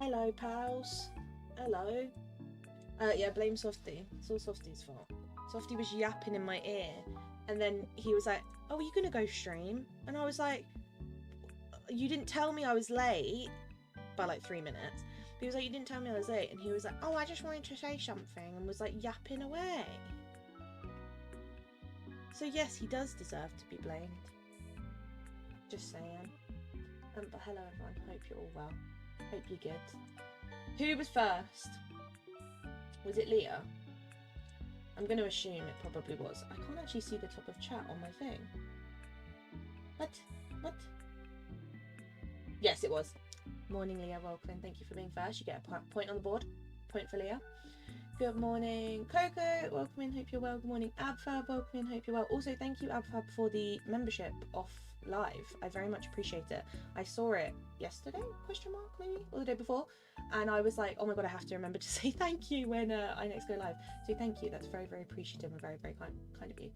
Hello, pals. Hello. Yeah, blame Softy. It's all Softy's fault. Softy was yapping in my ear, and then he was like, "Oh, are you gonna go stream?" And I was like, "You didn't tell me I was late by like 3 minutes." But he was like, "You didn't tell me I was late," and he was like, "Oh, I just wanted to say something," and was like yapping away. So yes, he does deserve to be blamed. Just saying. But hello everyone, hope you're all well. Hope you're good. Who was first? Was it Leah? I'm going to assume it probably was. I can't actually see the top of chat on my thing. What? Yes, it was. Morning, Leah. Welcome. Thank you for being first. You get a point on the board. Point for Leah. Good morning, Coco. Welcome in. Hope you're well. Good morning, Abfab. Welcome in. Hope you're well. Also, thank you, Abfab, for the membership off live. I very much appreciate it. I saw it yesterday, question mark, maybe, or the day before, and I was like, oh my god, I have to remember to say thank you when I next go live. So thank you. That's very, very appreciative and very, very kind of you.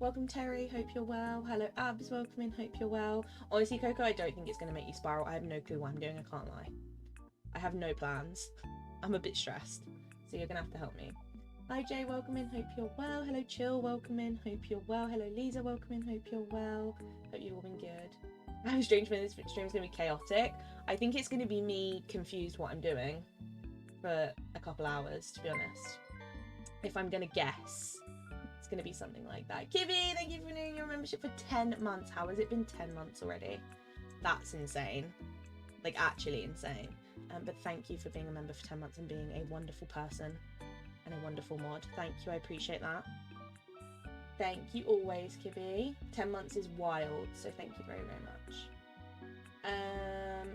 Welcome, Terry. Hope you're well. Hello, Abs. Welcome in. Hope you're well. Honestly, Coco, I don't think it's going to make you spiral. I have no clue what I'm doing. I can't lie. I have no plans. I'm a bit stressed. So you're gonna have to help me. Hi Jay, welcome in, hope you're well. Hello Chill, welcome in, hope you're well. Hello Lisa, welcome in, hope you're well. Hope you've all been good. I have a strange feeling this stream's gonna be chaotic. I think it's gonna be me confused what I'm doing for a couple hours, to be honest. If I'm gonna guess, it's gonna be something like that. Kibby, thank you for renewing your membership for 10 months. How has it been 10 months already? That's insane. Like, actually insane. But thank you for being a member for 10 months and being a wonderful person and a wonderful mod. Thank you, I appreciate that. Thank you always, Kibby. 10 months is wild, so thank you very, very much.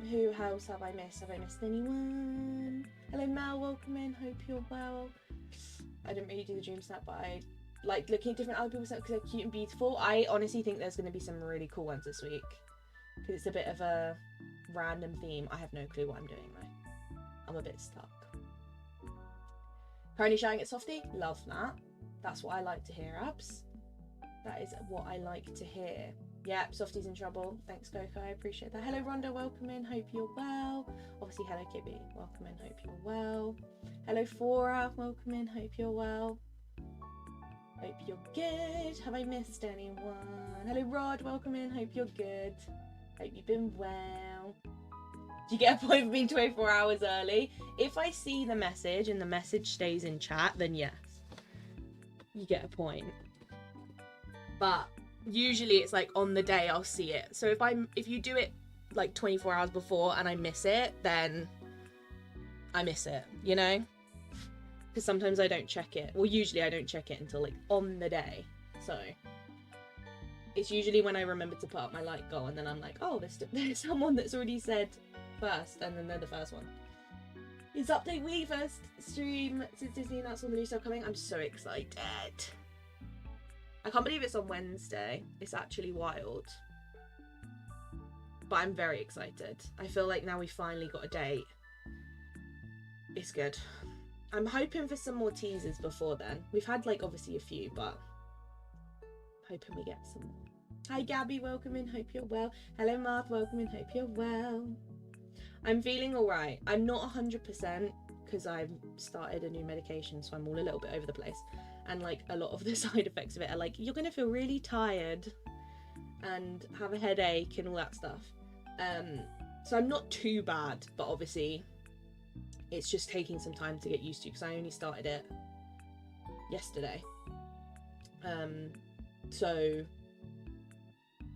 Who else have I missed? Have I missed anyone? Hello, Mel, welcome in. Hope you're well. I didn't really do the dream snap, but I like looking at different other people's snaps because they're cute and beautiful. I honestly think there's going to be some really cool ones this week because it's a bit of a random theme. I have no clue what I'm doing though. I'm a bit stuck. Currently shouting at Softy. Love that. That's what I like to hear, Abs. That is what I like to hear. Yep, Softy's in trouble. Thanks, Coco. I appreciate that. Hello, Rhonda. Welcome in. Hope you're well. Obviously, hello, Kibby. Welcome in. Hope you're well. Hello, Fora. Welcome in. Hope you're well. Hope you're good. Have I missed anyone? Hello, Rod. Welcome in. Hope you're good. Hope you've been well. Do you get a point for being 24 hours early? If I see the message and the message stays in chat, then yes, you get a point. But usually it's like on the day I'll see it. So if you do it like 24 hours before and I miss it, then I miss it, you know? Because sometimes I don't check it. Well, usually I don't check it until like on the day. So it's usually when I remember to put up my like goal and then I'm like, oh, there's someone that's already said first, and then they're the first one. It's update week, first stream since Disney announced all the new stuff coming. I'm so excited. I can't believe it's on Wednesday. It's actually wild. But I'm very excited. I feel like now we finally got a date. It's good. I'm hoping for some more teasers before then. We've had like obviously a few, but hoping we get some more. Hi Gabby, welcome in, hope you're well. Hello Marth, welcome in, hope you're well. I'm feeling alright. I'm not 100% because I've started a new medication, so I'm all a little bit over the place. And like a lot of the side effects of it are like, you're gonna feel really tired and have a headache and all that stuff. So I'm not too bad, but obviously it's just taking some time to get used to because I only started it yesterday. So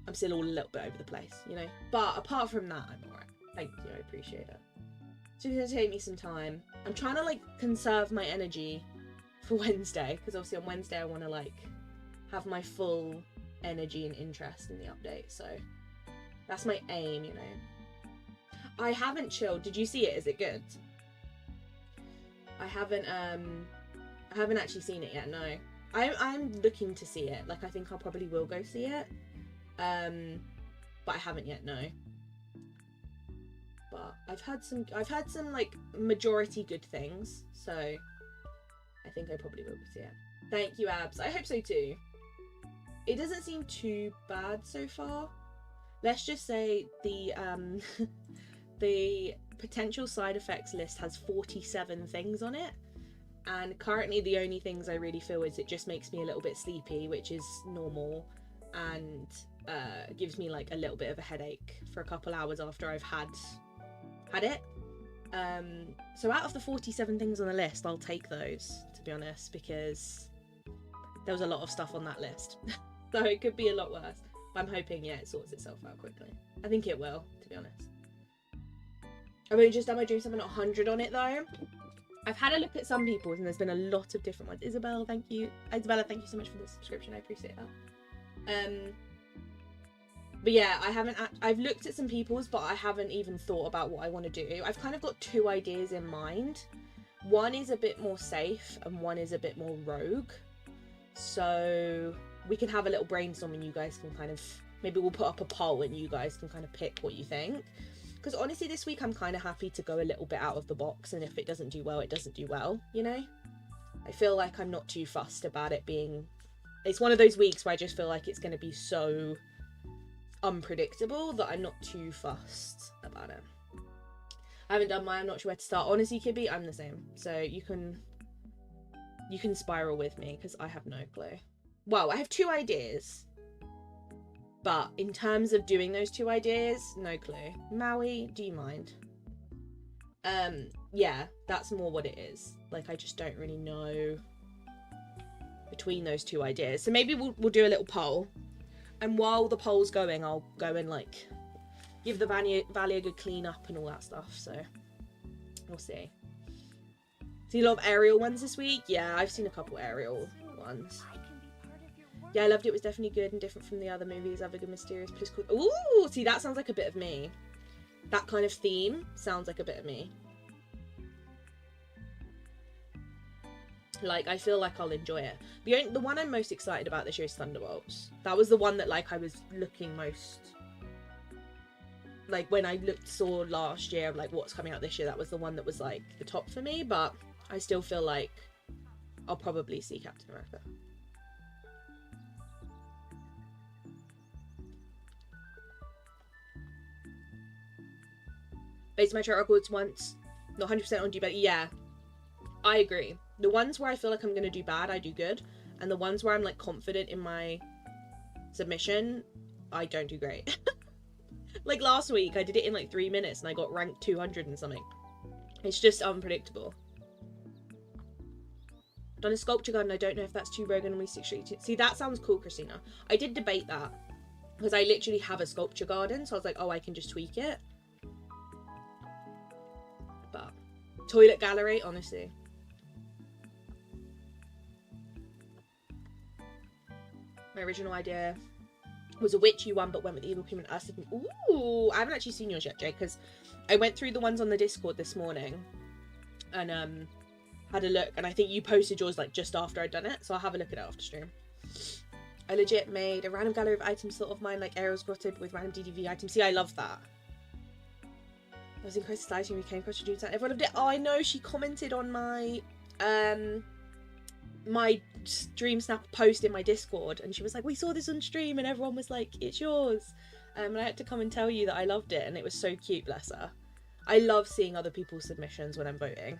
I'm still all a little bit over the place, you know? But apart from that, I'm alright. Thank you, I appreciate it. So it's gonna take me some time. I'm trying to like conserve my energy for Wednesday because obviously on Wednesday I want to like have my full energy and interest in the update. So that's my aim, you know. I haven't chilled. Did you see it? Is it good? I haven't actually seen it yet. No, I'm looking to see it. Like I think I probably will go see it. But I haven't yet. No. But I've had some like majority good things, so I think I probably will go see it. Thank you, Abs. I hope so too. It doesn't seem too bad so far. Let's just say the the potential side effects list has 47 things on it, and currently the only things I really feel is it just makes me a little bit sleepy, which is normal, and gives me like a little bit of a headache for a couple hours after I've had it. So out of the 47 things on the list, I'll take those, to be honest, because there was a lot of stuff on that list. So it could be a lot worse. But I'm hoping, yeah, it sorts itself out quickly. I think it will, to be honest. I've only just done my DreamSnap, not 100 on it though. I've had a look at some people's and there's been a lot of different ones. Isabella, thank you. Isabella, thank you so much for the subscription. I appreciate that. But yeah, I've looked at some people's, but I haven't even thought about what I want to do. I've kind of got two ideas in mind. One is a bit more safe and one is a bit more rogue. So we can have a little brainstorm and you guys can kind of, maybe we'll put up a poll and you guys can kind of pick what you think. Because honestly, this week I'm kind of happy to go a little bit out of the box, and if it doesn't do well, it doesn't do well, you know? I feel like I'm not too fussed about it being... It's one of those weeks where I just feel like it's going to be so unpredictable that I'm not too fussed about it. I haven't done mine, I'm not sure where to start. Honestly, Kibby, I'm the same. So you can spiral with me, because I have no clue. Well, I have two ideas. But in terms of doing those two ideas, no clue. Maui, do you mind? Yeah, that's more what it is. Like, I just don't really know between those two ideas. So maybe we'll do a little poll. And while the poll's going, I'll go and, like, give the valley a good clean up and all that stuff. So, we'll see. See a lot of aerial ones this week? Yeah, I've seen a couple aerial ones. Yeah, I loved it. It was definitely good and different from the other movies. Have a good mysterious political... Ooh, see, that sounds like a bit of me. That kind of theme sounds like a bit of me. Like, I feel like I'll enjoy it. The one I'm most excited about this year is Thunderbolts. That was the one that, like, I was looking most... Like, when I saw last year, like, what's coming out this year, that was the one that was, like, the top for me. But I still feel like I'll probably see Captain America. Based on my track records once, not 100% on do better. Yeah, I agree. The ones where I feel like I'm going to do bad, I do good. And the ones where I'm, like, confident in my submission, I don't do great. Like, last week, I did it in, like, 3 minutes and I got ranked 200 and something. It's just unpredictable. Done a sculpture garden, I don't know if that's too rogue and we see, that sounds cool, Christina. I did debate that. Because I literally have a sculpture garden, so I was like, oh, I can just tweak it. But toilet gallery, honestly. My original idea was a witchy one, but went with evil human us. Ooh, I haven't actually seen yours yet, Jay, because I went through the ones on the Discord this morning and had a look, and I think you posted yours like just after I'd done it, so I'll have a look at it after stream. I legit made a random gallery of items sort of mine, like Ariel's grotted with random DDV items. See, I love that. I was in Crisis Lighting, we came across to do that. Everyone loved it. Oh, I know, she commented on my my DreamSnap post in my Discord, and she was like, we saw this on stream, and everyone was like, it's yours. And I had to come and tell you that I loved it, and it was so cute, bless her. I love seeing other people's submissions when I'm voting.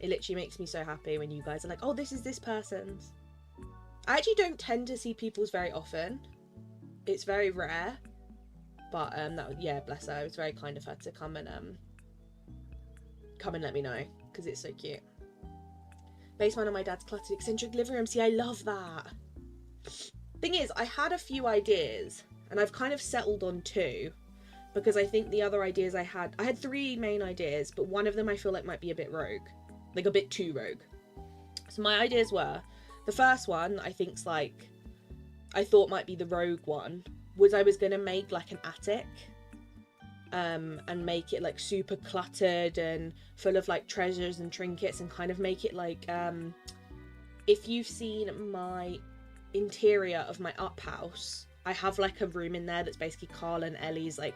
It literally makes me so happy when you guys are like, oh, this is this person's. I actually don't tend to see people's very often. It's very rare. But yeah, bless her. It was very kind of her to come and let me know, because it's so cute. Based one on my dad's cluttered eccentric living room. See, I love that. Thing is, I had a few ideas, and I've kind of settled on 2, because I think the other ideas I had 3 main ideas, but one of them I feel like might be a bit rogue, like a bit too rogue. So my ideas were, the first one I think's like, I thought might be the rogue one, was I was gonna make like an attic, and make it like super cluttered and full of like treasures and trinkets, and kind of make it like, if you've seen my interior of my up house, I have like a room in there that's basically Carl and Ellie's like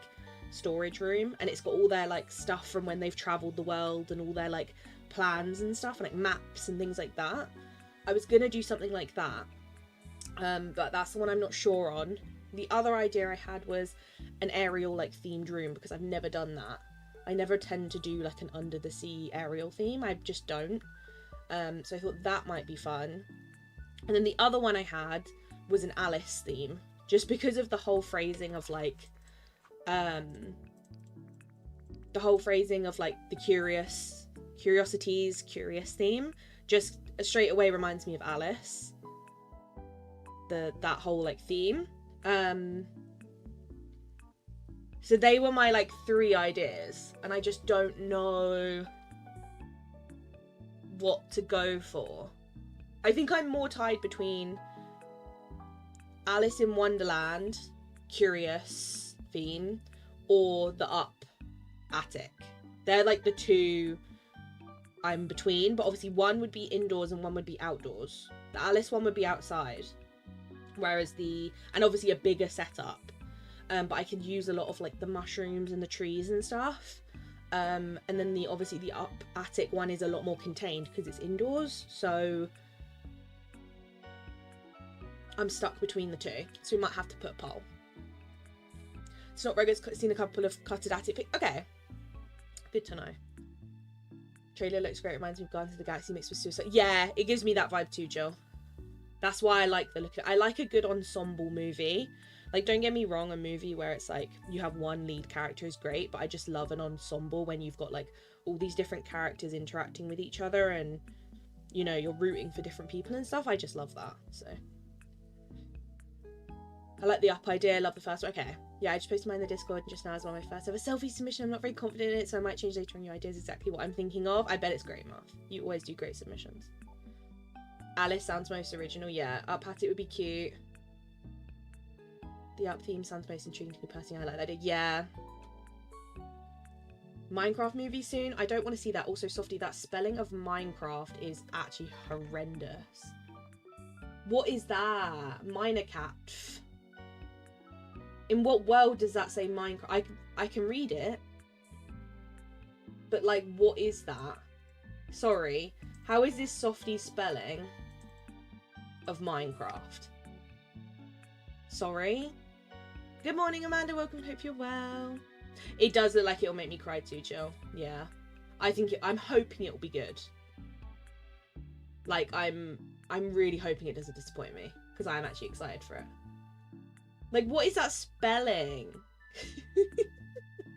storage room, and it's got all their like stuff from when they've traveled the world and all their like plans and stuff, and like maps and things like that. I was gonna do something like that, but that's the one I'm not sure on. The other idea I had was an aerial like themed room, because I've never done that. I never tend to do like an under the sea Ariel theme. I just don't. So I thought that might be fun. And then the other one I had was an Alice theme, just because of the whole phrasing of like the curiosities, curious theme, just straight away reminds me of Alice. That whole like theme. So they were my like 3 ideas, and I just don't know what to go for. I think I'm more tied between Alice in Wonderland, curious theme, or the Up attic. They're like the 2 I'm between, but obviously one would be indoors and one would be outdoors. The Alice one would be outside, whereas and obviously a bigger setup. But I can use a lot of like the mushrooms and the trees and stuff. And then obviously the Up attic one is a lot more contained because it's indoors. So I'm stuck between the 2. So we might have to put a poll. It's not very good. Seen a couple of cutted attic pics. Okay. Good to know. Trailer looks great. Reminds me of Guardians of the Galaxy mixed with Suicide. Yeah, it gives me that vibe too, Jill. That's why I like the look. I like a good ensemble movie. Like, don't get me wrong, a movie where it's like you have one lead character is great, but I just love an ensemble when you've got like all these different characters interacting with each other and, you know, you're rooting for different people and stuff. I just love that. So I like the Up idea. I love the first one. Okay. Yeah, I just posted mine in the Discord just now as well. My first ever selfie submission. I'm not very confident in it, so I might change later on. Your idea is exactly what I'm thinking of. I bet it's great, Marv. You always do great submissions. Alice sounds most original. Yeah, Up Hat it would be cute. The Up theme sounds most intriguing to me personally. I like that. Yeah. Minecraft movie soon. I don't want to see that. Also, Softy, that spelling of Minecraft is actually horrendous. What is that? Minor cat. In what world does that say Minecraft? I can read it. But like, what is that? Sorry. How is this Softy spelling of Minecraft? Sorry. Good morning, Amanda. Welcome. Hope you're well. It does look like it'll make me cry too, Jill. Yeah. I'm hoping it'll be good. Like, I'm really hoping it doesn't disappoint me, because I'm actually excited for it. Like, what is that spelling?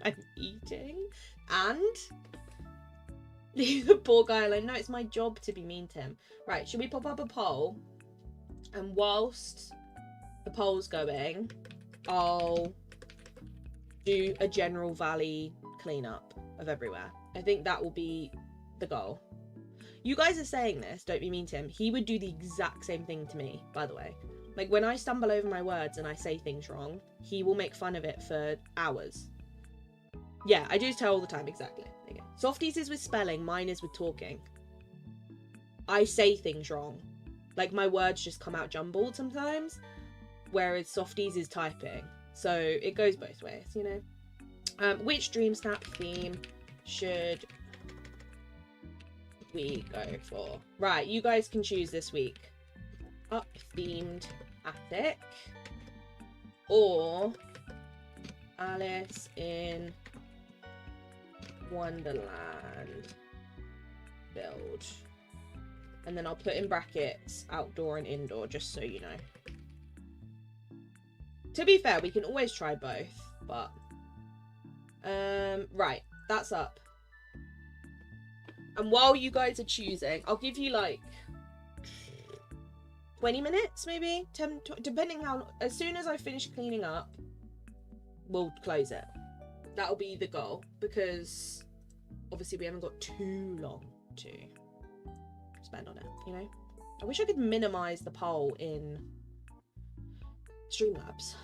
I'm eating. And? Leave the poor guy alone. No, it's my job to be mean to him. Right, should we pop up a poll? And whilst the poll's going, I'll do a general valley cleanup of everywhere. I think that will be the goal. You guys are saying this, don't be mean to him. He would do the exact same thing to me, by the way. Like, when I stumble over my words and I say things wrong, he will make fun of it for hours. Yeah, I do tell all the time, exactly. There you go. Softies is with spelling, mine is with talking. I say things wrong. Like, my words just come out jumbled sometimes, whereas Softies is typing. So it goes both ways, you know. Which DreamSnap theme should we go for? Right, you guys can choose this week. Up themed attic or Alice in Wonderland build. And then I'll put in brackets outdoor and indoor, just so you know. To be fair, we can always try both, but right, that's up. And while you guys are choosing, I'll give you like 20 minutes, maybe 10, depending how, as soon as I finish cleaning up, we'll close it. That'll be the goal, because obviously we haven't got too long to spend on it, you know. I wish I could minimize the poll in Streamlabs.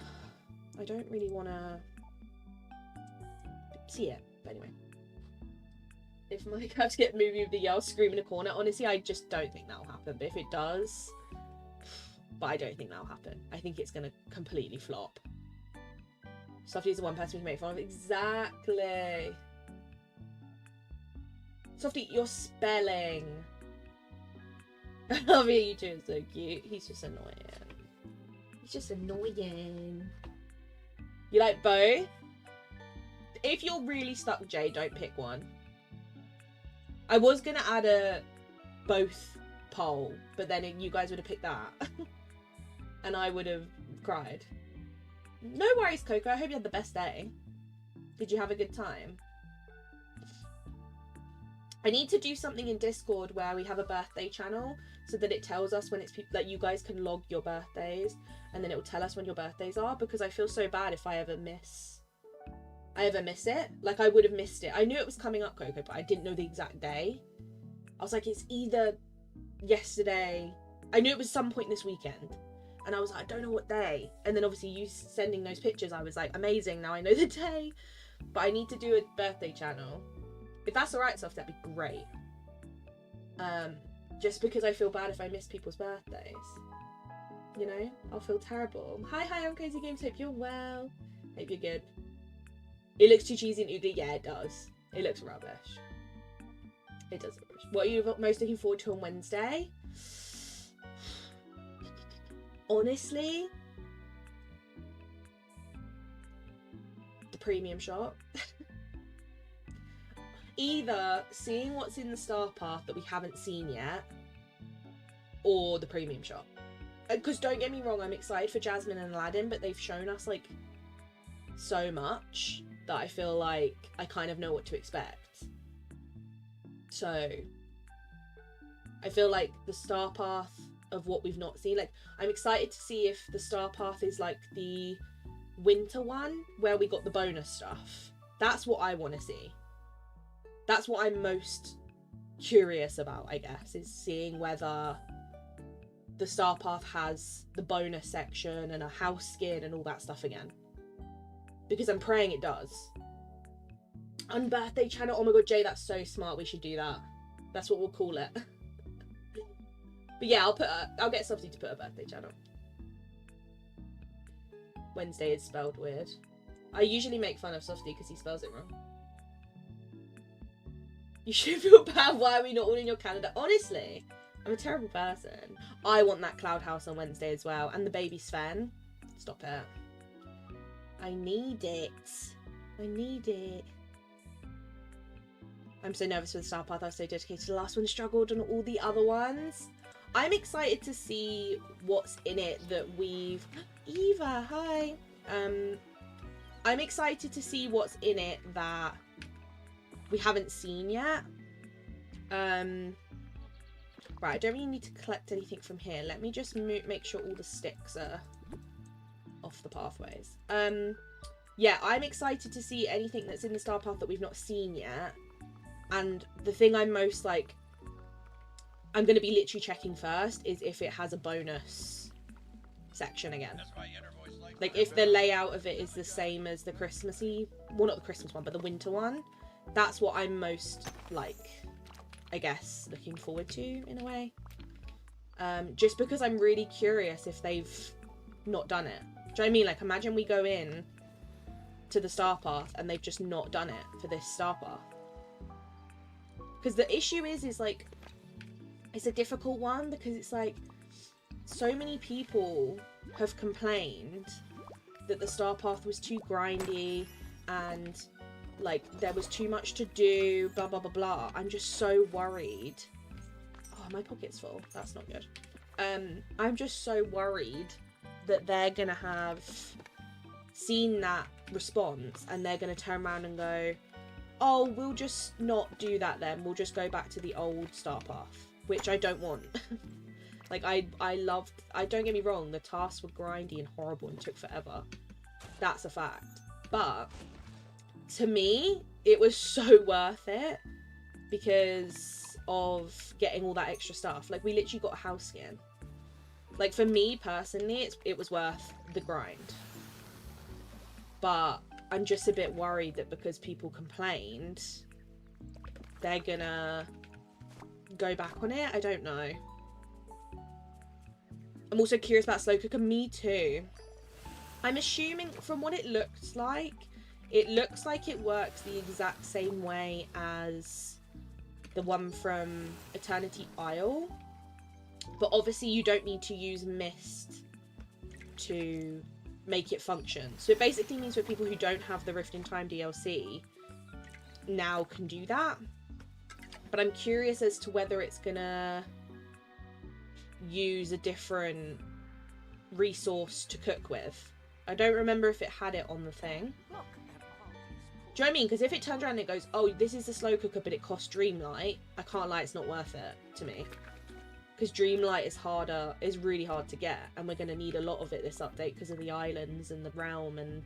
I don't really want to see it, but anyway. If my cats get movie with the yell scream in a corner, honestly, I just don't think that'll happen. But if it does, but I don't think that'll happen. I think it's gonna completely flop. Softy is the one person we can make fun of. Exactly. Softy, your spelling. I love it. You two are so cute. He's just annoying. He's just annoying. You like both? If you're really stuck, Jay, don't pick one. I was gonna add a both poll, but then you guys would have picked that. And I would have cried. No worries, Coco. I hope you had the best day. Did you have a good time? I need to do something in Discord where we have a birthday channel so that it tells us when it's people that you guys can log your birthdays, and then it will tell us when your birthdays are, because I feel so bad if I ever miss it. Like, I would have missed it. I knew it was coming up, Coco, but I didn't know the exact day. I was like, it's either yesterday. I knew it was some point this weekend. And I was like, I don't know what day. And then obviously you sending those pictures, I was like, amazing, now I know the day. But I need to do a birthday channel. If that's alright, Soft, that'd be great. Just because I feel bad if I miss people's birthdays. You know? I'll feel terrible. Hi, I'm Crazy Games. Hope you're well. Hope you're good. It looks too cheesy and ugly. Yeah, it does. It looks rubbish. It does look rubbish. What are you most looking forward to on Wednesday? Honestly, the premium shop. Either seeing what's in the star path that we haven't seen yet, or the premium shop. Because don't get me wrong, I'm excited for Jasmine and Aladdin, but they've shown us like so much that I feel like I kind of know what to expect. So I feel like the star path of what we've not seen, like, I'm excited to see if the star path is like the winter one where we got the bonus stuff. That's what I want to see. That's what I'm most curious about, I guess, is seeing whether the star path has the bonus section and a house skin and all that stuff again, because I'm praying it does. Unbirthday channel, oh my god, Jay, that's so smart. We should do that. That's what we'll call it. But yeah, I'll get Softy to put a birthday channel. Wednesday is spelled weird. I usually make fun of Softy because he spells it wrong. You should feel bad. Why are we not all in your calendar? Honestly, I'm a terrible person. I want that cloud house on Wednesday as well. And the baby Sven. Stop it. I need it. I need it. I'm so nervous for the star path. I was so dedicated. The last one struggled on all the other ones. I'm excited to see what's in it that we've... Eva, hi. I'm excited to see what's in it that we haven't seen yet. Right, I don't really need to collect anything from here. Let me just make sure all the sticks are off the pathways. Yeah, I'm excited to see anything that's in the star path that we've not seen yet. And the thing I'm most like... I'm going to be literally checking first is if it has a bonus section again. Like if the layout of it is the same as the Christmassy, well, not the Christmas one, but the winter one. That's what I'm most like, I guess, looking forward to in a way. Just because I'm really curious if they've not done it. Do you know what I mean? Like, imagine we go in to the star path and they've just not done it for this star path. Because the issue is like, it's a difficult one because it's like so many people have complained that the star path was too grindy and like there was too much to do, blah blah blah blah. I'm just so worried. Oh, my pocket's full. That's not good. I'm just so worried that they're gonna have seen that response and they're gonna turn around and go, oh, we'll just not do that then. We'll just go back to the old star path. Which I don't want. Like, I loved... don't get me wrong, the tasks were grindy and horrible and took forever. That's a fact. But, to me, it was so worth it because of getting all that extra stuff. Like, we literally got a house skin. Like, for me, personally, it was worth the grind. But I'm just a bit worried that because people complained, they're gonna... go back on it. I don't know. I'm also curious about slow cooker. Me too. I'm assuming from what it looks like it works the exact same way as the one from Eternity Isle, but obviously you don't need to use mist to make it function. So it basically means for people who don't have the Rift in Time DLC now can do that. But I'm curious as to whether it's gonna use a different resource to cook with. I don't remember if it had it on the thing. Do you know what I mean? Because if it turns around and it goes, oh, this is the slow cooker, but it costs Dreamlight, I can't lie, it's not worth it to me. Because Dreamlight is really hard to get, and we're going to need a lot of it this update because of the islands and the realm and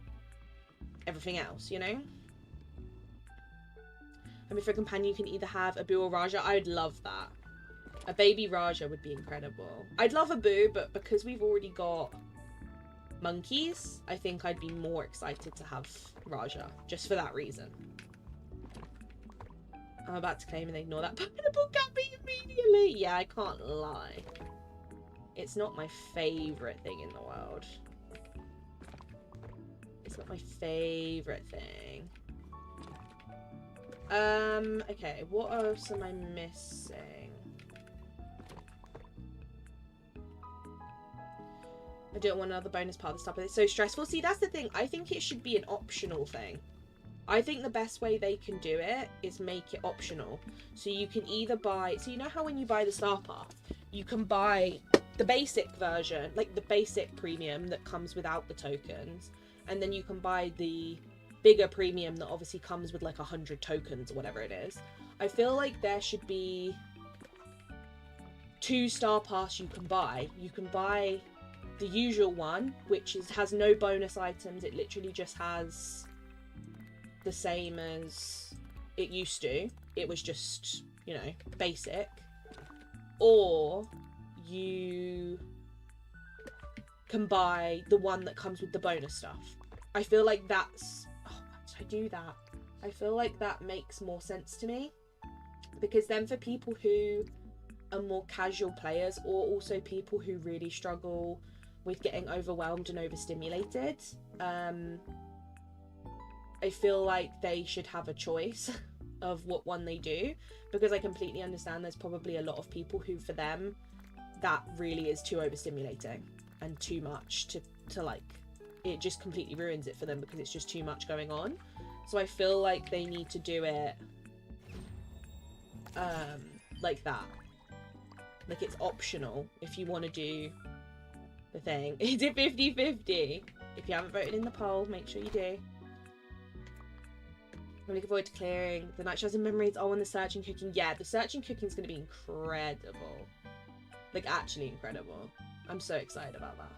everything else, you know? I mean, for a companion, you can either have a Boo or Raja. I would love that. A baby Raja would be incredible. I'd love a Boo, but because we've already got monkeys, I think I'd be more excited to have Raja, just for that reason. I'm about to claim and ignore that pineapple guppy immediately. Yeah, I can't lie. It's not my favourite thing in the world. It's not my favourite thing. Okay, what else am I missing? I don't want another bonus part of the stuff, but it's so stressful. See, that's the thing. I think it should be an optional thing. I think the best way they can do it is make it optional. So you can either buy... So you know how when you buy the Star Path, you can buy the basic version, like the basic premium that comes without the tokens. And then you can buy the bigger premium that obviously comes with like 100 tokens or whatever it is. I feel like there should be 2 Star Paths you can buy. You can buy the usual one, which has no bonus items. It literally just has the same as it used to. It was just, you know, basic. Or you can buy the one that comes with the bonus stuff. I feel like that's... Oh, why did I do that? I feel like that makes more sense to me. Because then for people who are more casual players, or also people who really struggle with getting overwhelmed and overstimulated, I feel like they should have a choice of what one they do, because I completely understand there's probably a lot of people who, for them, that really is too overstimulating and too much to like, it just completely ruins it for them because it's just too much going on. So I feel like they need to do it like that. Like, it's optional if you want to do the thing. It's a 50-50. If you haven't voted in the poll, make sure you do. I'm looking forward to clearing the night shows and memories. Oh, and the searching cooking. Yeah, the searching cooking is going to be incredible. Like, actually incredible. I'm so excited about that.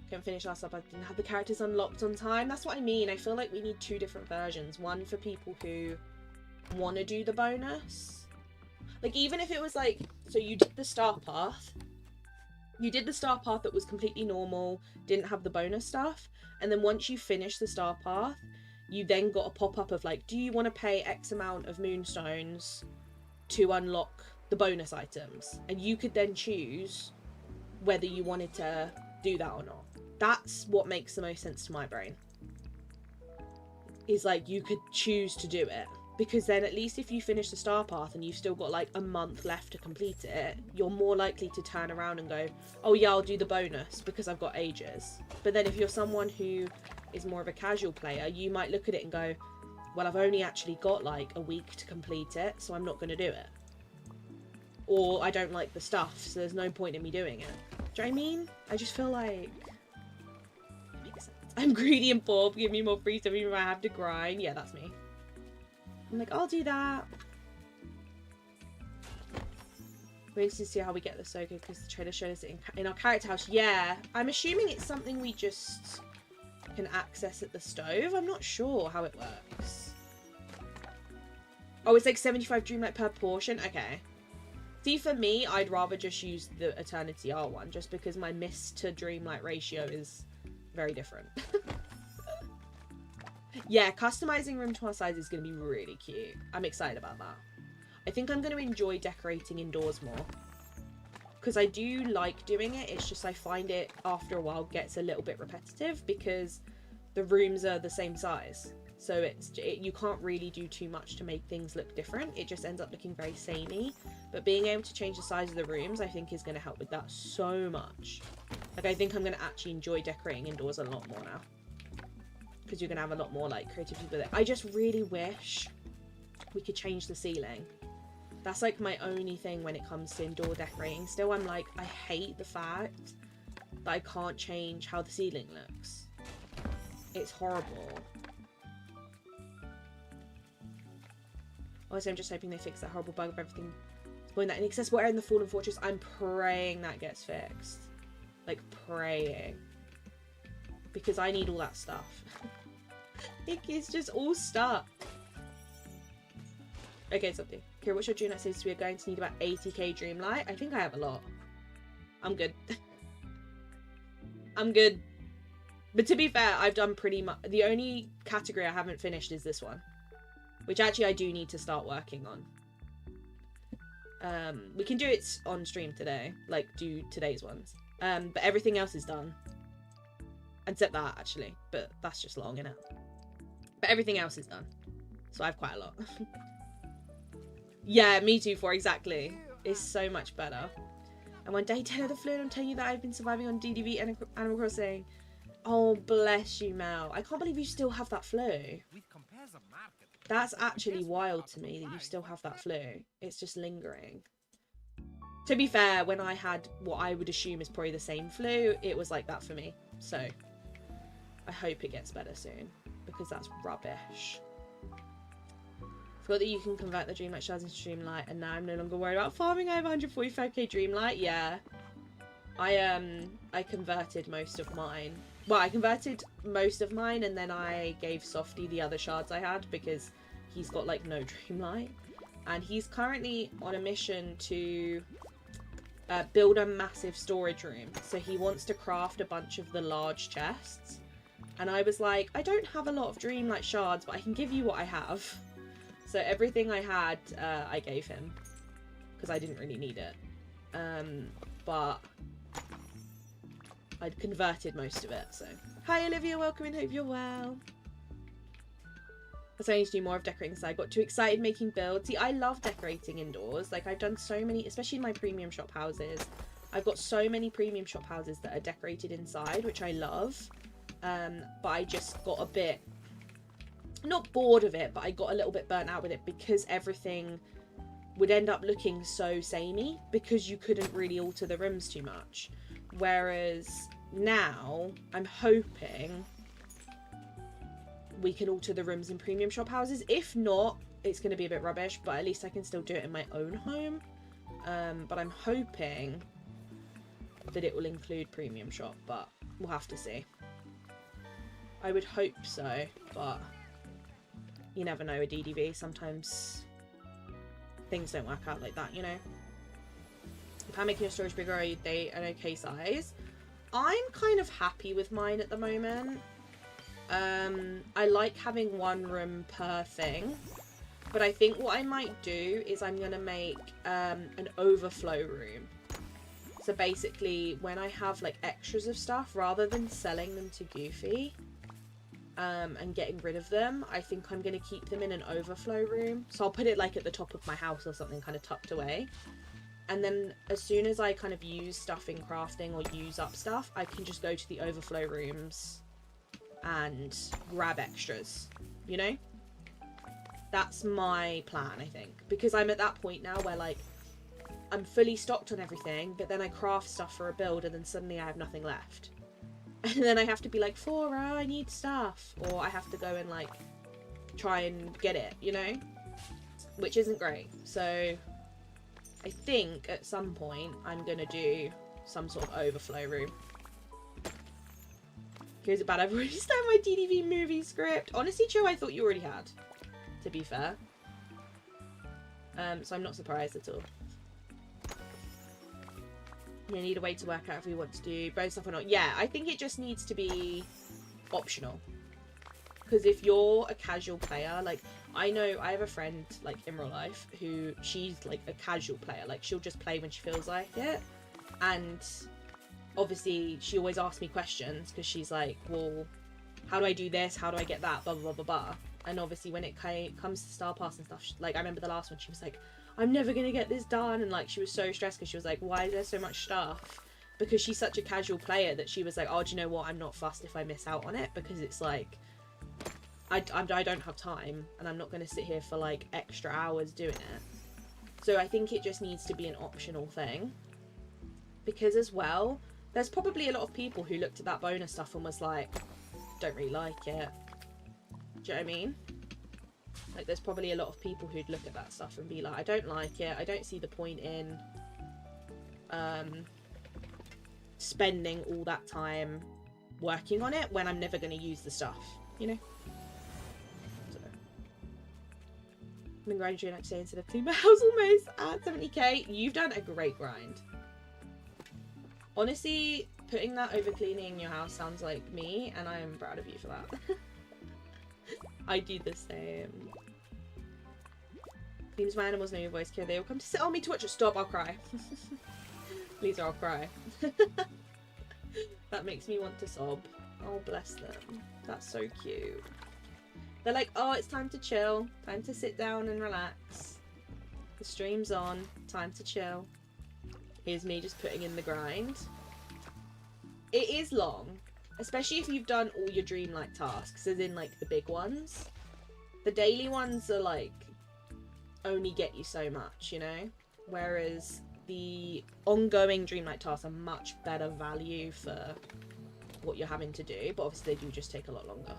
Couldn't finish last up. I didn't have the characters unlocked on time. That's what I mean. I feel like we need 2 different versions. One for people who want to do the bonus. Like, even if it was like, so you did the Star Path. You did the Star Path that was completely normal, didn't have the bonus stuff. And then once you finish the Star Path, you then got a pop-up of like, do you want to pay X amount of moonstones to unlock the bonus items? And you could then choose whether you wanted to do that or not. That's what makes the most sense to my brain. Is like, you could choose to do it. Because then at least if you finish the Star Path and you've still got like a month left to complete it, you're more likely to turn around and go, oh yeah, I'll do the bonus because I've got ages. But then if you're someone who is more of a casual player, you might look at it and go, well, I've only actually got like a week to complete it, so I'm not going to do it. Or I don't like the stuff, so there's no point in me doing it. Do you know what I mean? I just feel like... It makes sense. I'm greedy and poor, give me more free stuff even if I have to grind. Yeah, that's me. I'm like, I'll do that. We're interested to see how we get the Soka because the trailer showed us it in our character house. Yeah, I'm assuming it's something we just can access at the stove. I'm not sure how it works. Oh, it's like 75 Dreamlight per portion? Okay. See, for me, I'd rather just use the Eternity R one just because my mist to Dreamlight ratio is very different. Yeah, customizing room to our size is going to be really cute. I'm excited about that. I think I'm going to enjoy decorating indoors more. Because I do like doing it. It's just I find it, after a while, gets a little bit repetitive because the rooms are the same size. So you can't really do too much to make things look different. It just ends up looking very samey. But being able to change the size of the rooms, I think, is going to help with that so much. Like, I think I'm going to actually enjoy decorating indoors a lot more now. Because you're going to have a lot more, like, creativity with it. I just really wish we could change the ceiling. That's, like, my only thing when it comes to indoor decorating. Still, I'm like, I hate the fact that I can't change how the ceiling looks. It's horrible. Also, I'm just hoping they fix that horrible bug of everything. Spoiling that inaccessible area in the Fallen Fortress. I'm praying that gets fixed. Like, praying. Because I need all that stuff. It's just all stuck. Okay, something. Okay, what's your dream? Says we are going to need about 80k dreamlight. I think I have a lot. I'm good. I'm good. But to be fair, I've done pretty much... The only category I haven't finished is this one. Which actually I do need to start working on. We can do it on stream today. Like, do today's ones. But everything else is done. Except that, actually. But that's just long, innit? But everything else is done. So I have quite a lot. Yeah, me too, exactly. It's so much better. And one day, 10 of the fluid, I'm telling you that I've been surviving on DDV and Animal Crossing. Oh, bless you, Mel. I can't believe you still have that flu. That's actually wild to me that you still have that flu. It's just lingering. To be fair, when I had what I would assume is probably the same flu, it was like that for me. So, I hope it gets better soon. Because that's rubbish. Forgot that you can convert the Dreamlight shards into Dreamlight, and now I'm no longer worried about farming. I have 145k Dreamlight. Yeah. I converted most of mine. Well, I converted most of mine, and then I gave Softy the other shards I had, because he's got, like, no Dreamlight. And he's currently on a mission to build a massive storage room. So he wants to craft a bunch of the large chests. And I was like, I don't have a lot of Dreamlight shards, but I can give you what I have. So everything I had, I gave him. Because I didn't really need it. But I'd converted most of it, so. Hi Olivia, welcome in, hope you're well. I need to do more of decorating, so I got too excited making builds. See, I love decorating indoors. Like, I've done so many, especially in my premium shop houses. I've got so many premium shop houses that are decorated inside, which I love. But I just got a bit, not bored of it, but I got a little bit burnt out with it because everything would end up looking so samey because you couldn't really alter the rooms too much. Whereas now, I'm hoping we can alter the rooms in premium shop houses. If not, it's going to be a bit rubbish, but at least I can still do it in my own home. But I'm hoping that it will include premium shop, but we'll have to see. I would hope so, but you never know with DDV. Sometimes things don't work out like that, you know? How making your storage bigger, are they an okay size? I'm kind of happy with mine at the moment. I like having one room per thing, but I think what I might do is I'm gonna make an overflow room. So basically, when I have like extras of stuff, rather than selling them to Goofy and getting rid of them, I think I'm gonna keep them in an overflow room. So I'll put it like at the top of my house or something, kind of tucked away. And then as soon as I kind of use stuff in crafting or use up stuff, I can just go to the overflow rooms and grab extras, you know? That's my plan, I think. Because I'm at that point now where, like, I'm fully stocked on everything, but then I craft stuff for a build and then suddenly I have nothing left. And then I have to be like, Fora, I need stuff. Or I have to go and, like, try and get it, you know? Which isn't great. So I think at some point I'm going to do some sort of overflow room. Here's about I've already started my DDV movie script. Honestly, Joe, I thought you already had, to be fair. So I'm not surprised at all. You need a way to work out if we want to do both stuff or not. Yeah, I think it just needs to be optional. Because if you're a casual player, like, I know I have a friend, like, in real life, who she's, like, a casual player. Like, she'll just play when she feels like it. And obviously, she always asks me questions, because she's like, well, how do I do this? How do I get that? Blah, blah, blah, blah, blah. And obviously, when it comes to Star Pass and stuff, like, I remember the last one, she was like, I'm never gonna get this done, and like she was so stressed because she was like, why is there so much stuff? Because she's such a casual player that she was like, oh, do you know what, I'm not fussed if I miss out on it, because it's like I don't have time and I'm not going to sit here for like extra hours doing it. So I think it just needs to be an optional thing, because as well, there's probably a lot of people who looked at that bonus stuff and was like, don't really like it. Do you know what I mean? Like, there's probably a lot of people who'd look at that stuff and be like, I don't like it, I don't see the point in spending all that time working on it when I'm never going to use the stuff, you know? So, I've been grinding during like today instead of clean my house almost at 70k. You've done a great grind. Honestly, putting that over cleaning your house sounds like me, and I am proud of you for that. I do the same. Themes my animals know your voice, kid. They will come to sit on me to watch it. Stop, I'll cry. Please, or I'll cry. That makes me want to sob. Oh, bless them. That's so cute. They're like, oh, it's time to chill. Time to sit down and relax. The stream's on. Time to chill. Here's me just putting in the grind. It is long. Especially if you've done all your dreamlike tasks, as in, like, the big ones. The daily ones are, like, only get you so much, you know? Whereas the ongoing dreamlike tasks are much better value for what you're having to do, but obviously they do just take a lot longer.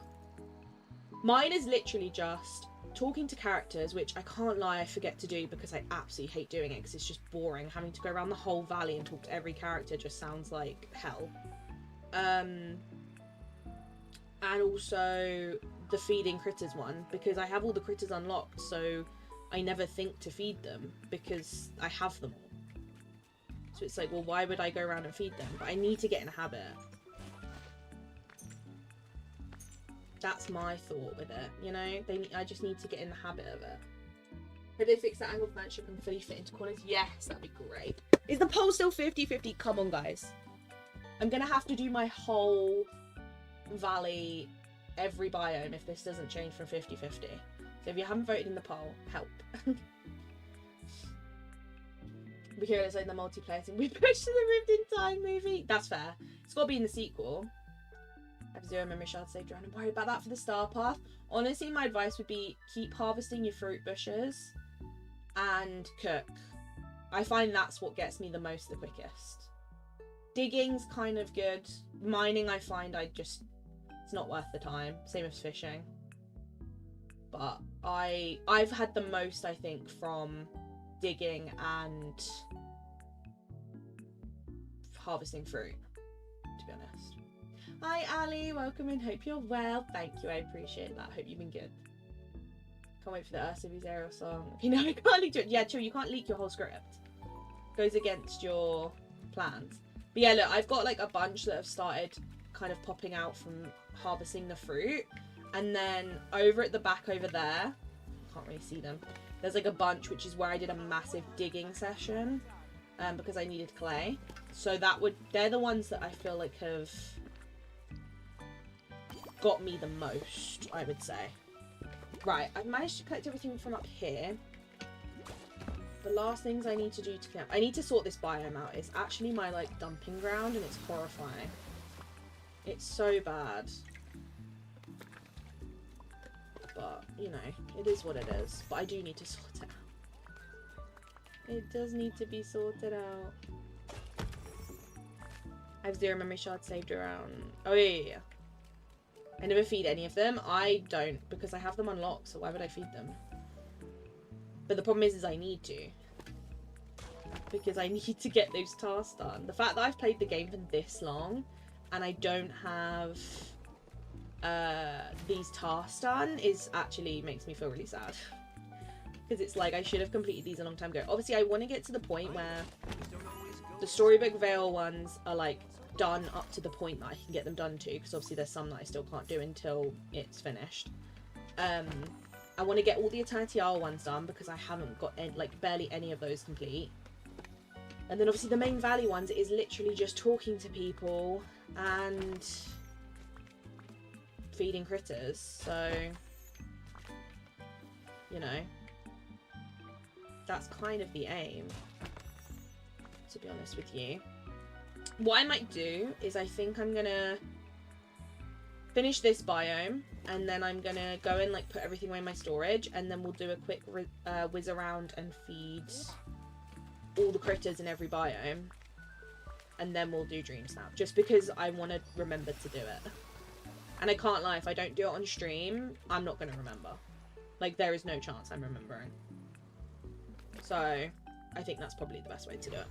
Mine is literally just talking to characters, which I can't lie, I forget to do because I absolutely hate doing it because it's just boring. Having to go around the whole valley and talk to every character just sounds like hell. And also the feeding critters one, because I have all the critters unlocked, so I never think to feed them because I have them all. So it's like, well, why would I go around and feed them? But I need to get in a habit. That's my thought with it, you know? I just need to get in the habit of it. If they fix that angle for matchup and fully fit into corners, yes, that'd be great. Is the poll still 50-50? Come on, guys. I'm gonna have to do my whole valley, every biome, if this doesn't change from 50-50. So if you haven't voted in the poll, help. We hear it's like the multiplayer thing. We pushed to the Rift in Time movie. That's fair. It's gotta be in the sequel. I have 0 memory shards saved around and worry about that for the star path. Honestly, my advice would be keep harvesting your fruit bushes and cook. I find that's what gets me the most the quickest. Digging's kind of good. Mining, I find it's not worth the time. Same as fishing. But I've had the most, I think, from digging and harvesting fruit, to be honest. Hi Ali, welcome in, hope you're well. Thank you, I appreciate that. Hope you've been good. Can't wait for the Ursa's Ariel song. If you know, I can't leak it. Yeah, true, you can't leak your whole script. Goes against your plans. But yeah, look, I've got like a bunch that have started kind of popping out from harvesting the fruit. And then over at the back over there, can't really see them, there's like a bunch which is where I did a massive digging session because I needed clay. So they're the ones that I feel like have got me the most, I would say. Right, I've managed to collect everything from up here. The last things I need to do to clean up, I need to sort this biome out. It's actually my like dumping ground and it's horrifying. It's so bad. But, you know, it is what it is. But I do need to sort it out. It does need to be sorted out. I have 0 memory shards saved around. Oh, yeah. I never feed any of them. I don't, because I have them unlocked, so why would I feed them? But the problem is I need to. Because I need to get those tasks done. The fact that I've played the game for this long, and I don't have these tasks done actually makes me feel really sad, because it's like I should have completed these a long time ago. Obviously I want to get to the point where the storybook Veil ones are like done up to the point that I can get them done to, because obviously there's some that I still can't do until it's finished. I want to get all the Eternity Isle ones done because I haven't got like barely any of those complete. And then obviously the main valley ones is literally just talking to people and feeding critters, so you know, That's kind of the aim, to be honest with you. What I might do is I think I'm gonna finish this biome, and then I'm gonna go and like put everything away in my storage, and then we'll do a quick whiz around and feed all the critters in every biome, and then we'll do DreamSnap, just because I want to remember to do it. And I can't lie, if I don't do it on stream, I'm not gonna remember. Like, there is no chance I'm remembering. So I think that's probably the best way to do it.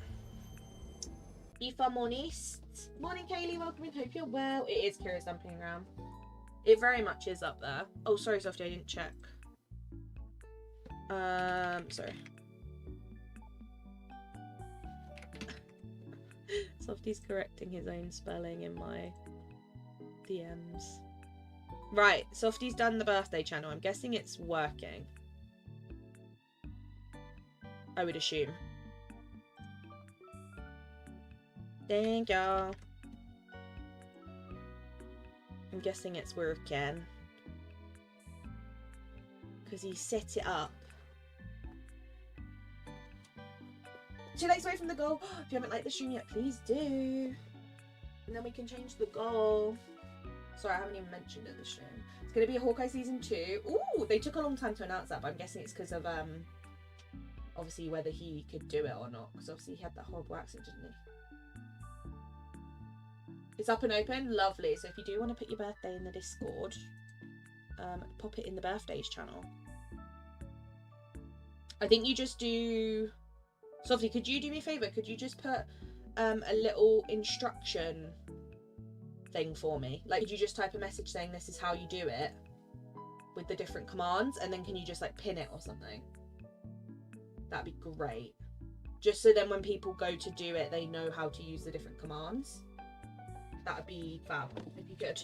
If I'm honest. Morning, Kaylee. Welcome in. Hope you're well. It is Curious Dumping Ground. It very much is up there. Oh, sorry, Softy. I didn't check. Sorry. Softy's correcting his own spelling in my DMs. Right. Softy's done the birthday channel. I'm guessing it's working. I would assume. Thank y'all. I'm guessing it's working. Because he set it up. 2 days away from the goal. If you haven't liked the stream yet, please do. And then we can change the goal. Sorry, I haven't even mentioned it this stream. It's going to be a Hawkeye Season 2. Ooh, they took a long time to announce that, but I'm guessing it's because of, obviously, whether he could do it or not. Because obviously he had that horrible accident, didn't he? It's up and open. Lovely. So if you do want to put your birthday in the Discord, pop it in the birthdays channel. I think you just do... Sophie, could you do me a favour? Could you just put a little instruction thing for me? Like, could you just type a message saying this is how you do it with the different commands, and then can you just like pin it or something? That'd be great. Just so then when people go to do it, they know how to use the different commands. That would be fab, if you could.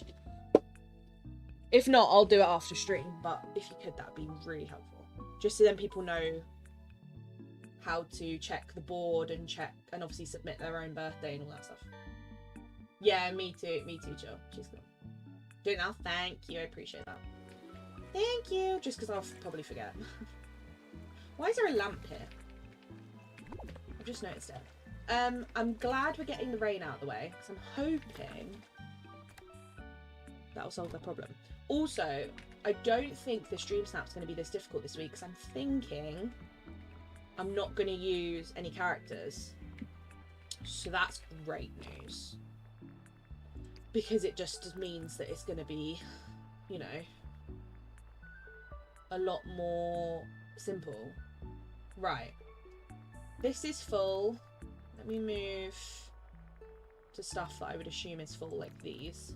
If not, I'll do it after stream, but if you could, that would be really helpful. Just so then people know how to check the board and check, and obviously submit their own birthday and all that stuff. Yeah, me too, Jill. She's cool. Do it now. Thank you, I appreciate that. Thank you. Just because I'll probably forget. Why is there a lamp here? I've just noticed it. I'm glad we're getting the rain out of the way, because I'm hoping that'll solve the problem. Also, I don't think the DreamSnap's going to be this difficult this week, because I'm thinking I'm not going to use any characters. So that's great news. Because it just means that it's going to be, you know, a lot more simple. Right. This is full. Let me move to stuff that I would assume is full, like these.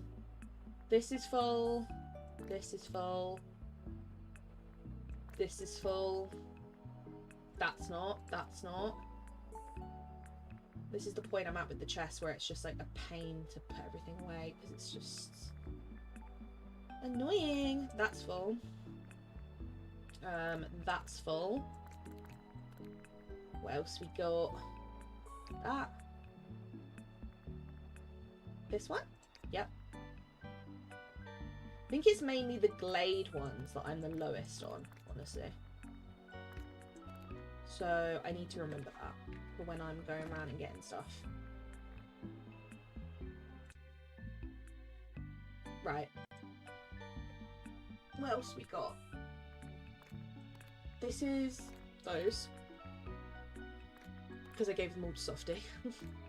This is full. This is full. This is full. That's not. That's not. This is the point I'm at with the chest, where it's just like a pain to put everything away because it's just annoying. That's full. That's full. What else we got? That. This one? Yep. I think it's mainly the Glade ones that I'm the lowest on, honestly. So I need to remember that for when I'm going around and getting stuff. Right. What else we got? This is those. Because I gave them all to Softy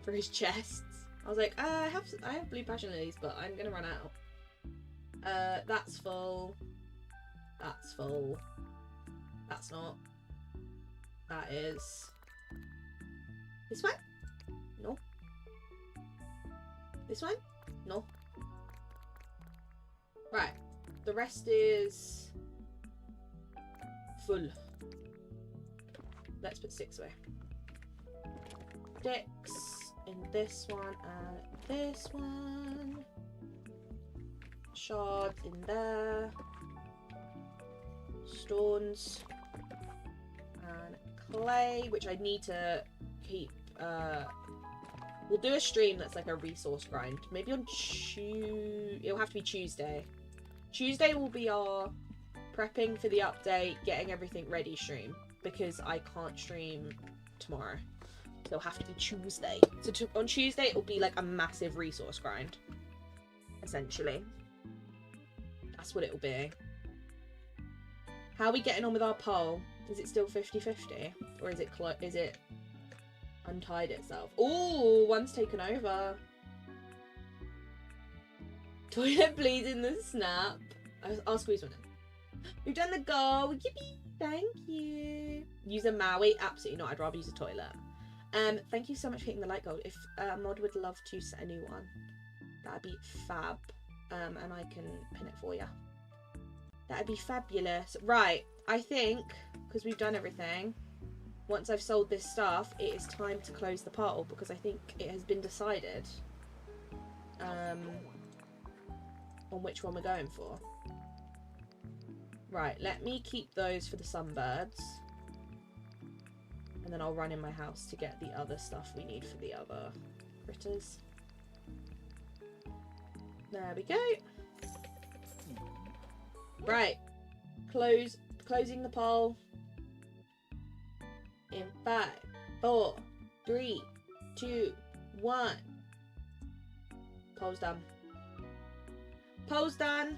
for his chests. I was like, I have blue passion lilies, but I'm gonna run out. That's full. That's full. That's not. That is. This one? No. This one? No. Right. The rest is full. Let's put 6 away. Sticks in this one and this one. Shards in there. Stones. And clay, which I need to keep. We'll do a stream that's like a resource grind. Maybe on it'll have to be Tuesday. Tuesday will be our prepping for the update, getting everything ready stream. because I can't stream tomorrow. So it'll have to be Tuesday. So on Tuesday, it'll be like a massive resource grind, essentially. That's what it'll be. How are we getting on with our poll? Is it still 50-50? Or is it untied itself? Ooh, one's taken over. Toilet bleeding the snap. I'll squeeze one in. We've done the goal. Yippee! Thank you. Use a Maui? Absolutely not. I'd rather use a toilet. Thank you so much for hitting the like goal. If Mod would love to set a new one, that'd be fab. And I can pin it for you. That'd be fabulous. Right, I think, because we've done everything, once I've sold this stuff, it is time to close the portal, because I think it has been decided on which one we're going for. Right, let me keep those for the sunbirds. And then I'll run in my house to get the other stuff we need for the other critters. There we go. Right. Closing the poll. In 5, 4, 3, 2, 1. Poll's done. Poll's done.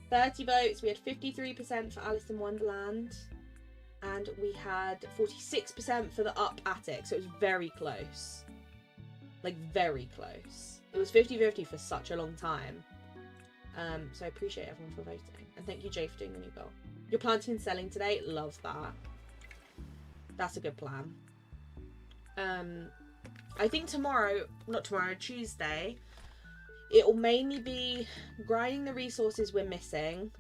30 votes. We had 53% for Alice in Wonderland. And we had 46% for the Up Attic. So it was very close. Like, very close. It was 50-50 for such a long time. So I appreciate everyone for voting. And thank you, Jay, for doing the new goal. You're planting and selling today. Love that. That's a good plan. I think Tuesday, it'll mainly be grinding the resources we're missing.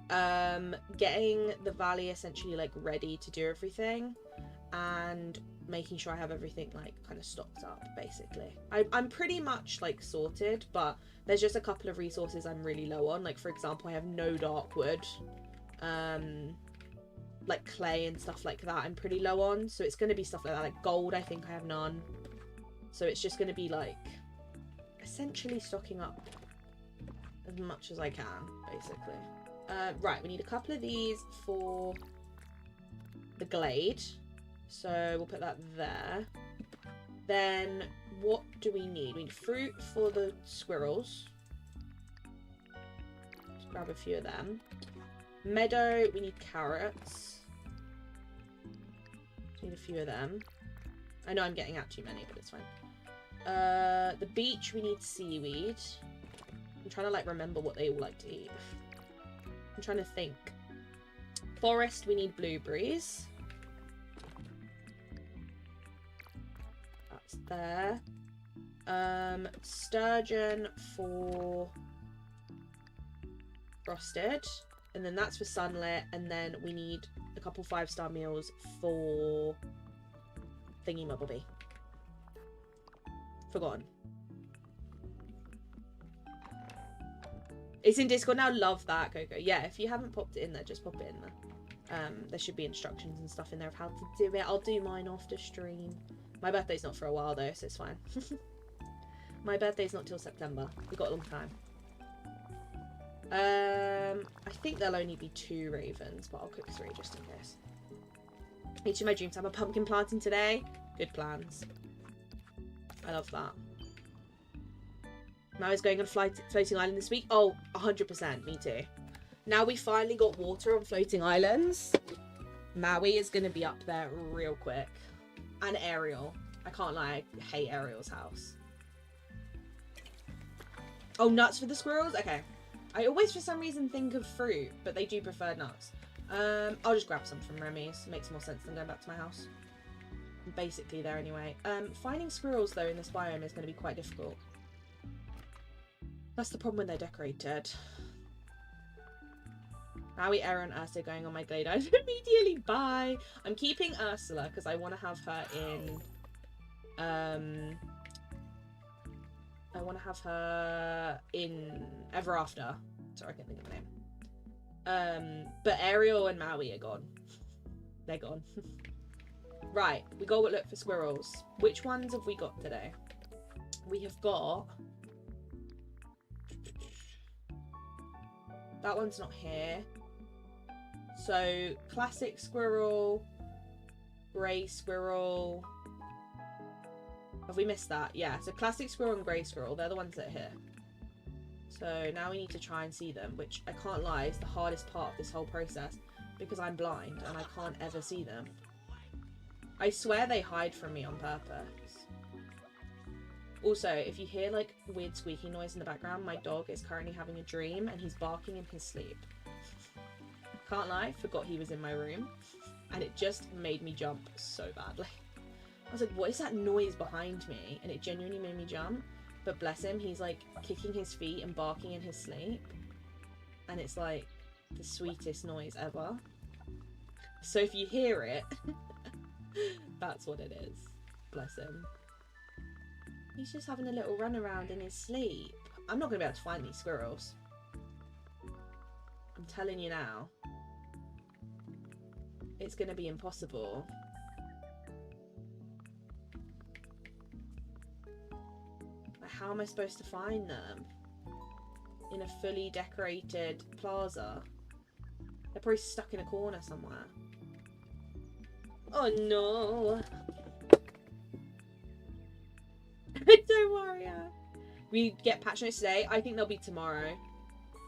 Getting the valley essentially like ready to do everything. And making sure I have everything like kind of stocked up, basically. I'm pretty much like sorted, but there's just a couple of resources I'm really low on. Like, for example, I have no dark wood, like clay and stuff like that I'm pretty low on, so it's going to be stuff like that. Like gold, I think I have none, so it's just going to be like essentially stocking up as much as I can, basically. Right, we need a couple of these for the glade. So we'll put that there. Then what do we need? We need fruit for the squirrels. Let's grab a few of them. Meadow, we need carrots. Need a few of them. I know I'm getting out too many, but it's fine. The beach, we need seaweed. I'm trying to like remember what they all like to eat. I'm trying to think. Forest, we need blueberries. There. Sturgeon for frosted, and then that's for sunlit, and then we need a couple 5-star meals for thingy mobblebee. Forgotten. It's in Discord now. Love that, Coco. Yeah, if you haven't popped it in there, just pop it in there. There should be instructions and stuff in there of how to do it. I'll do mine after stream. My birthday's not for a while though, so it's fine. My birthday's not till September. We've got a long time. I think there'll only be 2 ravens, but I'll cook 3 just in case. Each of my dreams have a pumpkin planting today. Good plans. I love that. Maui's going on a floating island this week. Oh, 100%. Me too. Now we finally got water on floating islands. Maui is going to be up there real quick. And Ariel. I can't lie, I hate Ariel's house. Oh, nuts for the squirrels? Okay. I always, for some reason, think of fruit, but they do prefer nuts. I'll just grab some from Remy's. Makes more sense than going back to my house. I'm basically there anyway. Finding squirrels, though, in this biome is going to be quite difficult. That's the problem when they're decorated. Maui, Era, and Ursa going on my glade island immediately. Bye. I'm keeping Ursula because I want to have her in. I want to have her in Ever After. Sorry, I can't think of the name. But Ariel and Maui are gone. They're gone. Right, we go look for squirrels. Which ones have we got today? We have got. That one's not here. So classic squirrel, grey squirrel. Have we missed that? Yeah, so classic squirrel and grey squirrel, they're the ones that are here. So now we need to try and see them, which I can't lie is the hardest part of this whole process because I'm blind and I can't ever see them. I swear they hide from me on purpose. Also, if you hear like weird squeaking noise in the background, my dog is currently having a dream and he's barking in his sleep. Can't lie, forgot he was in my room and it just made me jump so badly. I was like, what is that noise behind me? And it genuinely made me jump. But bless him, he's like kicking his feet and barking in his sleep. And it's like the sweetest noise ever. So if you hear it, that's what it is. Bless him. He's just having a little run around in his sleep. I'm not going to be able to find these squirrels. I'm telling you now. It's going to be impossible. How am I supposed to find them in a fully decorated plaza? They're probably stuck in a corner somewhere. Oh no. Don't worry. We get patch notes today. I think they'll be tomorrow.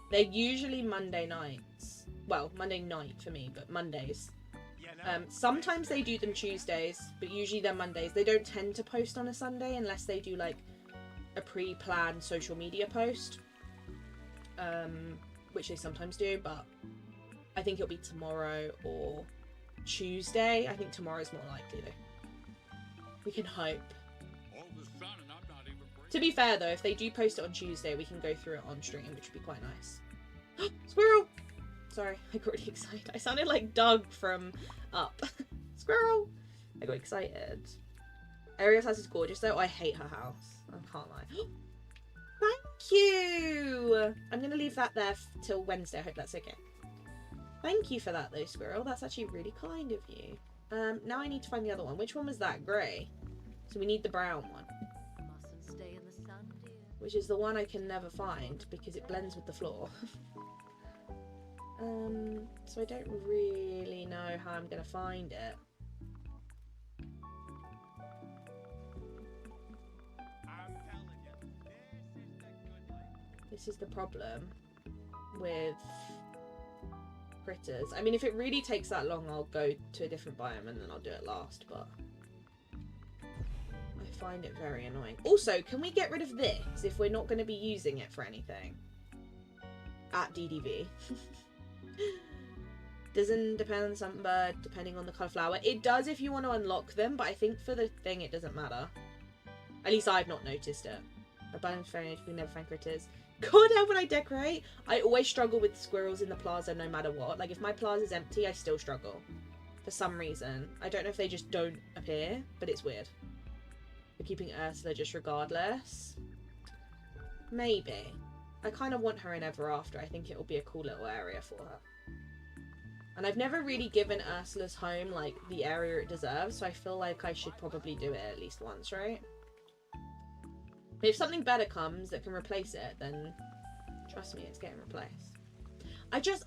They're usually Monday nights. Well, Monday night for me, but Mondays. Sometimes they do them Tuesdays, but usually they're Mondays. They don't tend to post on a Sunday unless they do like a pre-planned social media post, which they sometimes do, but I think it'll be tomorrow or Tuesday. I think tomorrow's more likely though. We can hope. To be fair though, if they do post it on Tuesday, we can go through it on stream, which would be quite nice. Squirrel! Sorry, I got really excited. I sounded like Doug from Up. Squirrel! I got excited. Ariel's house is gorgeous though. I hate her house. I can't lie. Thank you! I'm going to leave that there till Wednesday. I hope that's okay. Thank you for that though, Squirrel. That's actually really kind of you. Now I need to find the other one. Which one was that? Grey. So we need the brown one. Mustn't stay in the sun, dear. Which is the one I can never find because it blends with the floor. So I don't really know how I'm going to find it. This is the problem with critters. I mean, if it really takes that long, I'll go to a different biome and then I'll do it last, but I find it very annoying. Also, can we get rid of this if we're not going to be using it for anything? At DDV. Doesn't depend on the sunbird, depending on the colour flower. It does if you want to unlock them, but I think for the thing it doesn't matter. At least I've not noticed it. Abandoned foliage, we never find critters. God, how would I decorate? I always struggle with squirrels in the plaza no matter what. Like, if my plaza's empty, I still struggle. For some reason. I don't know if they just don't appear, but it's weird. We're keeping Ursula just regardless. Maybe. I kind of want her in Ever After. I think it will be a cool little area for her. And I've never really given Ursula's home, like, the area it deserves, so I feel like I should probably do it at least once, right? But if something better comes that can replace it, then trust me, it's getting replaced.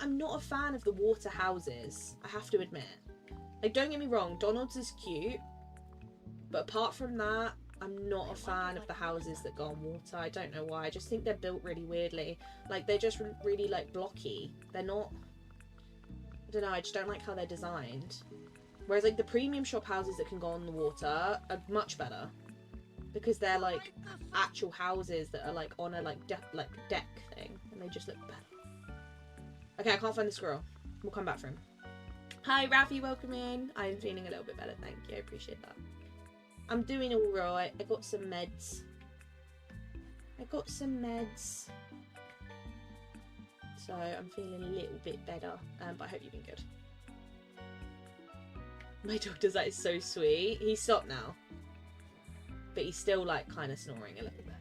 I'm not a fan of the water houses, I have to admit. Like, don't get me wrong, Donald's is cute, but apart from that, I'm not a fan of the houses that go on water. I don't know why, I just think they're built really weirdly. Like, they're just really, like, blocky. They're not... I don't know, I just don't like how they're designed. Whereas, like, the premium shop houses that can go on the water are much better. Because they're, like, actual houses that are, like, on a, like, deck thing. And they just look better. Okay, I can't find the squirrel. We'll come back for him. Hi, Ralphie, welcome in. I'm feeling a little bit better, thank you. I appreciate that. I'm doing alright. I got some meds. So, I'm feeling a little bit better. But I hope you've been good. My dog does that. It's so sweet. He stopped now. But he's still, like, kind of snoring a little bit.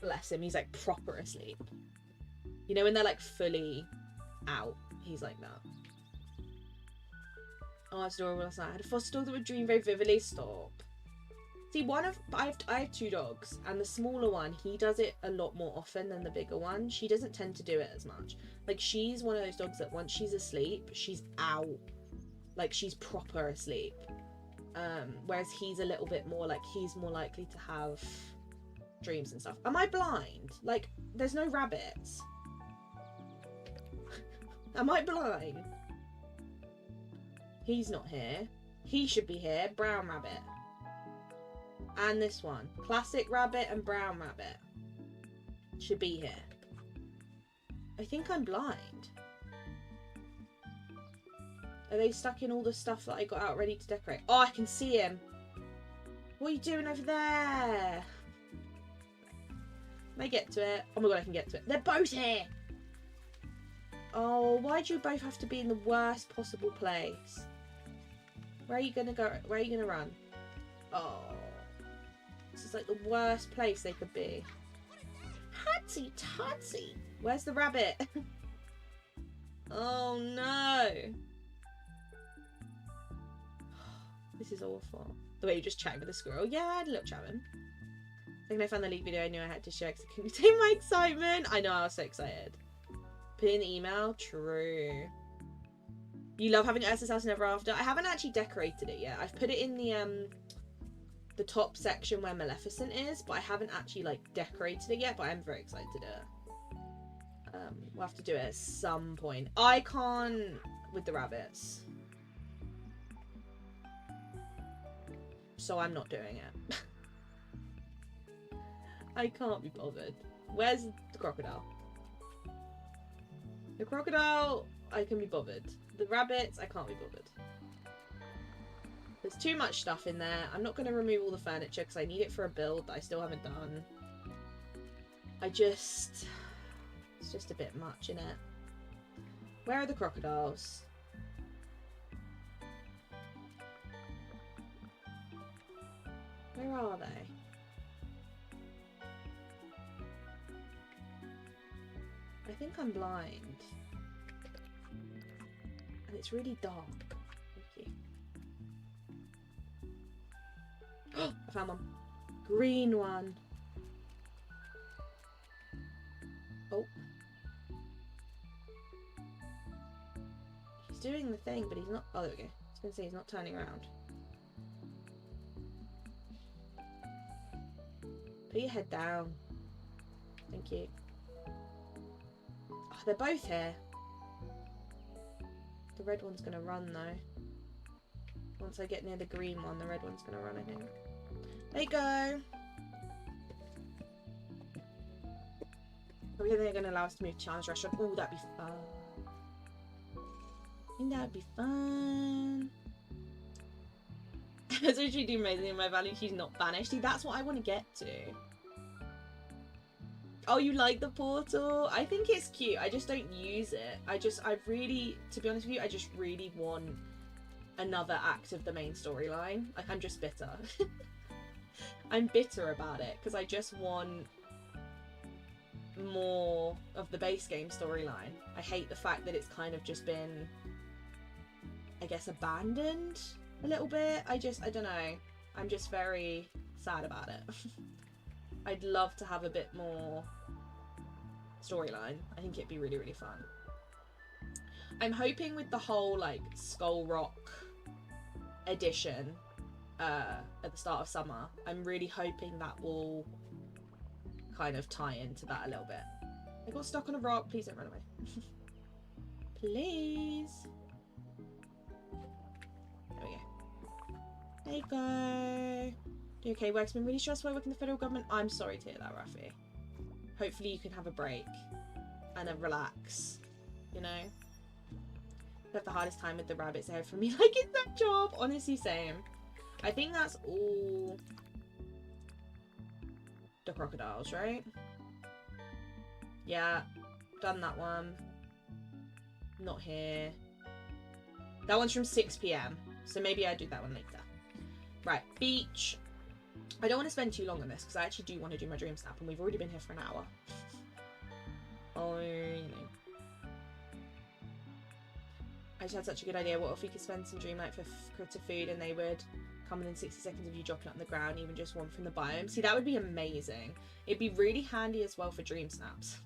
Bless him. He's, like, proper asleep. You know when they're, like, fully out? He's like that. Oh, it's adorable last night. I had a foster dog that would dream very vividly. Stop. See, I have 2 dogs, and the smaller one, he does it a lot more often than the bigger one. She doesn't tend to do it as much. Like, she's one of those dogs that once she's asleep, she's out. Like, she's proper asleep. Whereas he's a little bit more, like, he's more likely to have dreams and stuff. Am I blind? Like, there's no rabbits. Am I blind? He's not here. He should be here. Brown rabbit. And this one. Classic rabbit and brown rabbit. Should be here. I think I'm blind. Are they stuck in all the stuff that I got out ready to decorate? Oh, I can see him. What are you doing over there? Can I get to it? Oh my god, I can get to it. They're both here. Oh, why do you both have to be in the worst possible place? Where are you gonna go? Where are you gonna run? Oh. This is like the worst place they could be. Hutsy Totsy. Where's the rabbit? Oh no. This is awful. The way you just chatting with a squirrel. Yeah, I had a little chat with him. When I found the leak video, I knew I had to share because I couldn't contain my excitement. I know, I was so excited. Put in the email. True. You love having Ursa's house and ever after. I haven't actually decorated it yet. I've put it in the top section where Maleficent is, but I haven't actually like decorated it yet. But I'm very excited to do it. We'll have to do it at some point. I can't with the rabbits, so I'm not doing it. I can't be bothered. Where's the crocodile? The crocodile, I can be bothered. The rabbits, I can't be bothered. There's too much stuff in there. I'm not going to remove all the furniture because I need it for a build that I still haven't done. It's just a bit much in it. Where are the crocodiles? Where are they? I think I'm blind. And it's really dark. Thank you. I found one. Green one. Oh. He's doing the thing, but he's not. Oh, there we go. I was going to say he's not turning around. Put your head down. Thank you. Oh, they're both here. The red one's going to run, though. Once I get near the green one, the red one's going to run, I think. There you go. I think they're going to allow us to move to China's restaurant. Oh, that'd be fun. I think that'd be fun. That's what she do amazing in my value. She's not banished. See, that's what I want to get to. Oh, you like the portal? I think it's cute. I just don't use it. I really, to be honest with you, I just really want another act of the main storyline. Like, I'm just bitter. I'm bitter about it because I just want more of the base game storyline. I hate the fact that it's kind of just been, I guess, abandoned a little bit. I don't know. I'm just very sad about it. I'd love to have a bit more storyline. I think it'd be really, really fun. I'm hoping with the whole, like, Skull Rock edition at the start of summer, I'm really hoping that will kind of tie into that a little bit. I got stuck on a rock. Please don't run away. Please. There we go. There you go. Okay, work's been really stressful working the federal government. I'm sorry to hear that, Rafi. Hopefully you can have a break and a relax, you know? I have the hardest time with the rabbits ahead for me. Like, it's that job. Honestly, same. I think that's all the crocodiles, right? Yeah, done that one. Not here. That one's from 6 PM, so maybe I do that one later. Right, beach. I don't want to spend too long on this because I actually do want to do my dream snap, and we've already been here for an hour. Oh, you know. I just had such a good idea. What if we could spend some dream night for critter food and they would come within 60 seconds of you dropping it on the ground, even just one from the biome. See, that would be amazing. It'd be really handy as well for dream snaps.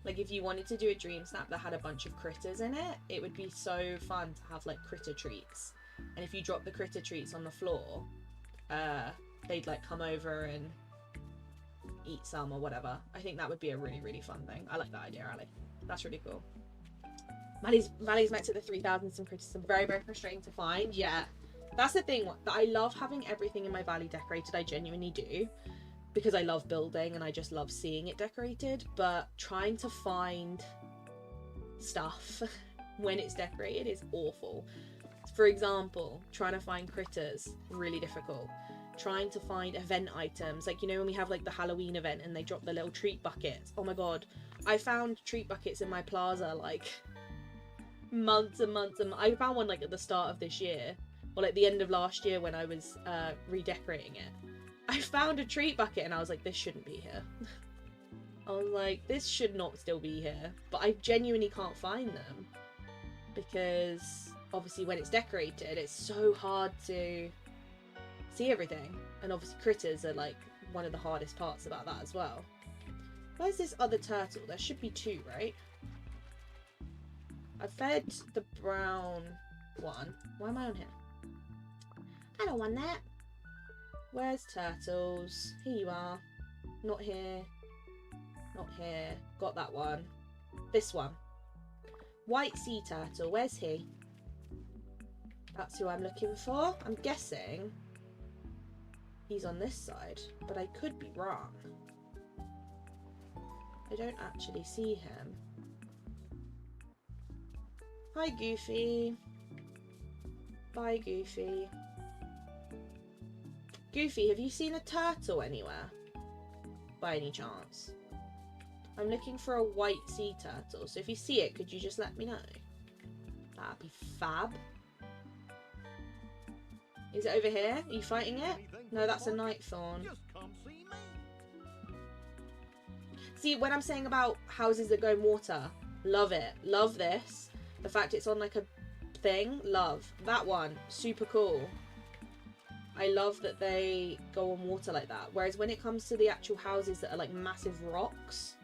Like, if you wanted to do a dream snap that had a bunch of critters in it, it would be so fun to have, like, critter treats. And if you drop the critter treats on the floor, they'd, like, come over and eat some or whatever. I think that would be a really, really fun thing. I like that idea, Ali. That's really cool. Valley's met at the 3,000. Some critters are very, very frustrating to find. Yeah, that's the thing. That I love having everything in my valley decorated. I genuinely do, because I love building and I just love seeing it decorated. But trying to find stuff when it's decorated is awful. For example, trying to find critters, really difficult. Trying to find event items, like, you know, when we have like the Halloween event and they drop the little treat buckets. Oh my god, I found treat buckets in my plaza like months and months, and I found one like at the start of this year, or like the end of last year when I was redecorating it. I found a treat bucket and I was like, this shouldn't be here. I was like, this should not still be here, but I genuinely can't find them because obviously when it's decorated it's so hard to see everything, and obviously critters are like one of the hardest parts about that as well. Where's this other turtle? There should be two, right? I fed the brown one. Why am I on here? I don't want that. Where's turtles? Here you are. Not here. Not here. Got that one. This one. White sea turtle. Where's he? That's who I'm looking for. I'm guessing he's on this side, but I could be wrong. I don't actually see him. Hi, Goofy. Bye, Goofy. Goofy, have you seen a turtle anywhere? By any chance? I'm looking for a white sea turtle, so if you see it, could you just let me know? That'd be fab. Is it over here? Are you fighting it? No, that's a night thorn. See, when I'm saying about houses that go in water, love it. Love this. The fact it's on like a thing, love. That one, super cool. I love that they go on water like that. Whereas when it comes to the actual houses that are like massive rocks,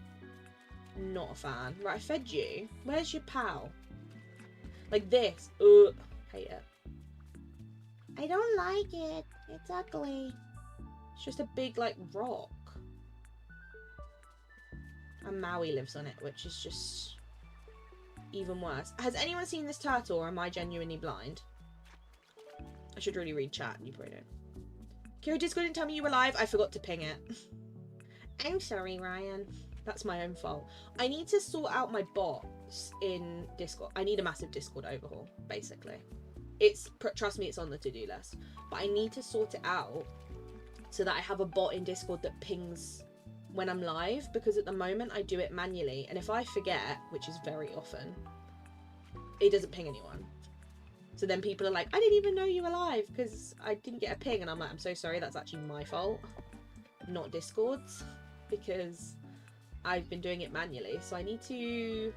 not a fan. Right, I fed you. Where's your pal? Like this. Ugh. Hate it. I don't like it. It's ugly. It's just a big like rock. And Maui lives on it, which is just even worse. Has anyone seen this turtle, or am I genuinely blind? I should really read chat, and you probably don't. Kira Discord didn't tell me you were live. I forgot to ping it. I'm sorry, Ryan. That's my own fault. I need to sort out my bots in Discord. I need a massive Discord overhaul, basically. Trust me, it's on the to-do list. But I need to sort it out so that I have a bot in Discord that pings when I'm live, because at the moment I do it manually, and if I forget, which is very often, it doesn't ping anyone. So then people are like, I didn't even know you were live because I didn't get a ping, and I'm like, I'm so sorry, that's actually my fault, not Discord's, because I've been doing it manually, so I need to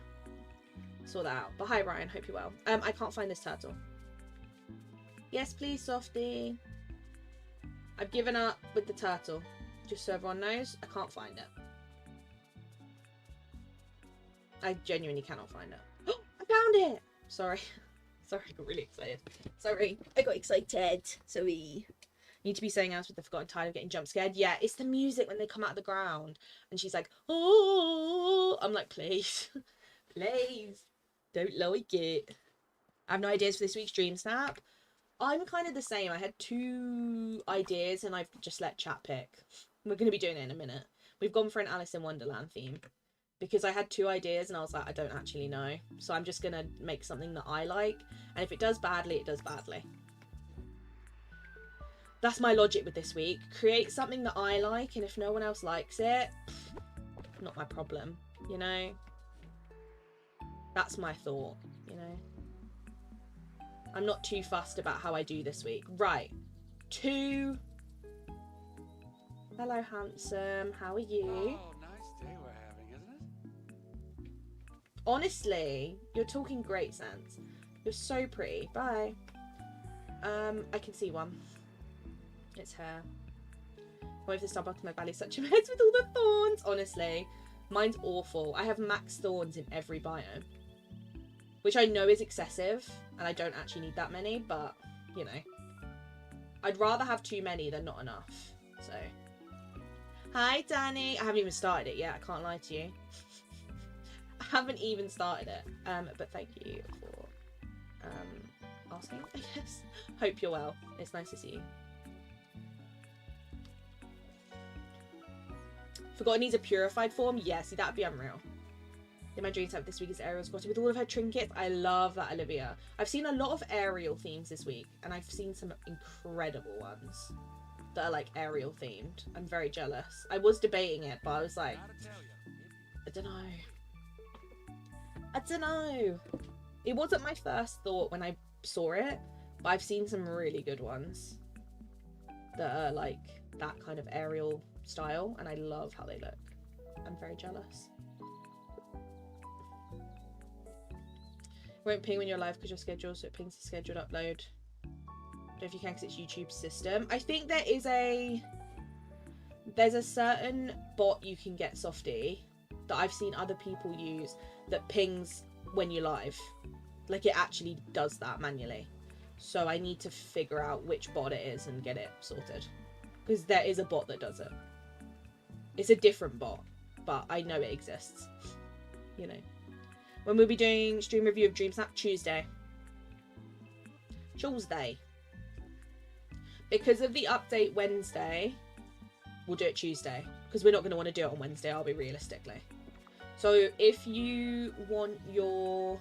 sort that out. But hi Ryan, hope you're well. I can't find this turtle. Yes please, Softie. I've given up with the turtle. Just so everyone knows, I can't find it. I genuinely cannot find it. Oh, I found it! Sorry. Sorry, I got really excited. Sorry, I got excited. Sorry. Need to be saying else with the forgotten tired of getting jump scared. Yeah, it's the music when they come out of the ground. And she's like, oh, I'm like, please. Please. Don't like it. I have no ideas for this week's Dream Snap. I'm kind of the same. I had 2 ideas and I've just let chat pick. We're going to be doing it in a minute. We've gone for an Alice in Wonderland theme because I had 2 ideas and I was like, I don't actually know. So I'm just going to make something that I like. And if it does badly, it does badly. That's my logic with this week. Create something that I like, and if no one else likes it, not my problem, you know? That's my thought, you know? I'm not too fussed about how I do this week. Right. 2. Hello, handsome. How are you? Oh, nice day we're having, isn't it? Honestly, you're talking great sense. You're so pretty. Bye. I can see one. It's her. What if the Starbucks in my belly is such a mess with all the thorns? Honestly, mine's awful. I have max thorns in every biome, which I know is excessive, and I don't actually need that many, but, you know. I'd rather have too many than not enough, so. Hi, Danny. I haven't even started it yet, I can't lie to you. I haven't even started it, but thank you for asking, I guess. Hope you're well. It's nice to see you. Forgot it needs a purified form? Yeah, see, that'd be unreal. In my dream snap this week is Ariel's grotto with all of her trinkets. I love that, Olivia. I've seen a lot of Ariel themes this week, and I've seen some incredible ones that are like Ariel themed. I'm very jealous. I was debating it, but I was like, I don't know. It wasn't my first thought when I saw it, but I've seen some really good ones that are like that kind of Ariel style, and I love how they look. I'm very jealous. Won't ping when you're live because you're scheduled, so it pings the scheduled upload. Don't know if you can because it's YouTube's system. I think there's a certain bot you can get, Softy, that I've seen other people use that pings when you're live. Like, it actually does that manually. So I need to figure out which bot it is and get it sorted. Because there is a bot that does it. It's a different bot, but I know it exists. You know. When we'll be doing stream review of DreamSnap? Tuesday. Because of the update Wednesday, we'll do it Tuesday. Because we're not going to want to do it on Wednesday, I'll be realistically. So if you want your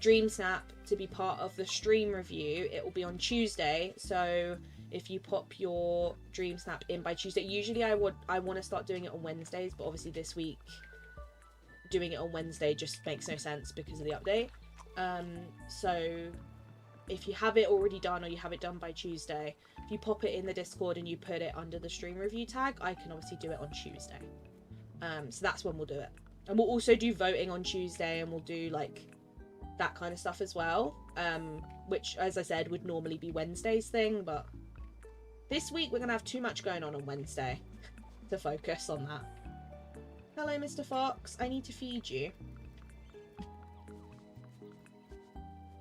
DreamSnap to be part of the stream review, it will be on Tuesday. So if you pop your DreamSnap in by Tuesday, usually I want to start doing it on Wednesdays, but obviously this week doing it on Wednesday just makes no sense because of the update. So if you have it already done or you have it done by Tuesday, if you pop it in the Discord and you put it under the stream review tag, I can obviously do it on Tuesday. So that's when we'll do it. And we'll also do voting on Tuesday, and we'll do like that kind of stuff as well, which, as I said, would normally be Wednesday's thing, but this week we're gonna have too much going on Wednesday to focus on that. Hello, Mr. Fox. I need to feed you.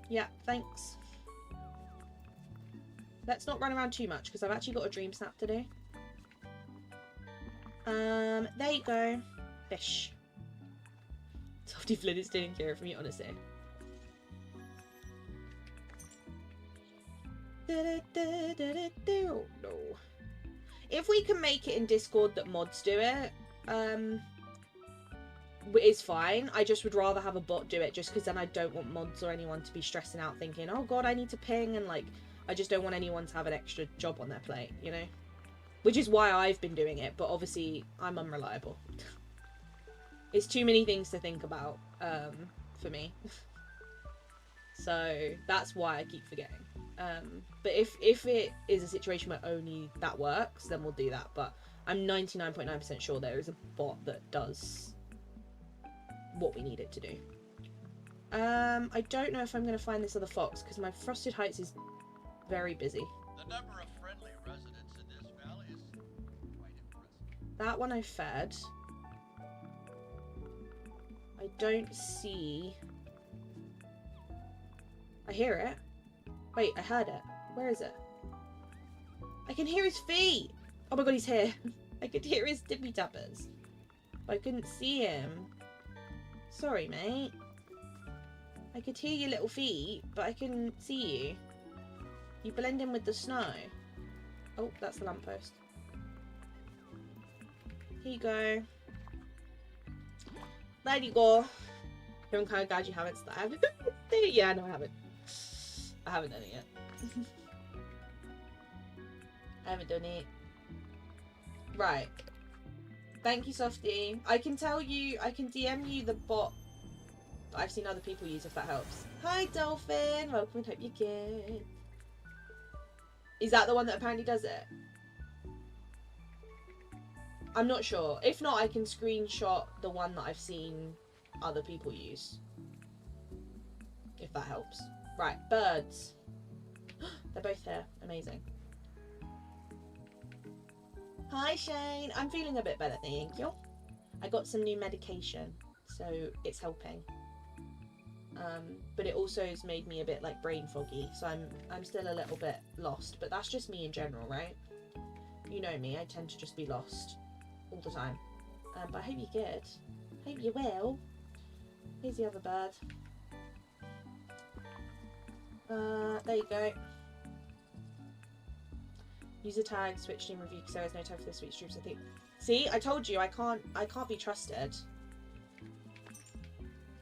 Yeah, thanks. Let's not run around too much because I've actually got a dream snap to do. There you go. Fish. Softy Flynn is taking care of me, honestly. Oh, no. If we can make it in Discord that mods do it, is fine. I just would rather have a bot do it, just because then I don't want mods or anyone to be stressing out thinking, oh god, I need to ping, and like, I just don't want anyone to have an extra job on their plate, you know? Which is why I've been doing it, but obviously I'm unreliable. It's too many things to think about, for me. So that's why I keep forgetting. But if it is a situation where only that works, then we'll do that. But I'm 99.9% sure there is a bot that does what we need it to do. I don't know if I'm going to find this other fox, because my Frosted Heights is very busy. The number of friendly residents in this valley is quite impressive. That one I fed. I don't see... I hear it. Wait, I heard it. Where is it? I can hear his feet! Oh my god, he's here. I could hear his tippy tappers. But I couldn't see him. Sorry, mate. I could hear your little feet, but I couldn't see you. You blend in with the snow. Oh, that's the lamppost. Here you go. There you go. I'm kind of glad you haven't started. Yeah, no, I haven't. I haven't done it yet. I haven't done it. Right. Thank you, Softy. I can tell you, I can DM you the bot that I've seen other people use, if that helps. Hi, Dolphin. Welcome and hope you're good. Is that the one that apparently does it? I'm not sure. If not, I can screenshot the one that I've seen other people use. If that helps. Right, birds. They're both here. Amazing. Hi Shane, I'm feeling a bit better, thank you. I got some new medication, so it's helping. But it also has made me a bit like brain foggy, so I'm still a little bit lost, but that's just me in general, right? You know me, I tend to just be lost all the time. But I hope you're good. Hope you're well. Here's the other bird. There you go. User tag, switch stream review, because there is no time for this week's streams, I think. See, I told you I can't be trusted.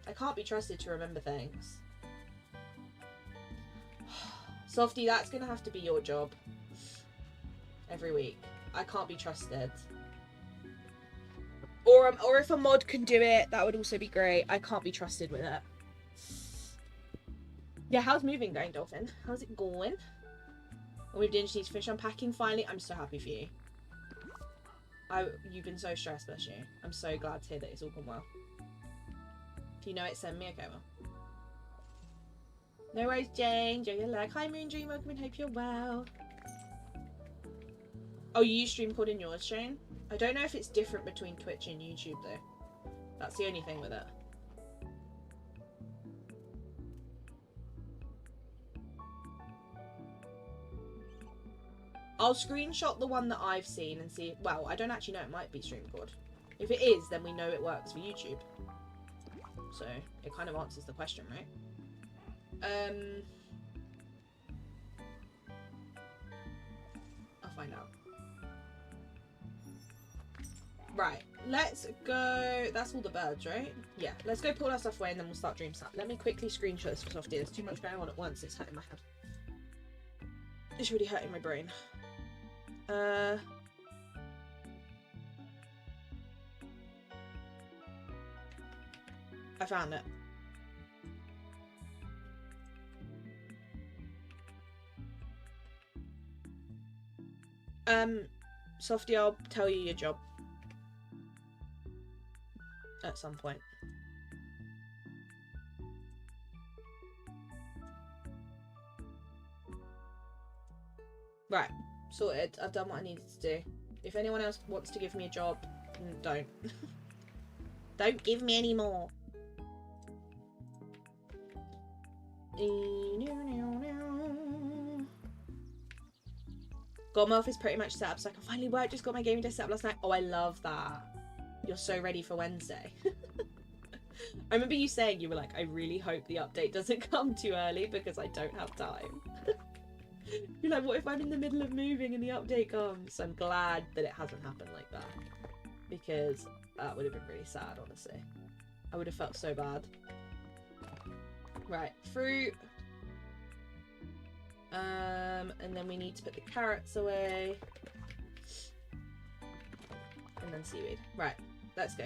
I can't be trusted to remember things. Softy, that's gonna have to be your job. Every week. I can't be trusted. Or if a mod can do it, that would also be great. I can't be trusted with it. Yeah, how's moving going, Dolphin? How's it going? Oh, we've done these fish unpacking finally. I'm so happy for you. You've been so stressed, bless you. I'm so glad to hear that it's all gone well. If you know it, send me a go. No worries, Jane. Enjoy your leg. Hi, Moon Dream. Welcome and hope you're well. Oh, you use StreamCode in yours, Shane? I don't know if it's different between Twitch and YouTube, though. That's the only thing with it. I'll screenshot the one that I've seen and see. Well, I don't actually know. It might be StreamCode. If it is, then we know it works for YouTube. So it kind of answers the question, right? I'll find out. Right, let's go. That's all the birds, right? Yeah, let's go pull our stuff away and then we'll start DreamSnap. Let me quickly screenshot this for Softy. There's too much going on at once. It's hurting my head. It's really hurting my brain. I found it. Softy, I'll tell you your job. At some point. Right, sorted. I've done what I needed to do. If anyone else wants to give me a job, don't. Don't give me any more. God, my office pretty much set up so I can finally work. Just got my gaming desk set up last night. Oh, I love that. You're so ready for Wednesday. I remember you saying, you were like, I really hope the update doesn't come too early because I don't have time. You're like, what if I'm in the middle of moving and the update comes? So I'm glad that it hasn't happened like that. Because that would have been really sad, honestly. I would have felt so bad. Right, fruit. And then we need to put the carrots away. And then seaweed. Right, let's go.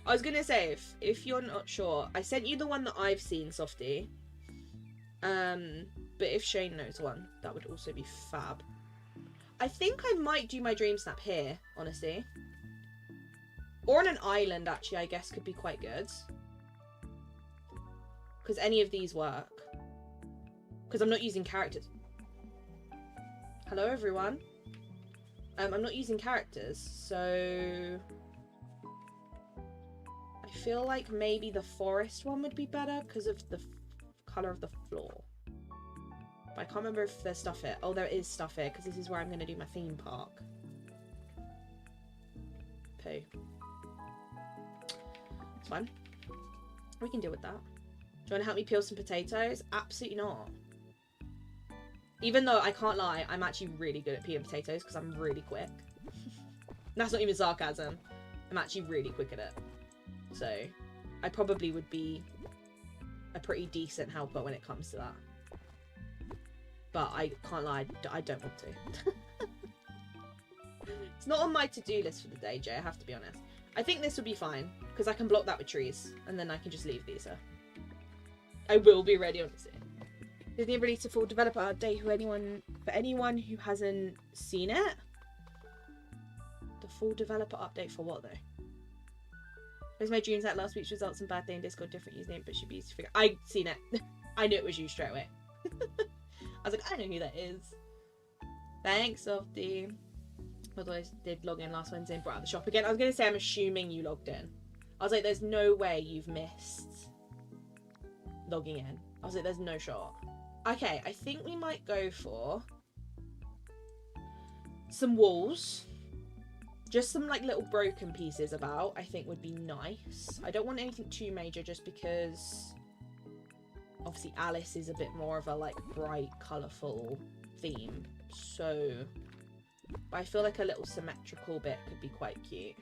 I was gonna say, if you're not sure, I sent you the one that I've seen, Softy. But if Shane knows one, that would also be fab. I think I might do my dream snap here, honestly. Or on an island, actually, I guess could be quite good. Because any of these work. Because I'm not using characters. Hello, everyone. I'm not using characters, so... I feel like maybe the forest one would be better because of the colour of the floor. But I can't remember if there's stuff here. Oh, there is stuff here because this is where I'm going to do my theme park. Poo. It's fine. We can deal with that. Do you want to help me peel some potatoes? Absolutely not. Even though I can't lie, I'm actually really good at peeling potatoes because I'm really quick. That's not even sarcasm. I'm actually really quick at it. So, I probably would be a pretty decent helper when it comes to that. But I can't lie, I don't want to. It's not on my to-do list for the day, Jay, I have to be honest. I think this would be fine, because I can block that with trees, and then I can just leave these here. I will be ready, honestly. Disney released a full developer update for anyone who hasn't seen it. The full developer update for what, though? There's my dreams at last week's results and bad day in Discord, different username, but should be easy to figure. I seen it. I knew it was you straight away. I was like, I know who that is. Thanks, Softy. Although I did log in last Wednesday and brought out the shop again. I was going to say, I'm assuming you logged in. I was like, there's no way you've missed logging in. I was like, there's no shot. Okay, I think we might go for some walls. Just some like little broken pieces about, I think would be nice. I don't want anything too major just because obviously Alice is a bit more of a like bright, colourful theme. So, but I feel like a little symmetrical bit could be quite cute.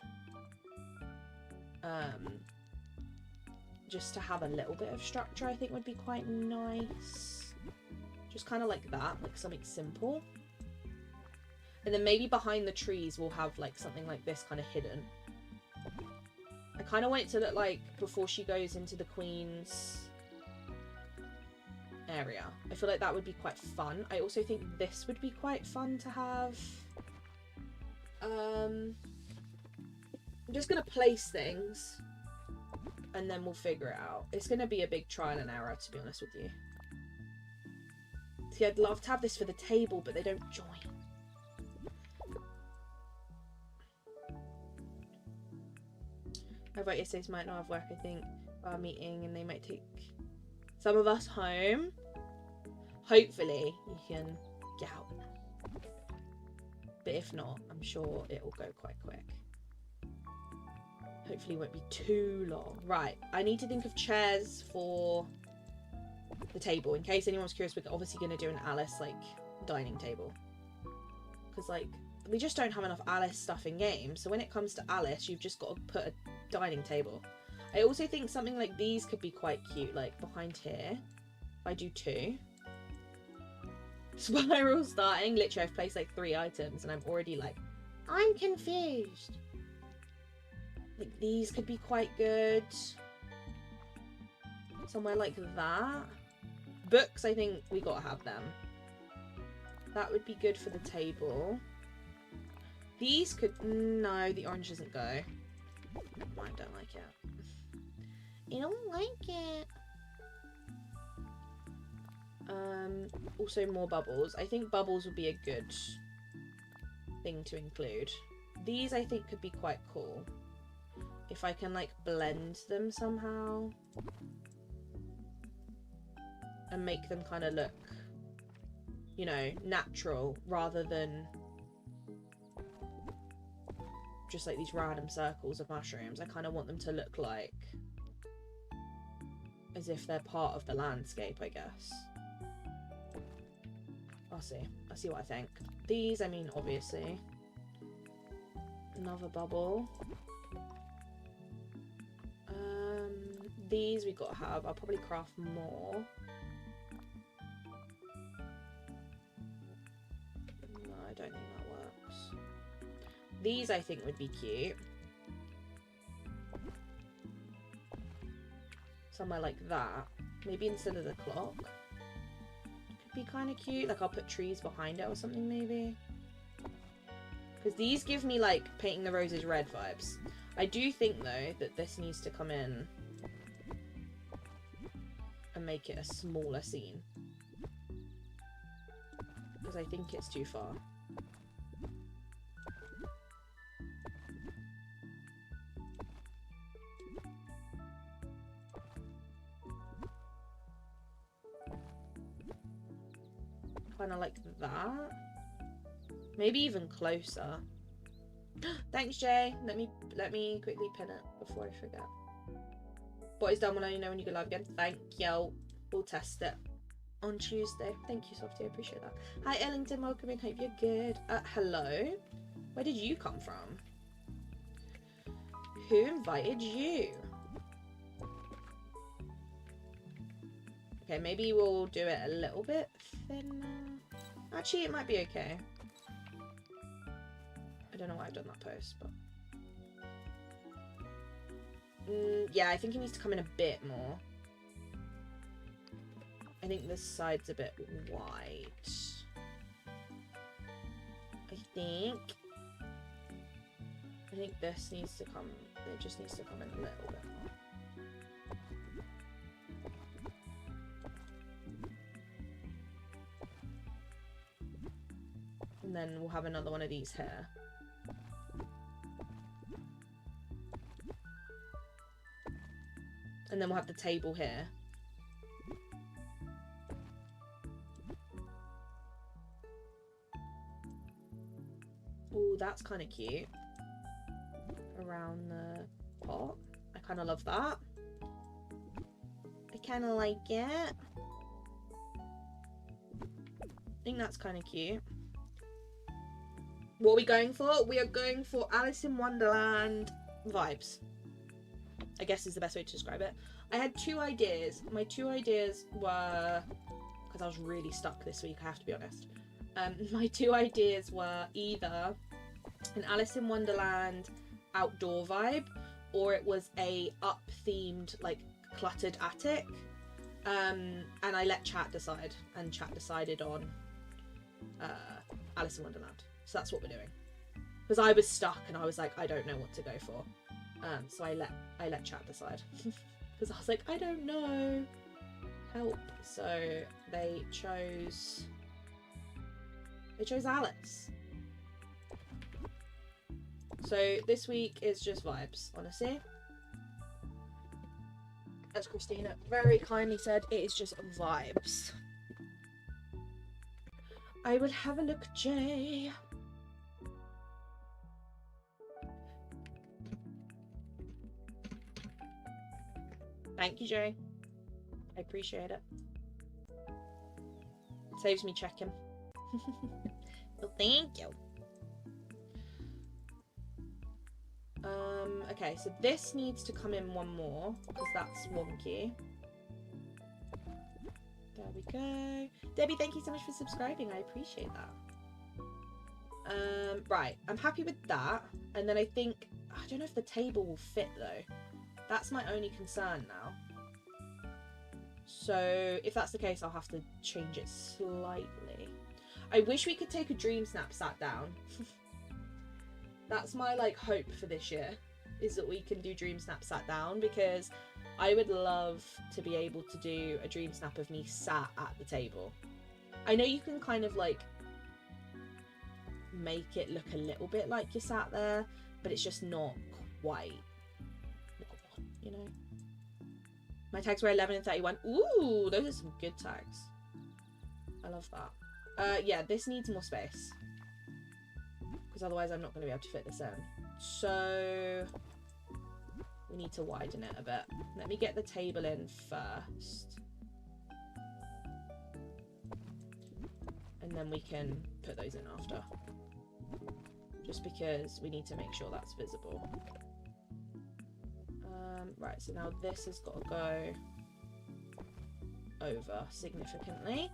Just to have a little bit of structure I think would be quite nice. Just kind of like that, like something simple. And then maybe behind the trees we'll have like something like this kind of hidden. I kind of want it to look like before she goes into the Queen's area. I feel like that would be quite fun. I also think this would be quite fun to have. I'm just going to place things and then we'll figure it out. It's going to be a big trial and error, to be honest with you. See, I'd love to have this for the table, but they don't join. I vote yesterday's might not have work, I think, our meeting, and they might take some of us home. Hopefully, you can get out. But if not, I'm sure it will go quite quick. Hopefully it won't be too long. Right, I need to think of chairs for the table. In case anyone's curious, we're obviously going to do an Alice, like, dining table. Because, like, we just don't have enough Alice stuff in game. So when it comes to Alice, you've just got to put a dining table. I also think something like these could be quite cute, like behind here. If I do 2. Spiral starting. Literally, I've placed like 3 items and I'm already like, I'm confused. Like these could be quite good. Somewhere like that. Books, I think we gotta have them. That would be good for the table. These could... No, the orange doesn't go. Never mind, don't like it. I don't like it. Also more bubbles. I think bubbles would be a good thing to include. These I think could be quite cool. If I can like blend them somehow. And make them kind of look, you know, natural rather than just like these random circles of mushrooms. I kind of want them to look like as if they're part of the landscape, I guess. I'll see what I think. These, I mean, obviously. Another bubble. These we gotta have. I'll probably craft more. No, I don't think that works. These I think would be cute. Somewhere like that. Maybe instead of the clock. Could be kind of cute. Like I'll put trees behind it or something maybe. Because these give me like painting the roses red vibes. I do think though that this needs to come in and make it a smaller scene. Because I think it's too far. Kind of like that. Maybe even closer. Thanks, Jay. Let me quickly pin it before I forget. Boys done will only know when you go live again. Thank you. We'll test it on Tuesday. Thank you, Softy. I appreciate that. Hi, Ellington. Welcome in. Hope you're good. Hello. Where did you come from? Who invited you? Okay, maybe we'll do it a little bit thinner. Actually, it might be okay. I don't know why I've done that post, but... yeah, I think it needs to come in a bit more. I think this side's a bit wide. I think this needs to come It just needs to come in a little bit more. And then we'll have another one of these here. And then we'll have the table here. Oh, that's kind of cute. Around the pot. I kind of love that. I kind of like it. I think that's kind of cute. What are we going for? We are going for Alice in Wonderland vibes, I guess is the best way to describe it. I had two ideas. My two ideas were, because I was really stuck this week, I have to be honest. My two ideas were either an Alice in Wonderland outdoor vibe, or it was a up-themed, like, cluttered attic. And I let chat decide, and chat decided on Alice in Wonderland. So that's what we're doing. Because I was stuck and I was like, I don't know what to go for. So I let chat decide. Because I was like, I don't know. Help. So they chose Alice. So this week is just vibes, honestly. As Christina very kindly said, it is just vibes. I will have a look, Jay. Thank you, Jay. I appreciate it. Saves me checking. Well, thank you. Okay, so this needs to come in one more, because that's wonky. There we go. Debbie, thank you so much for subscribing. I appreciate that. Right, I'm happy with that. And then I think, I don't know if the table will fit though. That's my only concern now. So if that's the case, I'll have to change it slightly. I wish we could take a DreamSnap sat down. That's my like hope for this year, is that we can do DreamSnap sat down, because I would love to be able to do a DreamSnap of me sat at the table. I know you can kind of like make it look a little bit like you're sat there, but it's just not quite, you know. My tags were 11 and 31. Ooh, those are some good tags. I love that. Yeah, this needs more space, because otherwise I'm not going to be able to fit this in. So we need to widen it a bit. Let me get the table in first, and then we can put those in after, just because we need to make sure that's visible. Right, so now this has got to go over significantly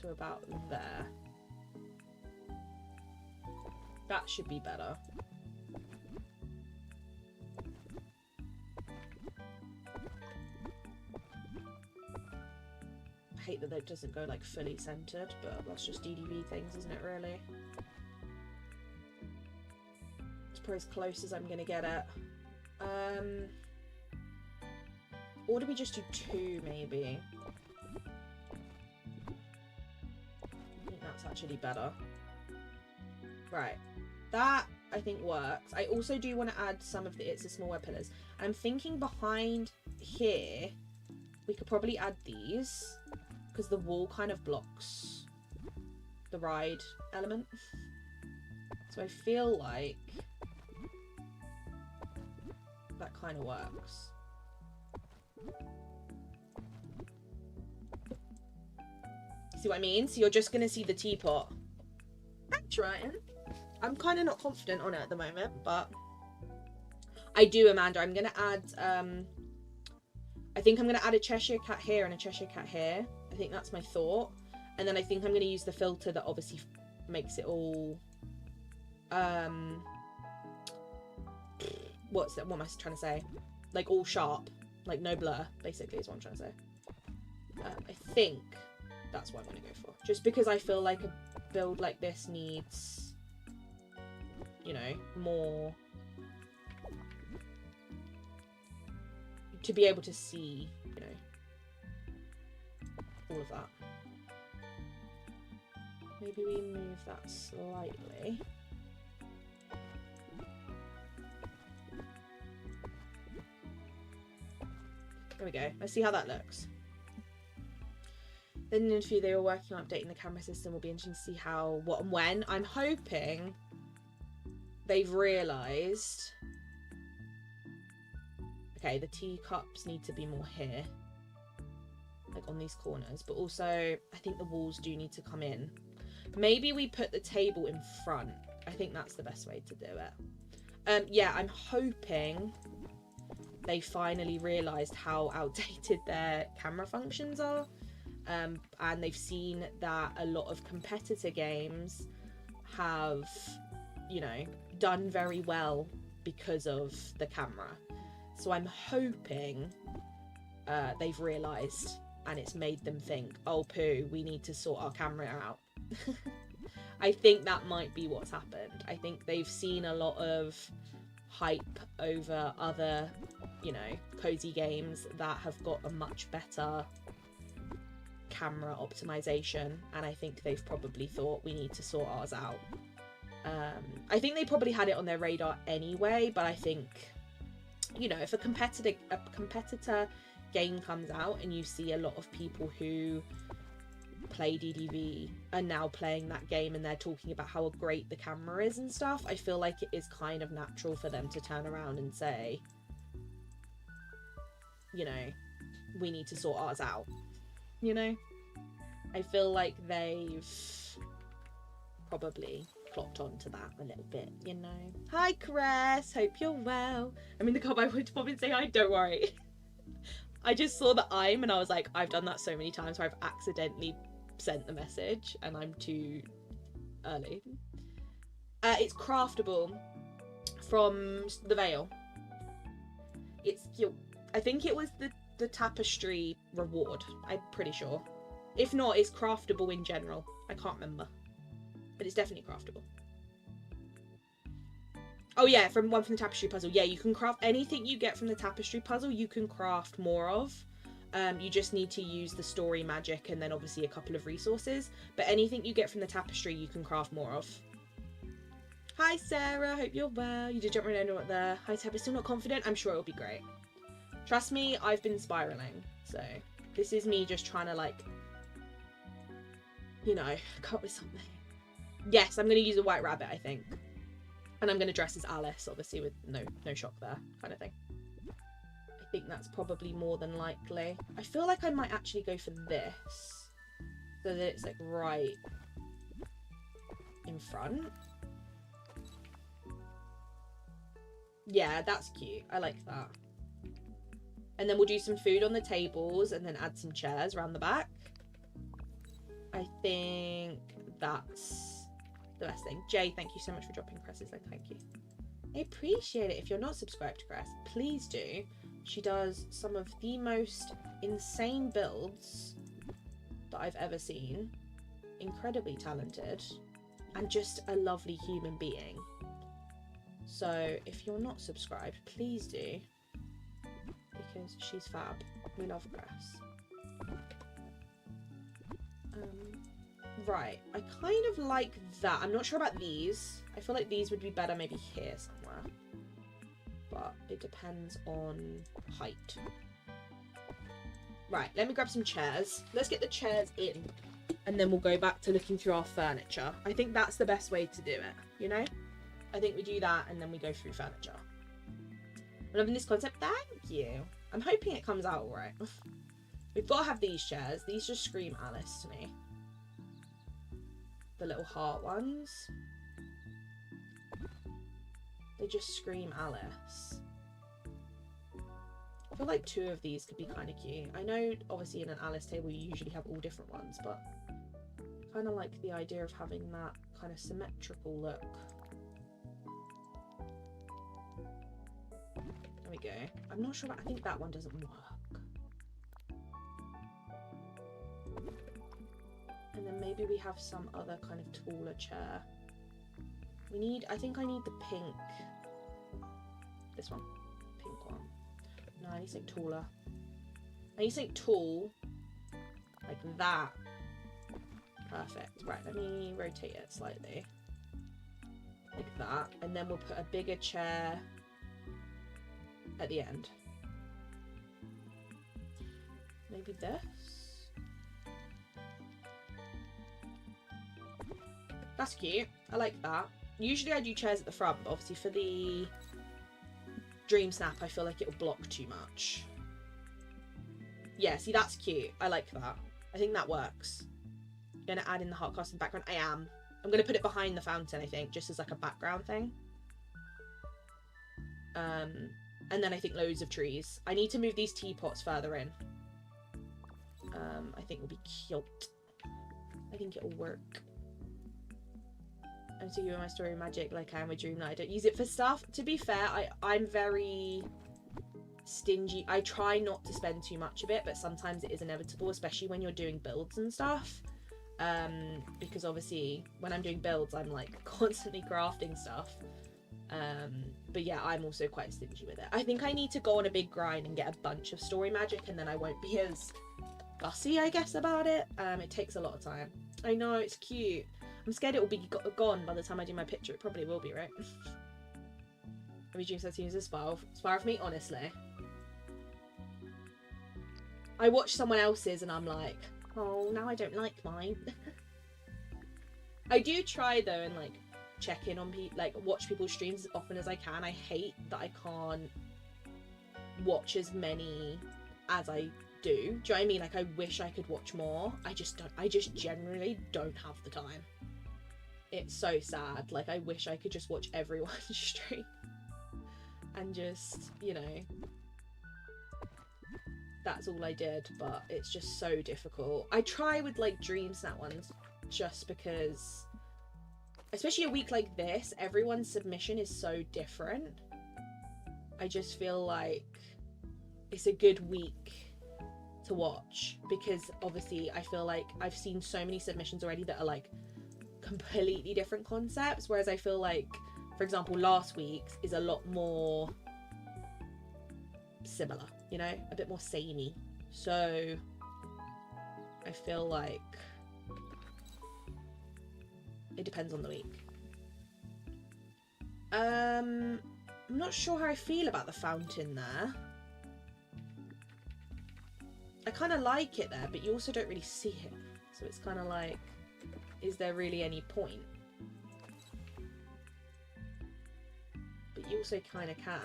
to about there. That should be better. I hate that it doesn't go like fully centered, but that's just DDV things, isn't it, really? It's probably as close as I'm gonna get it. Or do we just do two, maybe? I think that's actually better. Right, that I think works. I also do want to add some of the It's a Small Web pillars. I'm thinking behind here we could probably add these, because the wall kind of blocks the ride element. So I feel like that kind of works. See what I mean? So you're just going to see the teapot. That's right. I'm kind of not confident on it at the moment, but I do, Amanda. I'm going to add, I think I'm going to add a Cheshire Cat here and a Cheshire Cat here. I think that's my thought. And then I think I'm going to use the filter that obviously makes it all, what am I trying to say? Like all sharp, like no blur, basically is what I'm trying to say. I think that's what I'm going to go for. Just because I feel like a build like this needs you know, more, to be able to see, you know, all of that. Maybe we move that slightly. There we go. Let's see how that looks. In the interview, they were working on updating the camera system. Will be interesting to see how, what, and when. I'm hoping they've realised. Okay, the teacups need to be more here, like on these corners. But also, I think the walls do need to come in. Maybe we put the table in front. I think that's the best way to do it. Yeah, I'm hoping they finally realised how outdated their camera functions are. And they've seen that a lot of competitor games have, you know, done very well because of the camera. So I'm hoping they've realised, and it's made them think, oh poo, we need to sort our camera out. I think that might be what's happened. I think they've seen a lot of hype over other, you know, cozy games that have got a much better camera optimization, and I think they've probably thought we need to sort ours out. I think they probably had it on their radar anyway, but I think, you know, if a competitor game comes out and you see a lot of people who play DDV are now playing that game and they're talking about how great the camera is and stuff, I feel like it is kind of natural for them to turn around and say, you know, we need to sort ours out. You know, I feel like they've probably clocked onto that a little bit, you know. Hi, Chris. Hope you're well. I mean, the cop I would pop and say hi. Don't worry. I just saw the I'm and I was like, I've done that so many times where I've accidentally sent the message and I'm too early. It's craftable from the Veil. It's, I think it was the tapestry reward, I'm pretty sure. If not, it's craftable in general. I can't remember, but it's definitely craftable. Oh yeah, from the tapestry puzzle. Yeah, you can craft anything you get from the tapestry puzzle, you can craft more of. You just need to use the story magic and then obviously a couple of resources, but anything you get from the tapestry you can craft more of. Hi Sarah, hope you're well. You did jump right into it there. Hi Tab, still not confident? I'm sure it'll be great. Trust me, I've been spiraling, so this is me just trying to, like, you know, come up with something. Yes, I'm going to use a white rabbit, I think. And I'm going to dress as Alice, obviously, with no shock there, kind of thing. I think that's probably more than likely. I feel like I might actually go for this, so that it's, like, right in front. Yeah, that's cute. I like that. And then we'll do some food on the tables and then add some chairs around the back. I think that's the best thing. Jay, thank you so much for dropping Cress's link. Thank you. I appreciate it. If you're not subscribed to Cress, please do. She does some of the most insane builds that I've ever seen. Incredibly talented. And just a lovely human being. So if you're not subscribed, please do. Because she's fab. We love Cress. Right, I kind of like that. I'm not sure about these. I feel like these would be better maybe here somewhere. But it depends on height. Right, let me grab some chairs. Let's get the chairs in. And then we'll go back to looking through our furniture. I think that's the best way to do it, you know? I think we do that and then we go through furniture. I'm loving this concept. Thank you. I'm hoping it comes out all right. We've got to have these chairs. These just scream Alice to me. The little heart ones. They just scream Alice. I feel like 2 of these could be kind of cute. I know, obviously, in an Alice table, you usually have all different ones, but I kind of like the idea of having that kind of symmetrical look. There we go. I'm not sure, I think that one doesn't work. And then maybe we have some other kind of taller chair We need, I think I need the pink. This one. Pink one. No, I need something taller. I need something tall. Like that. Perfect. Right, let me rotate it slightly. Like that. And then we'll put a bigger chair at the end. Maybe this? That's cute. I like that. Usually I do chairs at the front, but obviously for the DreamSnap I feel like it'll block too much. Yeah, see, that's cute. I like that. I think that works. Gonna add in the heart casting background. I am. I'm gonna put it behind the fountain, I think, just as like a background thing. And then I think loads of trees. I need to move these teapots further in. I think will be cute. I think it'll work. I'm seeing you in my story magic like I am a Dreamlight. I don't use it for stuff. To be fair, I'm very stingy. I try not to spend too much of it, but sometimes it is inevitable, especially when you're doing builds and stuff. Because obviously when I'm doing builds, I'm like constantly crafting stuff. But yeah, I'm also quite stingy with it. I think I need to go on a big grind and get a bunch of story magic, and then I won't be as fussy, I guess, about it. It takes a lot of time. I know, it's cute. I'm scared it will be gone by the time I do my picture. It probably will be, right? Every dream set seems a spiral for me, honestly. I watch someone else's and I'm like, oh, now I don't like mine. I do try though and like check in on people, like watch people's streams as often as I can. I hate that I can't watch as many as I do. Do you know what I mean? Like I wish I could watch more. I just generally don't have the time. It's so sad. Like I wish I could just watch everyone's stream and just, you know, that's all I did, but it's just so difficult. I try with like DreamSnap ones just because, especially a week like this, everyone's submission is so different. I just feel like it's a good week to watch because obviously I feel like I've seen so many submissions already that are like completely different concepts, whereas I feel like, for example, last week's is a lot more similar, you know, a bit more samey. So I feel like it depends on the week. I'm not sure how I feel about the fountain there. I kind of like it there, but you also don't really see it. So it's kind of like, is there really any point? But you also kind of can.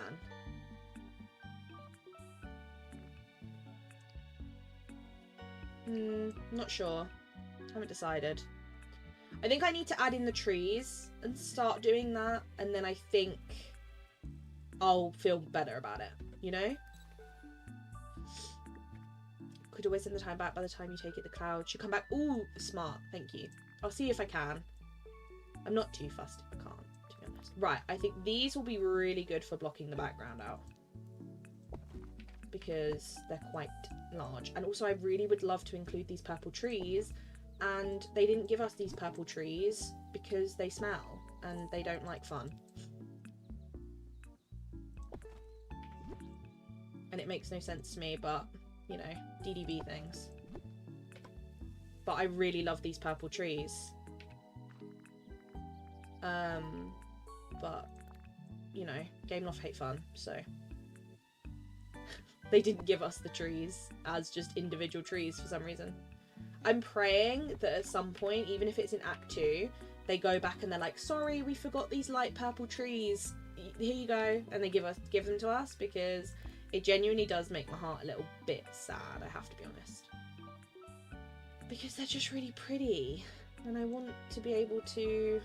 Not sure. Haven't decided. I think I need to add in the trees and start doing that, and then I think I'll feel better about it, you know? Could always send the time back by the time you take it. The cloud should come back. Ooh, smart. Thank you. I'll see if I can. I'm not too fussed if I can't, to be honest. Right, I think these will be really good for blocking the background out because they're quite large. And also I really would love to include these purple trees, and they didn't give us these purple trees because they smell and they don't like fun. And it makes no sense to me, but you know, DDB things. But I really love these purple trees. But, you know, game loft hate fun, so. They didn't give us the trees as just individual trees for some reason. I'm praying that at some point, even if it's in Act 2, they go back and they're like, sorry, we forgot these light purple trees. Here you go. And they give them to us, because it genuinely does make my heart a little bit sad, I have to be honest. Because they're just really pretty, and I want to be able to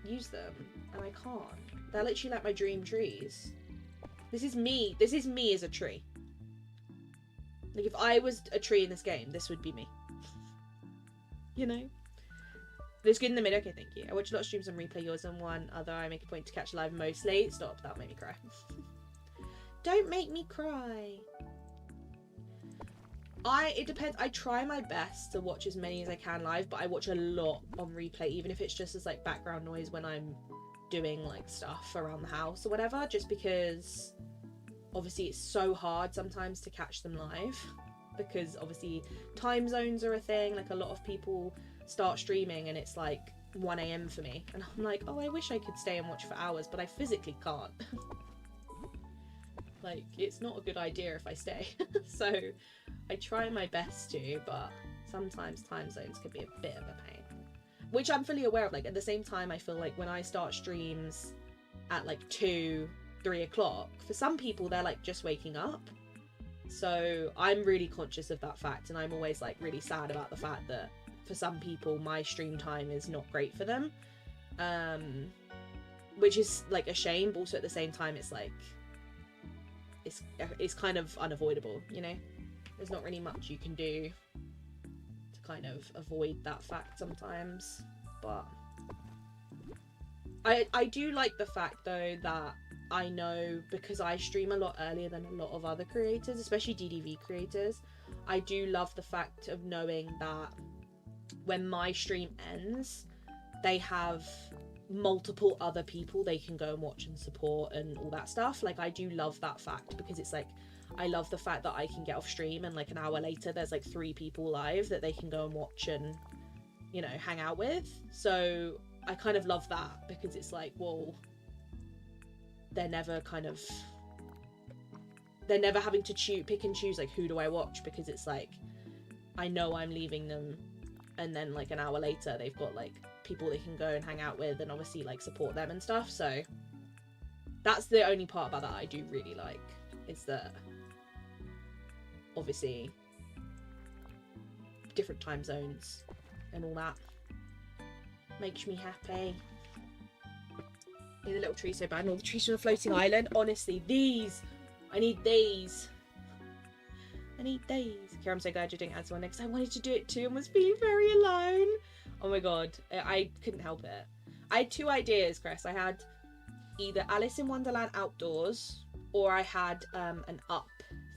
use them, and I can't. They're literally like my dream trees. This is me as a tree. Like if I was a tree in this game, this would be me. You know? It's good in the mid. Okay, thank you. I watch a lot of streams and replay yours and one other. I make a point to catch live mostly. Stop, that'll make me cry. Don't make me cry. It depends. I try my best to watch as many as I can live, but I watch a lot on replay, even if it's just as like background noise when I'm doing like stuff around the house or whatever, just because obviously it's so hard sometimes to catch them live, because obviously time zones are a thing. Like a lot of people start streaming and it's like 1 a.m. for me, and I'm like, oh, I wish I could stay and watch for hours, but I physically can't. Like, it's not a good idea if I stay. So I try my best to, but sometimes time zones can be a bit of a pain, which I'm fully aware of. Like, at the same time, I feel like when I start streams at like 2-3 o'clock, for some people they're like just waking up, so I'm really conscious of that fact, and I'm always like really sad about the fact that for some people my stream time is not great for them, which is like a shame, but also at the same time it's like it's kind of unavoidable, you know. There's not really much you can do to kind of avoid that fact sometimes. But I do like the fact though that I know, because I stream a lot earlier than a lot of other creators, especially DDV creators, I do love the fact of knowing that when my stream ends, they have multiple other people they can go and watch and support and all that stuff. Like, I do love that fact, because it's like, I love the fact that I can get off stream and like an hour later there's like 3 people live that they can go and watch and, you know, hang out with. So I kind of love that, because it's like, well, they're never having to pick and choose like, who do I watch, because it's like, I know I'm leaving them, and then like an hour later they've got like people they can go and hang out with and obviously like support them and stuff. So that's the only part about that I do really like, is that obviously different time zones and all that makes me happy. Need a little tree so bad, and all the trees from a floating island. Honestly, these, I need these. I need these. Kira, I'm so glad you're doing ads one next. I wanted to do it too and was feeling very alone. Oh my god, I couldn't help it. I had 2 ideas, Chris. I had either Alice in Wonderland outdoors, or I had an Up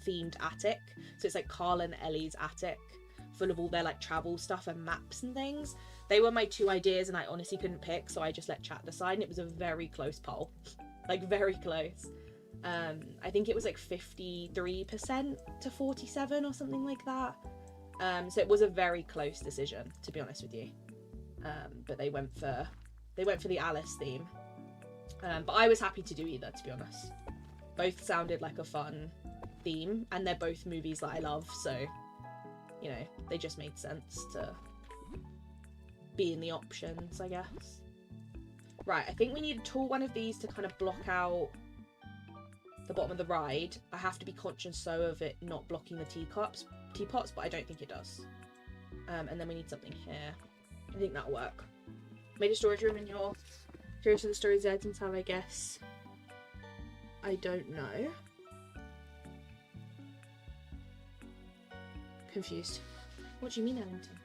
themed attic. So it's like Carl and Ellie's attic, full of all their like travel stuff and maps and things. They were my 2 ideas, and I honestly couldn't pick, so I just let chat decide, and it was a very close poll. Like, very close. I think it was like 53% to 47 or something like that. So it was a very close decision, to be honest with you. But they went for the Alice theme. But I was happy to do either, to be honest. Both sounded like a fun theme, and they're both movies that I love, so, you know, they just made sense to be in the options, I guess. Right, I think we need a tall one of these to kind of block out the bottom of the ride. I have to be conscious so of it not blocking the teapots, but I don't think it does. And then we need something here. I think that'll work. Made a storage room in your Curious of the Stories items have, I guess. I don't know. Confused. What do you mean, Ellington?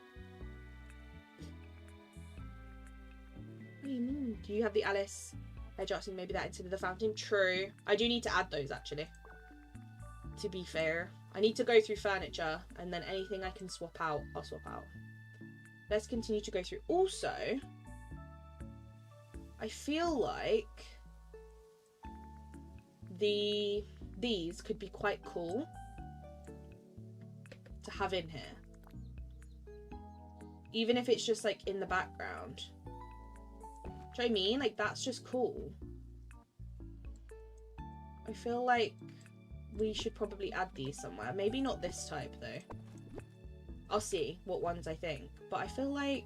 What do you mean? Do you have the Alice adjusting maybe that instead of the fountain? True. I do need to add those, actually. To be fair. I need to go through furniture, and then anything I can swap out, I'll swap out. Let's continue to go through. Also, I feel like these could be quite cool to have in here. Even if it's just like in the background. Do you know what I mean? Like, that's just cool. I feel like we should probably add these somewhere. Maybe not this type though. I'll see what ones I think. But I feel like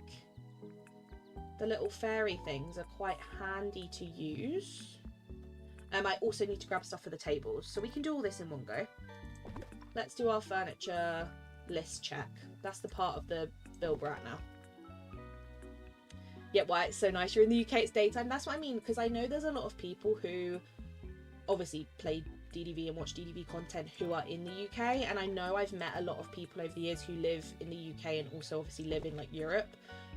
the little fairy things are quite handy to use. I also need to grab stuff for the tables, so we can do all this in one go. Let's do our furniture list check. That's the part of the bill we're at now. Yeah, why it's so nice you're in the UK, it's daytime. That's what I mean, because I know there's a lot of people who obviously play DDV and watch DDV content who are in the UK, and I know I've met a lot of people over the years who live in the UK and also obviously live in like Europe,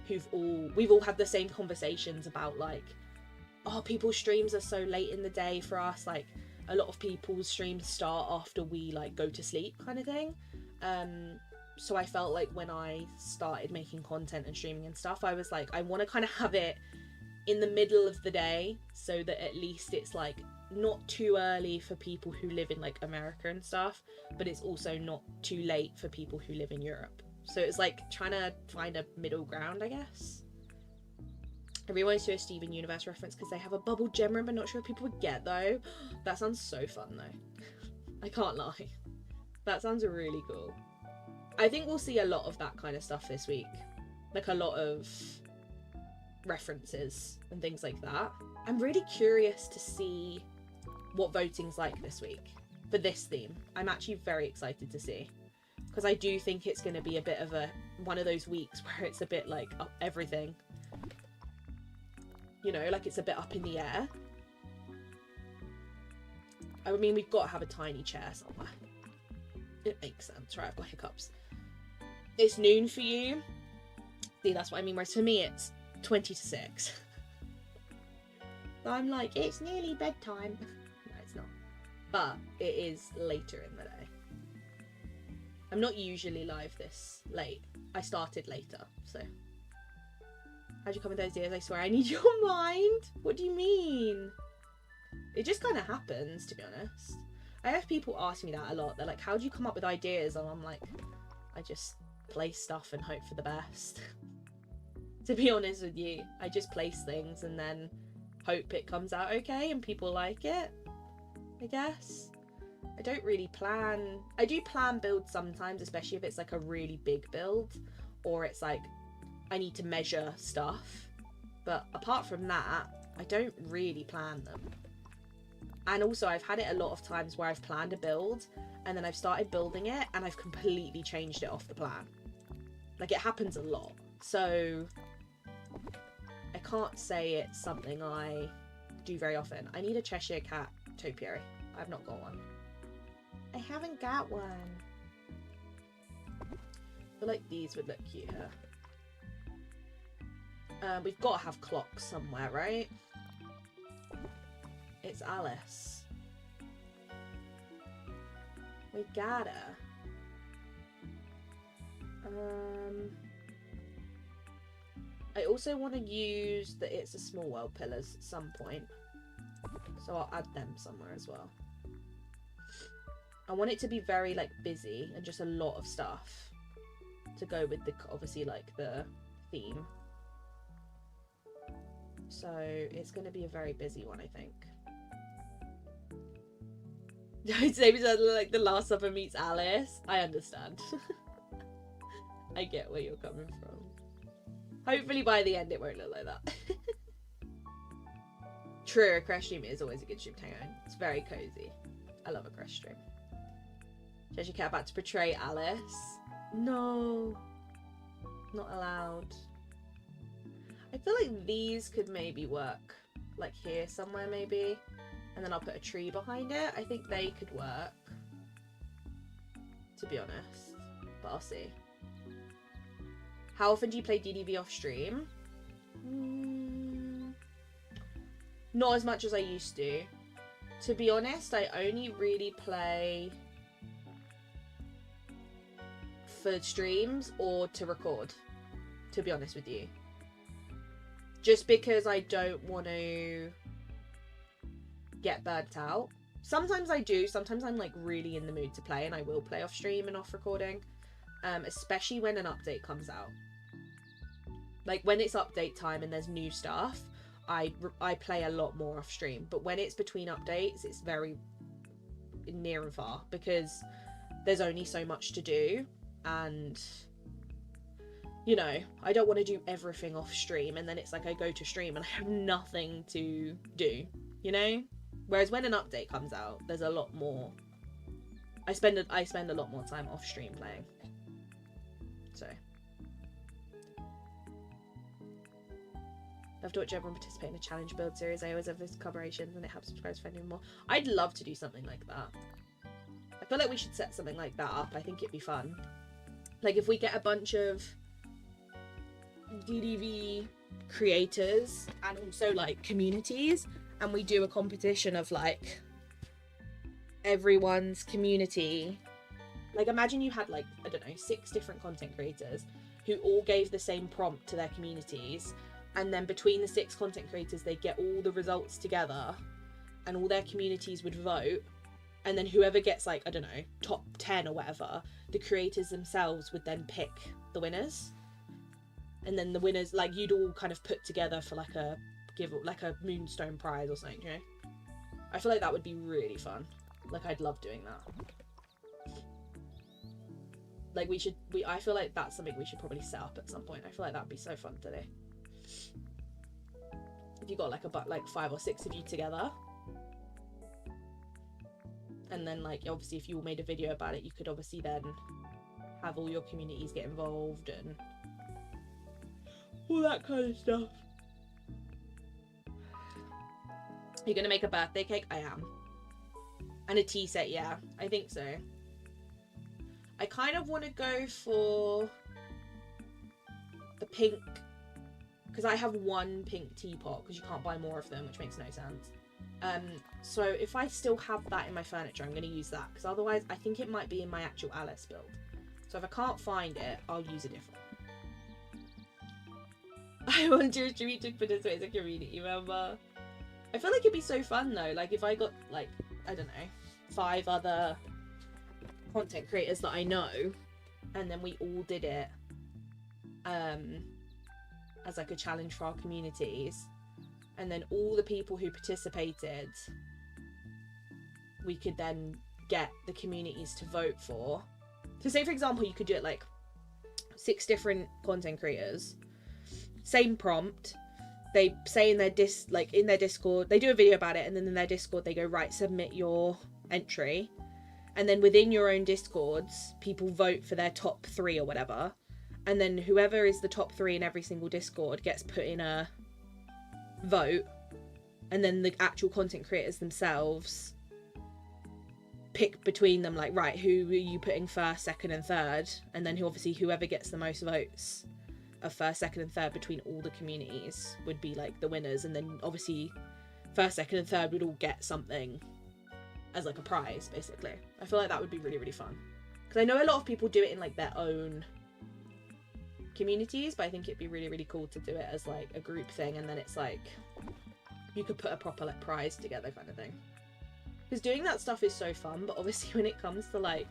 we've all had the same conversations about like, oh, people's streams are so late in the day for us, like a lot of people's streams start after we like go to sleep kind of thing. So I felt like when I started making content and streaming and stuff, I was like, I want to kind of have it in the middle of the day so that at least it's like not too early for people who live in like America and stuff, but it's also not too late for people who live in Europe. So it's like trying to find a middle ground, I guess. I really wanted to do a Steven Universe reference because they have a bubble gem room, but not sure if people would get though. That sounds so fun though. I can't lie. That sounds really cool. I think we'll see a lot of that kind of stuff this week. Like a lot of references and things like that. I'm really curious to see what voting's like this week for this theme. I'm actually very excited to see, because I do think it's going to be a bit of one of those weeks where it's a bit like up everything, you know, like it's a bit up in the air. I mean, we've got to have a tiny chair somewhere. It makes sense, right? I've got hiccups. It's noon for you. See, that's what I mean. Whereas for me, it's 20 to 6. So I'm like, it's nearly bedtime. No, it's not. But it is later in the day. I'm not usually live this late. I started later, so. How'd you come with those ideas? I swear I need your mind. What do you mean? It just kind of happens, to be honest. I have people ask me that a lot. They're like, how do you come up with ideas? And I'm like, I just place stuff and hope for the best. To be honest with you, I just place things and then hope it comes out okay and people like it, I guess. I don't really plan. I do plan builds sometimes, especially if it's like a really big build or it's like I need to measure stuff. But apart from that, I don't really plan them. And also I've had it a lot of times where I've planned a build and then I've started building it and I've completely changed it off the plan. Like, it happens a lot. So I can't say it's something I do very often. I need a Cheshire Cat topiary. I've not got one. I haven't got one. I feel like these would look cute here. We've got to have clocks somewhere, right? It's Alice. We gotta. I also want to use the It's a Small World pillars at some point. So I'll add them somewhere as well. I want it to be very like busy and just a lot of stuff to go with the, obviously, like the theme. So it's going to be a very busy one, I think. It's maybe like The Last Supper meets Alice. I understand. I get where you're coming from. Hopefully by the end it won't look like that. True, a crash stream is always a good stream to hang on. It's very cozy. I love a crash stream. Cheshire Cat about to portray Alice. No. Not allowed. I feel like these could maybe work. Like here somewhere maybe. And then I'll put a tree behind it. I think they could work. To be honest. But I'll see. How often do you play DDV off stream? Not as much as I used to. To be honest, I only really play for streams or to record. To be honest with you. Just because I don't want to get burnt out. Sometimes I do. Sometimes I'm like really in the mood to play and I will play off stream and off recording. Especially when an update comes out. Like when it's update time and there's new stuff, I play a lot more off stream. But when it's between updates, it's very near and far because there's only so much to do. And, you know, I don't want to do everything off stream. And then it's like I go to stream and I have nothing to do, you know? Whereas when an update comes out, there's a lot more. I spend a lot more time off stream playing. So. Love to watch everyone participate in a challenge build series. I always have these collaborations and it helps subscribers find even more. I'd love to do something like that. I feel like we should set something like that up. I think it'd be fun. Like if we get a bunch of DDV creators and also like communities and we do a competition of like everyone's community Like, imagine you had, like, I don't know, 6 different content creators who all gave the same prompt to their communities, and then between the 6 content creators, they get all the results together, and all their communities would vote, and then whoever gets, like, I don't know, top 10 or whatever, the creators themselves would then pick the winners. And then the winners, like, you'd all kind of put together for, like, a Moonstone prize or something, you know? I feel like that would be really fun. Like, I'd love doing that. Like, I feel like that's something we should probably set up at some point. I feel like that'd be so fun to do. If you got, like, 5 or 6 of you together. And then, like, obviously if you all made a video about it, you could obviously then have all your communities get involved and all that kind of stuff. You're gonna make a birthday cake? I am. And a tea set, yeah. I think so. I kind of want to go for the pink, because I have 1 pink teapot, because you can't buy more of them, which makes no sense. So if I still have that in my furniture, I'm going to use that, because otherwise I think it might be in my actual Alice build. So if I can't find it, I'll use a different one. I wonder if we should participate as a community member. I feel like it'd be so fun though, like if I got, like, I don't know, 5 other content creators that I know, and then we all did it as like a challenge for our communities, and then all the people who participated, we could then get the communities to vote for. So say for example you could do it like 6 different content creators, same prompt, they say in their Discord, they do a video about it, and then in their Discord they go, right, submit your entry, and then within your own Discords people vote for their top 3 or whatever, and then whoever is the top 3 in every single Discord gets put in a vote, and then the actual content creators themselves pick between them, like, right, who are you putting first, second and third, and then whoever gets the most votes of first, second and third between all the communities would be like the winners, and then obviously first, second and third would all get something as like a prize, basically. I feel like that would be really, really fun, because I know a lot of people do it in like their own communities, but I think it'd be really, really cool to do it as like a group thing, and then it's like you could put a proper like prize together kind of thing, because doing that stuff is so fun. But obviously when it comes to like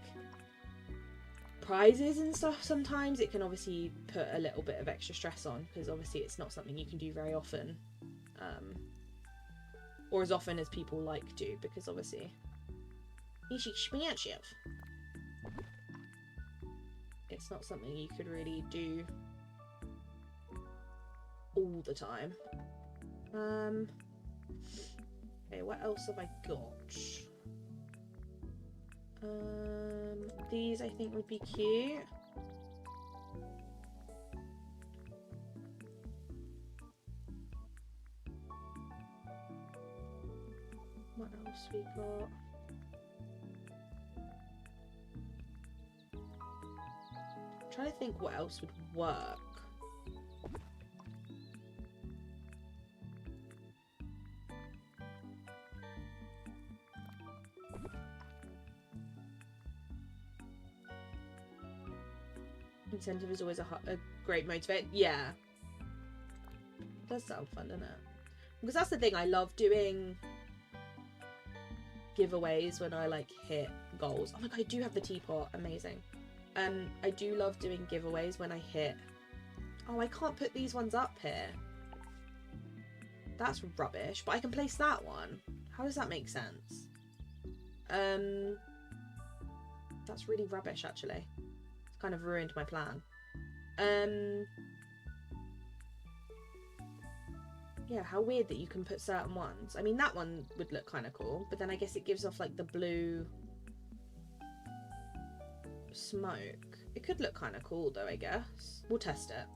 prizes and stuff, sometimes it can obviously put a little bit of extra stress on, because obviously it's not something you can do very often, or as often as people like to, because obviously it's expensive. It's not something you could really do all the time. Okay, what else have I got? These I think would be cute. What else we got? I'm trying to think what else would work. Incentive is always a great motivator. Yeah. It does sound fun, doesn't it? Because that's the thing, I love doing giveaways when I like hit goals. Oh my god, I do have the teapot. Amazing. I do love doing giveaways when I hit... Oh, I can't put these ones up here. That's rubbish. But I can place that one. How does that make sense? That's really rubbish, actually. It's kind of ruined my plan. Yeah, how weird that you can put certain ones. I mean, that one would look kind of cool, but then I guess it gives off like the blue smoke. It could look kind of cool though, I guess. We'll test it.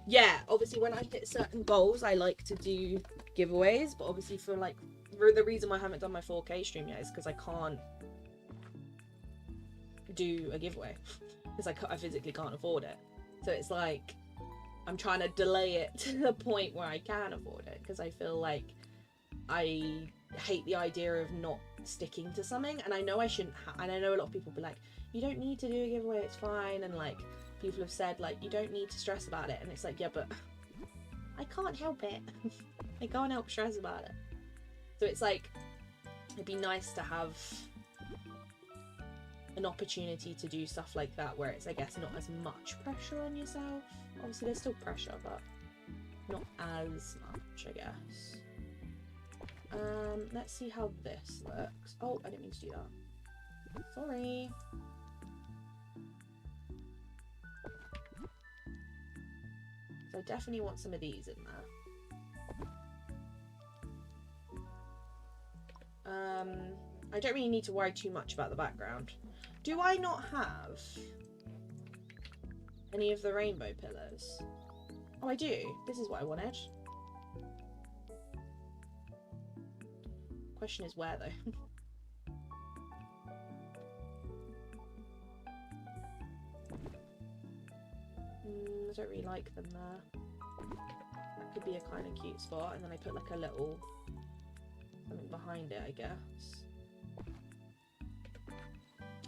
Yeah, obviously when I hit certain goals, I like to do giveaways, but obviously for like, the reason why I haven't done my 4K stream yet is because I can't do a giveaway, because I physically can't afford it. So it's like, I'm trying to delay it to the point where I can afford it, because I feel like I hate the idea of not sticking to something, and I know I shouldn't and I know a lot of people be like, you don't need to do a giveaway, it's fine, and like people have said like you don't need to stress about it, and it's like, yeah, but I can't help it. I can't help stress about it. So it's like, it'd be nice to have an opportunity to do stuff like that where it's, I guess, not as much pressure on yourself. Obviously there's still pressure, but not as much, I guess. Let's see how this looks. Oh, I didn't mean to do that. Sorry. So I definitely want some of these in there. I don't really need to worry too much about the background. Do I not have any of the rainbow pillars? Oh, I do. This is what I wanted. Question is where, though? I don't really like them there. That could be a kind of cute spot, and then I put like a little something behind it, I guess.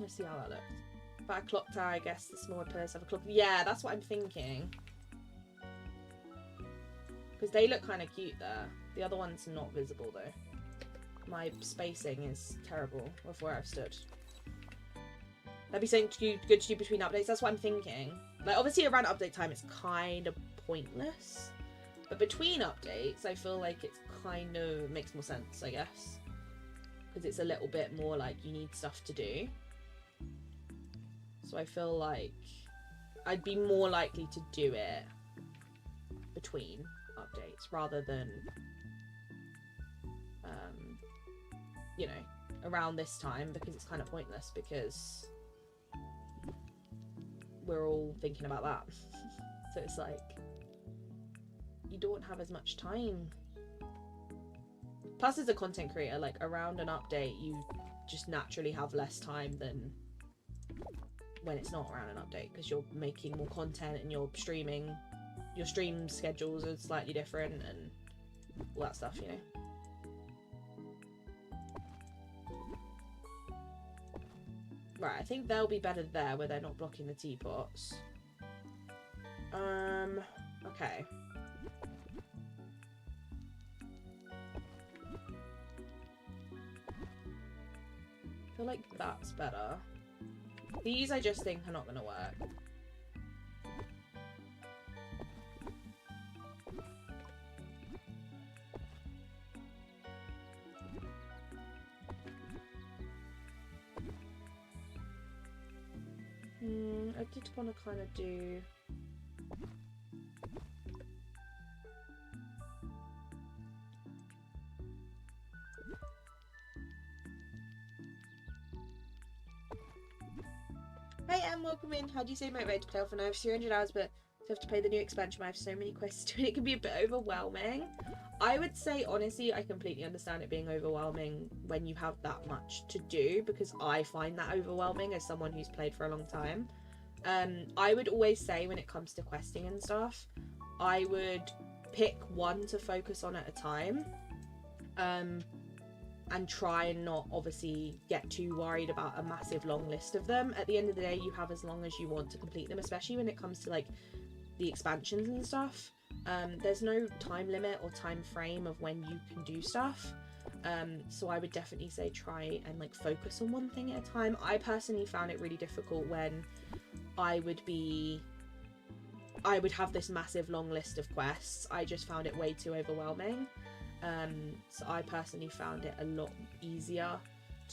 Let's see how that looks. But a clock tower, I guess the smaller pillars have a clock. Yeah, that's what I'm thinking. Because they look kind of cute there. The other one's not visible though. My spacing is terrible of where I've stood. That'd be something good to do between updates. That's what I'm thinking. Like, obviously around update time it's kind of pointless. But between updates, I feel like it's kind of makes more sense, I guess. Because it's a little bit more like you need stuff to do. So I feel like I'd be more likely to do it between updates rather than, you know, around this time, because it's kind of pointless because we're all thinking about that. So it's like, you don't have as much time. Plus, as a content creator, like around an update, you just naturally have less time than when it's not around an update, because you're making more content and you're streaming. Your stream schedules are slightly different and all that stuff, you know. Right, I think they'll be better there where they're not blocking the teapots. Okay. I feel like that's better. These I just think are not going to work. I did want to kind of do... Hey, Em, welcome in. How do you say motivated to play off? And I have 300 hours, but I have to play the new expansion. I have so many quests to do. It can be a bit overwhelming. I would say, honestly, I completely understand it being overwhelming when you have that much to do, because I find that overwhelming as someone who's played for a long time. I would always say when it comes to questing and stuff, I would pick one to focus on at a time, and try and not obviously get too worried about a massive long list of them. At the end of the day, you have as long as you want to complete them, especially when it comes to like the expansions and stuff. There's no time limit or time frame of when you can do stuff. So I would definitely say try and like focus on one thing at a time. I personally found it really difficult when I would have this massive long list of quests. I just found it way too overwhelming. So I personally found it a lot easier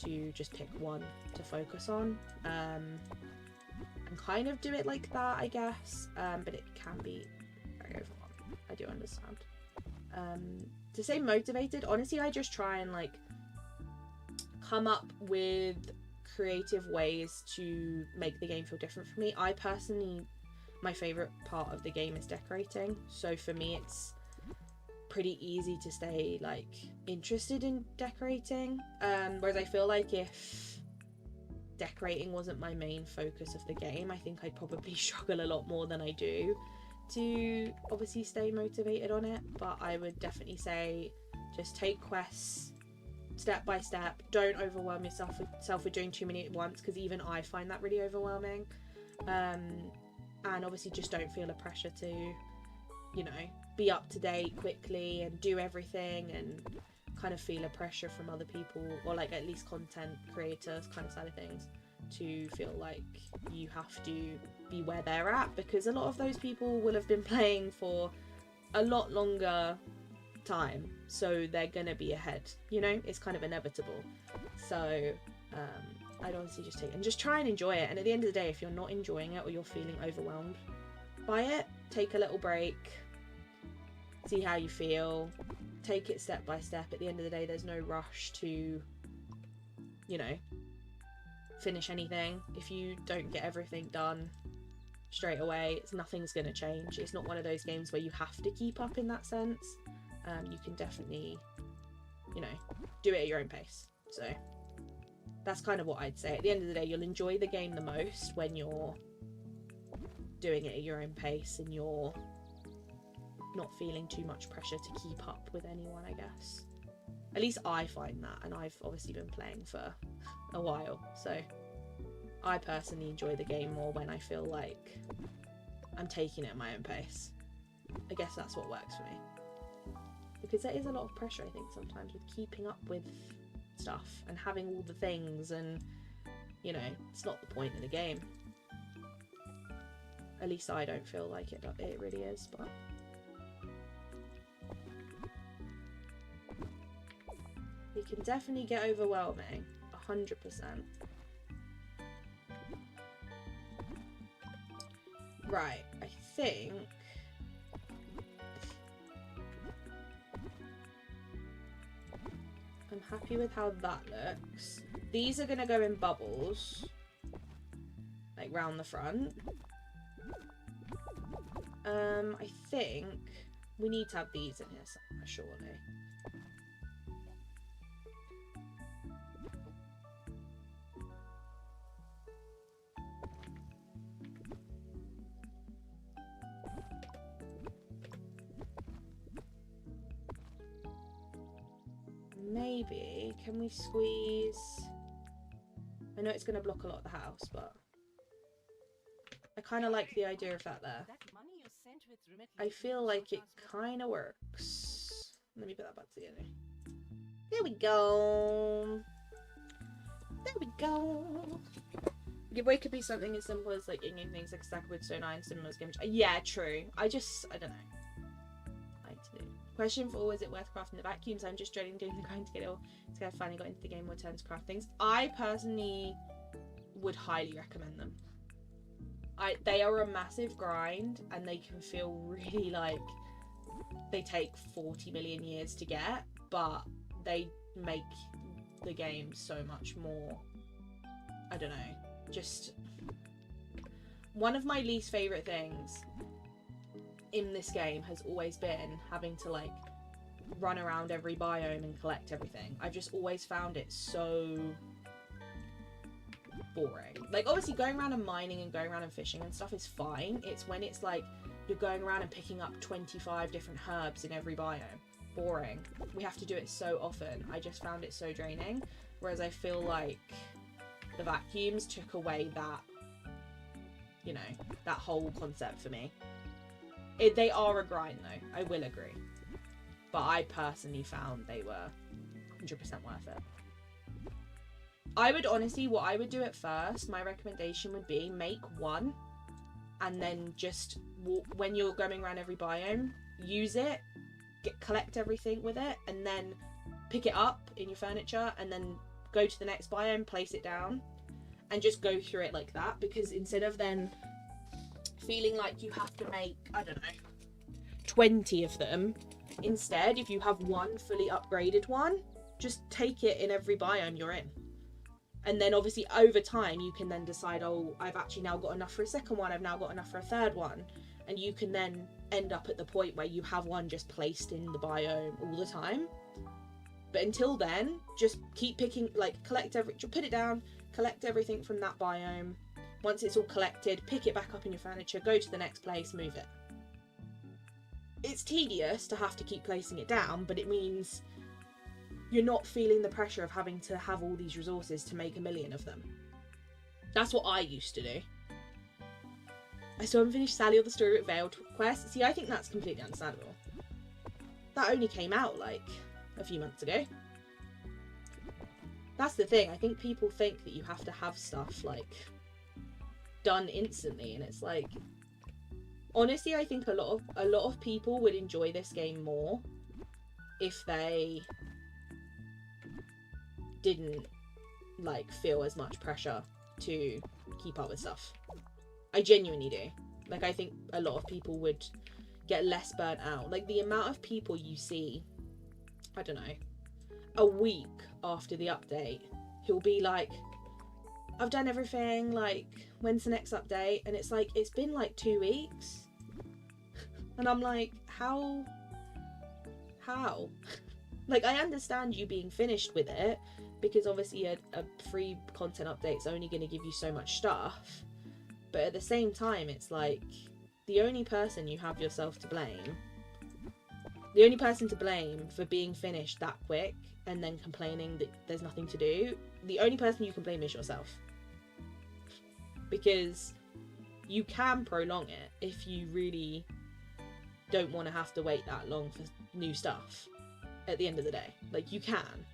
to just pick one to focus on, and kind of do it like that, I guess. But it can be very overwhelming. I do understand. To say motivated, honestly, I just try and like come up with creative ways to make the game feel different for me. I personally, my favorite part of the game is decorating. So for me, it's pretty easy to stay like interested in decorating. Whereas I feel like if decorating wasn't my main focus of the game, I think I'd probably struggle a lot more than I do to obviously stay motivated on it. But I would definitely say Just take quests step by step. Don't overwhelm yourself with doing too many at once, because even I find that really overwhelming. And obviously just don't feel a pressure to, you know, be up to date quickly and do everything, and kind of feel a pressure from other people, or like at least content creators kind of side of things, to feel like you have to be where they're at, because a lot of those people will have been playing for a lot longer time, so they're gonna be ahead, you know. It's kind of inevitable. So I'd honestly just try and enjoy it, and at the end of the day, if you're not enjoying it or you're feeling overwhelmed by it, take a little break, see how you feel, take it step by step. At the end of the day, there's no rush to, you know, finish anything. If you don't get everything done straight away, nothing's gonna change. It's not one of those games where you have to keep up in that sense. You can definitely, you know, do it at your own pace. So that's kind of what I'd say. At the end of the day, you'll enjoy the game the most when you're doing it at your own pace and you're not feeling too much pressure to keep up with anyone, I guess. At least I find that, and I've obviously been playing for a while, so I personally enjoy the game more when I feel like I'm taking it at my own pace. I guess that's what works for me. Because there is a lot of pressure, I think, sometimes with keeping up with stuff and having all the things, and, you know, it's not the point of the game. At least I don't feel like it really is, but... it can definitely get overwhelming, 100%. Right, I think... I'm happy with how that looks. These are going to go in bubbles, like round the front. I think we need to have these in here somewhere, surely. Maybe, can we squeeze... I know it's going to block a lot of the house, but I kind of like the idea of that there. I feel like it kind of works. Let me put that back together. There we go. There we go. Giveaway could be something as simple as like in-game things like stack wood, stone, iron, cinemas, game. Yeah, true. I don't know. Like to do. Question 4, is it worth crafting the vacuums? I'm just dreading doing the grind to get it all. So I finally got into the game more turn to craft things. I personally would highly recommend them. They are a massive grind, and they can feel really like they take 40 million years to get, but they make the game so much more, I don't know, just one of my least favourite things in this game has always been having to like run around every biome and collect everything. I've just always found it so boring. Like, obviously going around and mining and going around and fishing and stuff is fine. It's when it's like you're going around and picking up 25 different herbs in every biome. Boring. We have to do it so often. I just found it so draining. Whereas I feel like the vacuums took away that, you know, that whole concept for me. They are a grind though, I will agree. But I personally found they were 100% worth it. I would honestly, what I would do at first, my recommendation would be make one, and then just walk, when you're going around every biome, use it, collect everything with it, and then pick it up in your furniture, and then go to the next biome, place it down, and just go through it like that. Because instead of then feeling like you have to make, I don't know, 20 of them, instead, if you have one fully upgraded one, just take it in every biome you're in. And then obviously over time you can then decide, oh, I've actually now got enough for a second one, I've now got enough for a third one. And you can then end up at the point where you have one just placed in the biome all the time. But until then, just keep picking, like, put it down, collect everything from that biome. Once it's all collected, pick it back up in your furniture, go to the next place, move it. It's tedious to have to keep placing it down, but it means you're not feeling the pressure of having to have all these resources to make 1 million of them. That's what I used to do. I still haven't finished Sally or the Story with Veiled Quest. See, I think that's completely understandable. That only came out like a few months ago. That's the thing. I think people think that you have to have stuff like done instantly, and it's like, honestly, I think a lot of people would enjoy this game more if they didn't like feel as much pressure to keep up with stuff. I genuinely do. Like, I think a lot of people would get less burnt out. Like, the amount of people you see, I don't know, a week after the update, who'll be like, I've done everything, like, when's the next update? And it's like, it's been like 2 weeks. And I'm like, how? Like, I understand you being finished with it, because obviously a free content update's only going to give you so much stuff. But at the same time, it's like, the only person you have yourself to blame, the only person to blame for being finished that quick and then complaining that there's nothing to do, the only person you can blame is yourself. Because you can prolong it if you really don't want to have to wait that long for new stuff at the end of the day. Like, you can.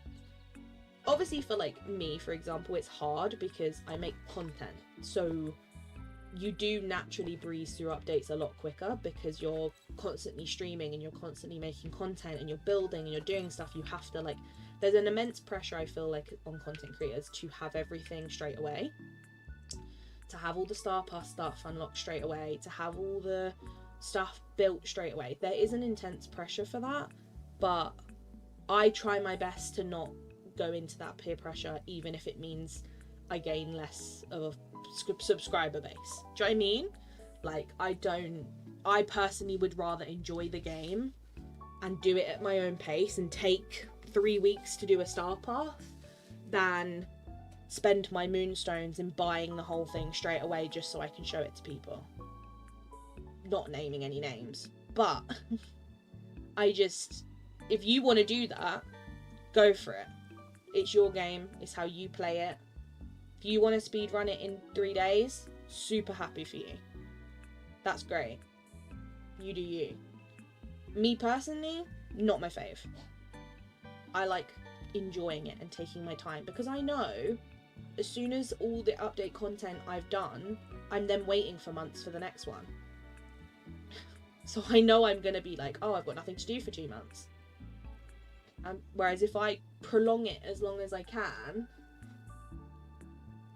Obviously, for like me, for example, it's hard because I make content, so you do naturally breeze through updates a lot quicker because you're constantly streaming and you're constantly making content and you're building and you're doing stuff. You have to, like, there's an immense pressure, I feel like, on content creators to have everything straight away, to have all the Star Pass stuff unlocked straight away, to have all the stuff built straight away. There is an intense pressure for that, but I try my best to not go into that peer pressure, even if it means I gain less of a subscriber base. Do you know what I mean? Like, I personally would rather enjoy the game and do it at my own pace and take 3 weeks to do a Star Path than spend my moonstones in buying the whole thing straight away just so I can show it to people. Not naming any names, but if you want to do that, go for it. It's your game, it's how you play it. If you want to speedrun it in 3 days, super happy for you. That's great. You do you. Me personally, not my fave. I like enjoying it and taking my time, because I know as soon as all the update content I've done, I'm then waiting for months for the next one. So I know I'm going to be like, oh, I've got nothing to do for 2 months. Whereas if I prolong it as long as I can,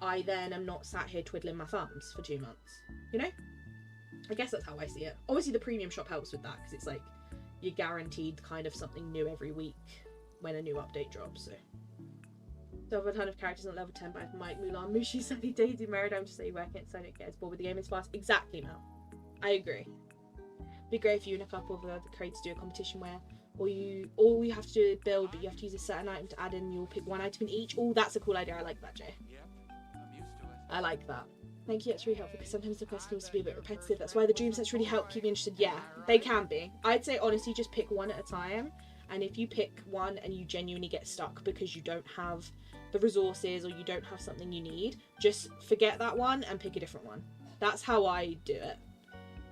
I then am not sat here twiddling my thumbs for 2 months. You know? I guess that's how I see it. Obviously the premium shop helps with that, because it's like you're guaranteed kind of something new every week when a new update drops. So I've a ton of characters on level 10 by Mike, Mulan, Mushi, Sunny, Daisy, Meridome, just so you work it so I don't get as bored with the game as fast. Exactly, Mel. I agree. It'd be great if you and a couple of other creators do a competition where all you have to do is build, but you have to use a certain item to add in, you'll pick one item in each. Oh, that's a cool idea. I like that, Jay. Yep, I'm used to it. I like that. Thank you, that's really helpful, because sometimes the quest seems to be a bit repetitive. That's why the dream sets really help keep you interested. Yeah, they can be. I'd say honestly just pick one at a time, and if you pick one and you genuinely get stuck because you don't have the resources or you don't have something you need, just forget that one and pick a different one. That's how I do it.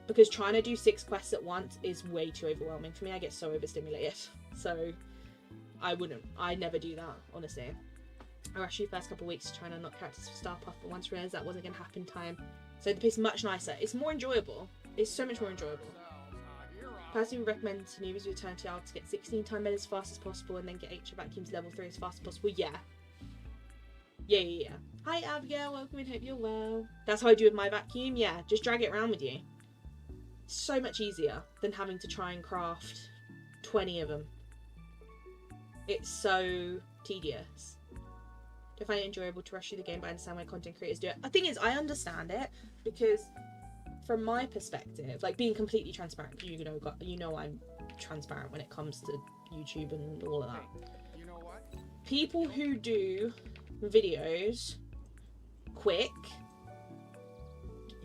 Because trying to do 6 quests at once is way too overwhelming for me. I get so overstimulated. So I never do that, honestly. I rushed the first couple of weeks to try and unlock characters for Star Path, but once realised that wasn't going to happen in time. So the pace is much nicer. It's more enjoyable. It's so much more enjoyable. Personally would recommend to newbies with Eternity Isle to get 16 time med as fast as possible and then get HO vacuum to level 3 as fast as possible. Yeah. Yeah. Hi Abigail, welcome in, hope you're well. That's how I do with my vacuum. Yeah, just drag it around with you. So much easier than having to try and craft 20 of them. It's so tedious. Do I find it enjoyable to rush through the game, but I understand why content creators do it? The thing is, I understand it, because from my perspective, like, being completely transparent, you know I'm transparent when it comes to YouTube and all of that. You know what? People who do videos quick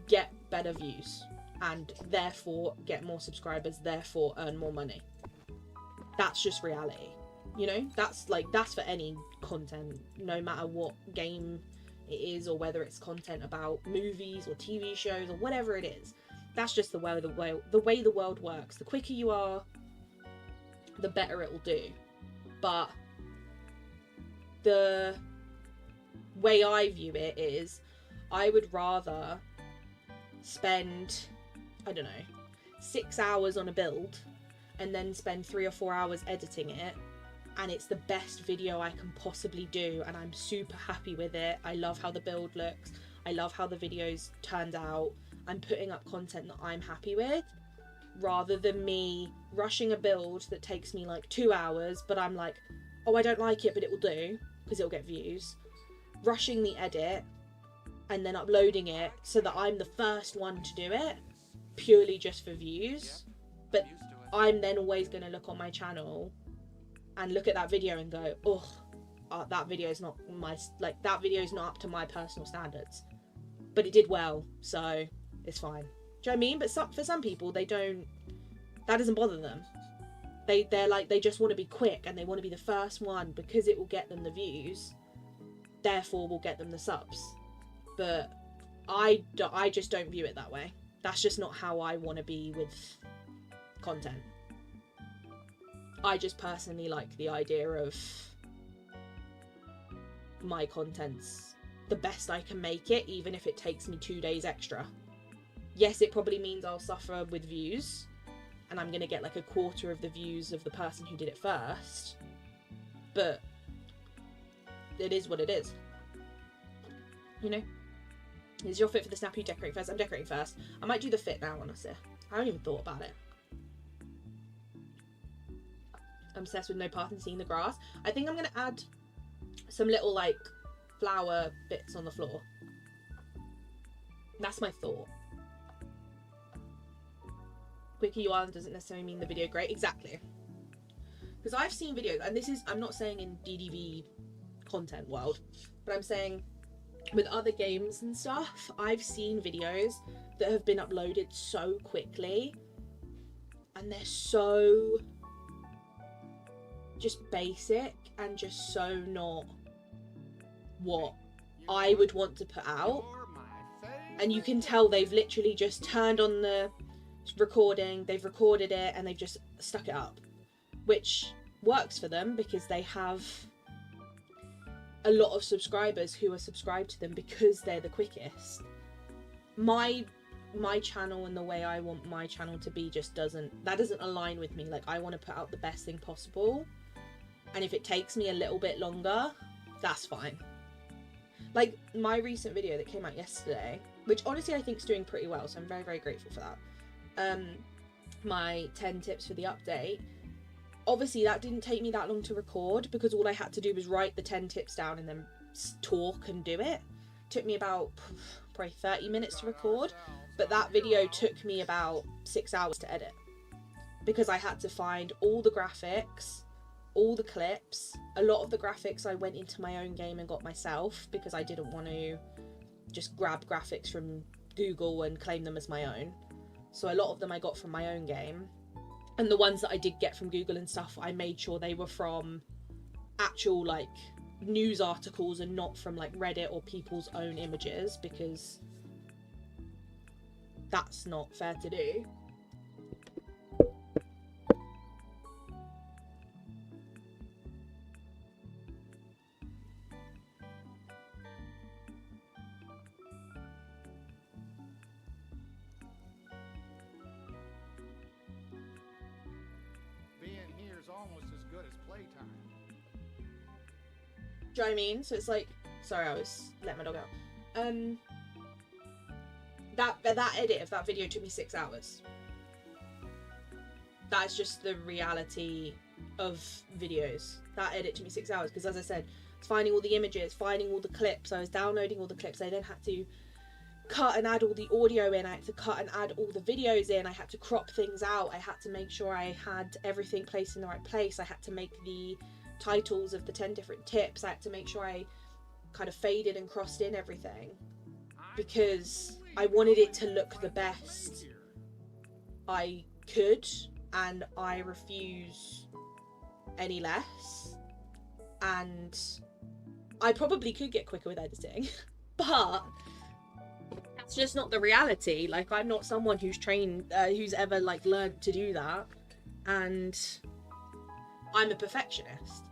get better views and therefore get more subscribers, therefore earn more money. That's just reality. You know, that's for any content, no matter what game it is, or whether it's content about movies or TV shows or whatever it is. That's just the way the world works. The quicker you are, the better it will do. But the way I view it is, I would rather spend, I don't know, 6 hours on a build and then spend 3 or 4 hours editing it, and it's the best video I can possibly do, and I'm super happy with it. I love how the build looks. I love how the videos turned out. I'm putting up content that I'm happy with, rather than me rushing a build that takes me like 2 hours, but I'm like, oh, I don't like it, but it will do because it'll get views. Rushing the edit and then uploading it so that I'm the first one to do it, purely just for views. But I'm then always going to look on my channel and look at that video and go, oh, that video is not that video is not up to my personal standards, but it did well, so it's fine. Do you know what I mean? But for some people, that doesn't bother them. They're like, they just want to be quick and they want to be the first one because it will get them the views, therefore will get them the subs. But I just don't view it that way. That's just not how I want to be with content. I just personally like the idea of my content's the best I can make it, even if it takes me 2 days extra. Yes, it probably means I'll suffer with views, and I'm going to get like a quarter of the views of the person who did it first, but it is what it is. You know? Is your fit for the snap? You decorate first? I'm decorating first. I might do the fit now, honestly. I haven't even thought about it. I'm obsessed with no path and seeing the grass. I think I'm going to add some little like flower bits on the floor. That's my thought. Quicker you are doesn't necessarily mean the video great. Exactly. Because I've seen videos, and this is, I'm not saying in DDV content world, but I'm saying with other games and stuff, I've seen videos that have been uploaded so quickly and they're so just basic and just so not what I would want to put out. And you can tell they've literally just turned on the recording, they've recorded it, and they've just stuck it up, which works for them because they have a lot of subscribers who are subscribed to them because they're the quickest. My channel and the way I want my channel to be just doesn't align with me. Like, I want to put out the best thing possible, and if it takes me a little bit longer, that's fine. Like my recent video that came out yesterday, which honestly I think is doing pretty well, so I'm very, very grateful for that. My 10 tips for the update, obviously that didn't take me that long to record because all I had to do was write the 10 tips down and then talk and do it. Took me about probably 30 minutes to record, but that video took me about 6 hours to edit because I had to find all the graphics, all the clips. A lot of the graphics I went into my own game and got myself because I didn't want to just grab graphics from Google and claim them as my own. So a lot of them I got from my own game. And the ones that I did get from Google and stuff, I made sure they were from actual like news articles and not from like Reddit or people's own images, because that's not fair to do. Almost as good as playtime. Do you know what I mean? So it's like, sorry, I was letting my dog out. That edit of that video took me 6 hours. That's just the reality of videos. That edit took me 6 hours because, as I said, it's finding all the images, finding all the clips. I was downloading all the clips. I then had to cut and add all the audio in. I had to cut and add all the videos in. I had to crop things out. I had to make sure I had everything placed in the right place. I had to make the titles of the 10 different tips. I had to make sure I kind of faded and crossed in everything because I wanted it to look the best I could, and I refuse any less, and I probably could get quicker with editing, but that's just not the reality. Like, I'm not someone who's trained, who's ever like learned to do that, and I'm a perfectionist.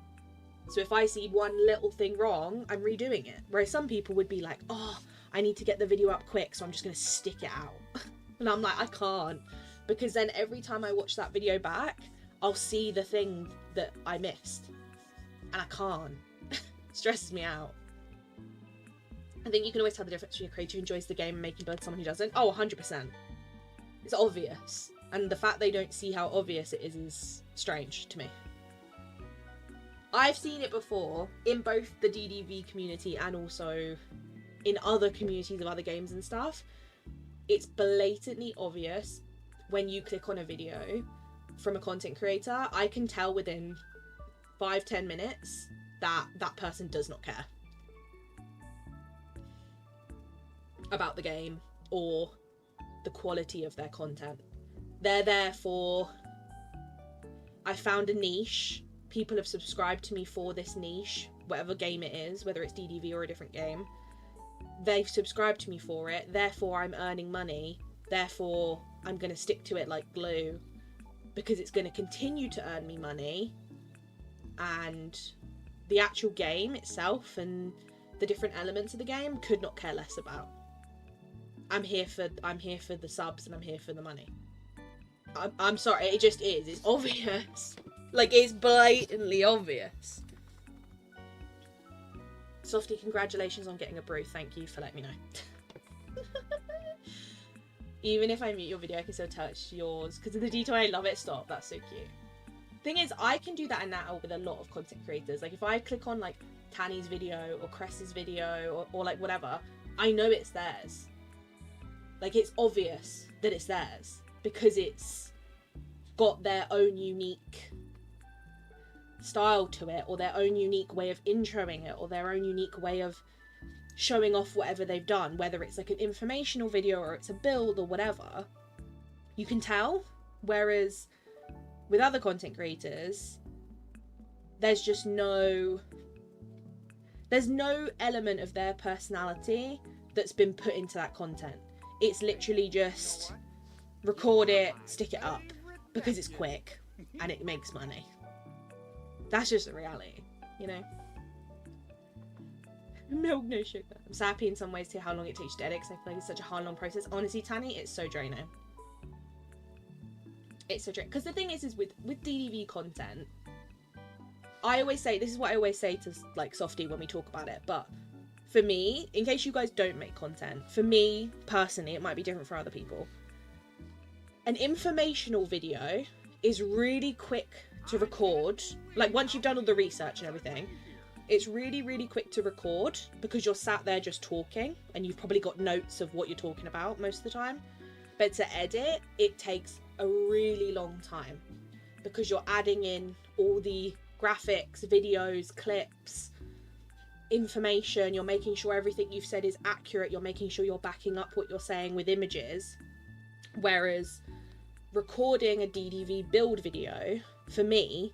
So if I see one little thing wrong, I'm redoing it. Whereas some people would be like, oh, I need to get the video up quick, so I'm just going to stick it out. And I'm like, I can't. Because then every time I watch that video back, I'll see the thing that I missed. And I can't. It stresses me out. I think you can always tell the difference between a creator who enjoys the game and making build someone who doesn't. Oh, 100%. It's obvious. And the fact they don't see how obvious it is strange to me. I've seen it before in both the DDV community and also in other communities of other games and stuff. It's blatantly obvious when you click on a video from a content creator. I can tell within 5-10 minutes that that person does not care about the game or the quality of their content. They're there for, I found a niche, people have subscribed to me for this niche, whatever game it is, whether it's DDV or a different game. They've subscribed to me for it, therefore I'm earning money, therefore I'm going to stick to it like glue, because it's going to continue to earn me money, and the actual game itself and the different elements of the game could not care less about. I'm here for the subs and I'm here for the money. I'm sorry, it just is. It's obvious. Like, it's blatantly obvious. Softie, congratulations on getting a brew. Thank you for letting me know. Even if I mute your video, I can still touch yours. Because of the detail, I love it. Stop. That's so cute. Thing is, I can do that now with a lot of content creators. Like, if I click on, like, Tanny's video or Cress's video or like, whatever, I know it's theirs. Like, it's obvious that it's theirs. Because it's got their own unique style to it, or their own unique way of introing it, or their own unique way of showing off whatever they've done, whether it's like an informational video or it's a build or whatever. You can tell. Whereas with other content creators, there's just no element of their personality that's been put into that content. It's literally just record it, stick it up, because it's quick and it makes money. That's just the reality, you know? Milk, no sugar. I'm so happy in some ways to hear how long it takes to edit, because I feel like it's such a hard, long process. Honestly, Tanny, it's so draining. It's so draining. Because the thing is with DDV content, I always say, this is what I always say to, like, Softie when we talk about it, but for me, in case you guys don't make content, for me, personally, it might be different for other people. An informational video is really quick to record. Like, once you've done all the research and everything, it's really, really quick to record because you're sat there just talking and you've probably got notes of what you're talking about most of the time. But to edit, it takes a really long time because you're adding in all the graphics, videos, clips, information. You're making sure everything you've said is accurate. You're making sure you're backing up what you're saying with images. Whereas recording a DDV build video, for me,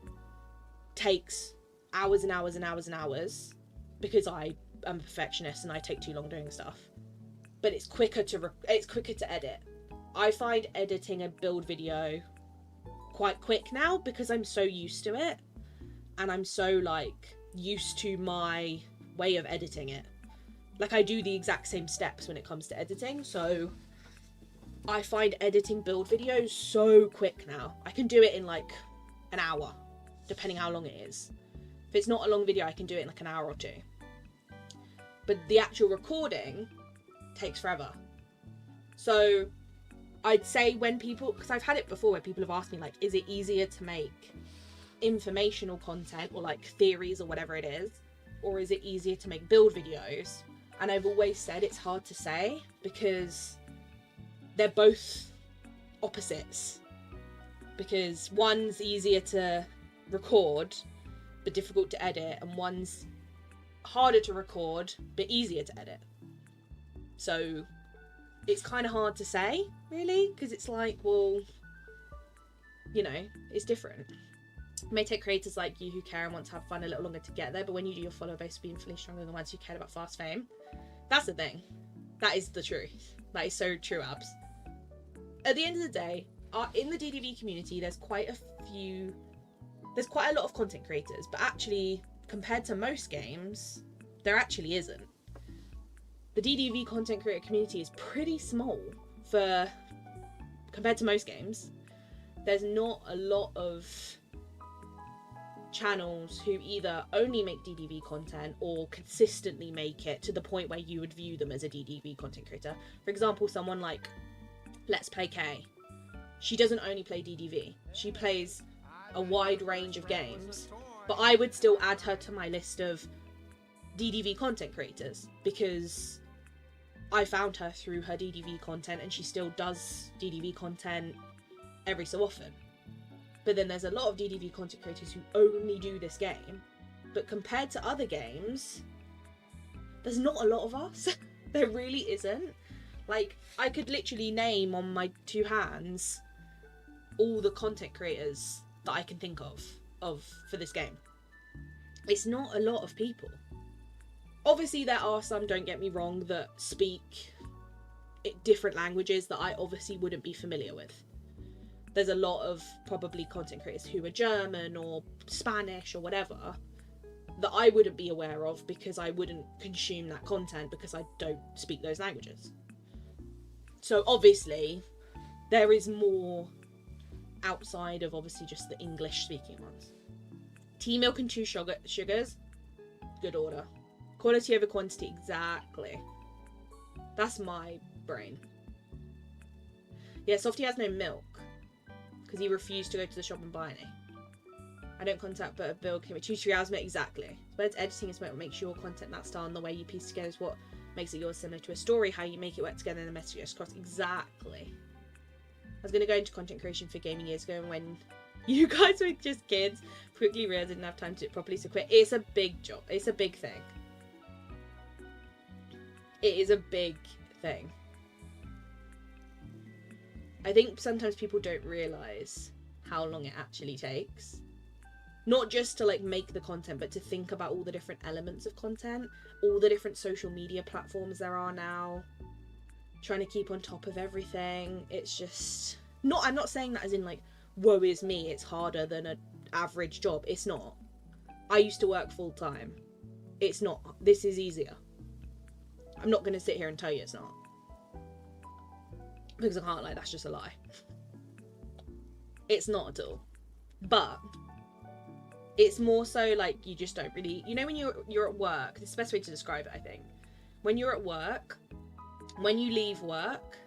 takes hours and hours and hours and hours because I am a perfectionist and I take too long doing stuff. But it's quicker to edit. I find editing a build video quite quick now because I'm so used to it and I'm so, like, used to my way of editing it. Like, I do the exact same steps when it comes to editing, so I find editing build videos so quick now. I can do it in like an hour, depending how long it is. If it's not a long video, I can do it in like an hour or two. But the actual recording takes forever. So I'd say when people, because I've had it before where people have asked me, like, is it easier to make informational content or like theories or whatever it is, or is it easier to make build videos? And I've always said it's hard to say because they're both opposites, because one's easier to record but difficult to edit, and one's harder to record but easier to edit. So it's kind of hard to say, really, because it's like, well, you know, it's different. It may take creators like you who care and want to have fun a little longer to get there, but when you do, your follower base will be infinitely stronger than the ones who cared about fast fame. That's the thing. That is the truth. That is so true, Abs. At the end of the day, in the DDV community, there's quite a lot of content creators, but actually, compared to most games, there actually isn't. The DDV content creator community is pretty small compared to most games. There's not a lot of channels who either only make DDV content or consistently make it to the point where you would view them as a DDV content creator. For example, someone like Let's Play K. She doesn't only play DDV. She plays a wide range of games, but I would still add her to my list of DDV content creators because I found her through her DDV content and she still does DDV content every so often. But then there's a lot of DDV content creators who only do this game, but compared to other games, there's not a lot of us. There really isn't. Like, I could literally name on my two hands all the content creators that I can think of for this game. It's not a lot of people. Obviously there are some, don't get me wrong, that speak different languages that I obviously wouldn't be familiar with. There's a lot of probably content creators who are German or Spanish or whatever that I wouldn't be aware of because I wouldn't consume that content because I don't speak those languages. So obviously there is more outside of obviously just the English speaking ones. Tea milk and 2 sugars, good order. Quality over quantity, exactly. That's my brain. Yeah, Softy has no milk because he refused to go to the shop and buy any. I don't contact, but a bill came with 2-3 hours, mate, exactly. When it's editing is what makes your content that style, and the way you piece together is what makes it yours, similar to a story, how you make it work together and the message goes across. Exactly. I was going to go into content creation for gaming years ago, and when you guys were just kids, quickly realised I didn't have time to do it properly, so quit. It's a big job. It's a big thing. It is a big thing. I think sometimes people don't realise how long it actually takes. Not just to like make the content, but to think about all the different elements of content, all the different social media platforms there are now, trying to keep on top of everything. It's just not, I'm not saying that as in like, woe is me, it's harder than an average job. It's not. I used to work full time. It's not. This is easier. I'm not going to sit here and tell you it's not. Because I can't, like, that's just a lie. It's not at all. But it's more so like you just don't really, you know, when you're at work, this is the best way to describe it, I think. When you're at work, when you leave work,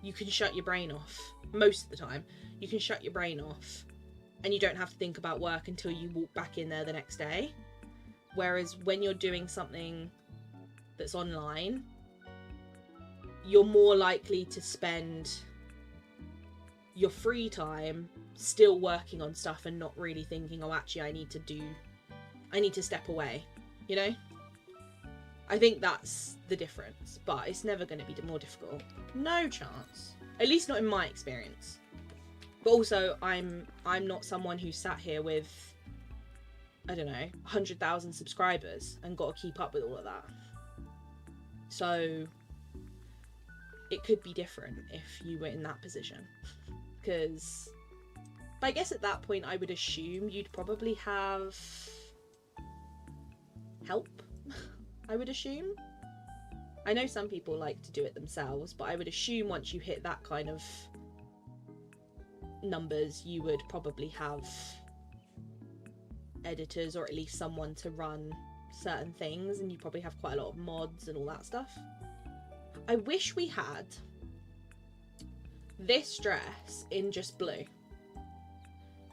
you can shut your brain off. Most of the time, you can shut your brain off and you don't have to think about work until you walk back in there the next day. Whereas when you're doing something that's online, you're more likely to spend your free time still working on stuff and not really thinking, oh, actually, I need to step away, you know? I think that's the difference, but it's never going to be more difficult. No chance. At least not in my experience. But also, I'm not someone who sat here with, I don't know, 100,000 subscribers and got to keep up with all of that. So it could be different if you were in that position. Because, but I guess at that point I would assume you'd probably have help. I would assume. I know some people like to do it themselves, but I would assume once you hit that kind of numbers, you would probably have editors or at least someone to run certain things, and you probably have quite a lot of mods and all that stuff. I wish we had this dress in just blue,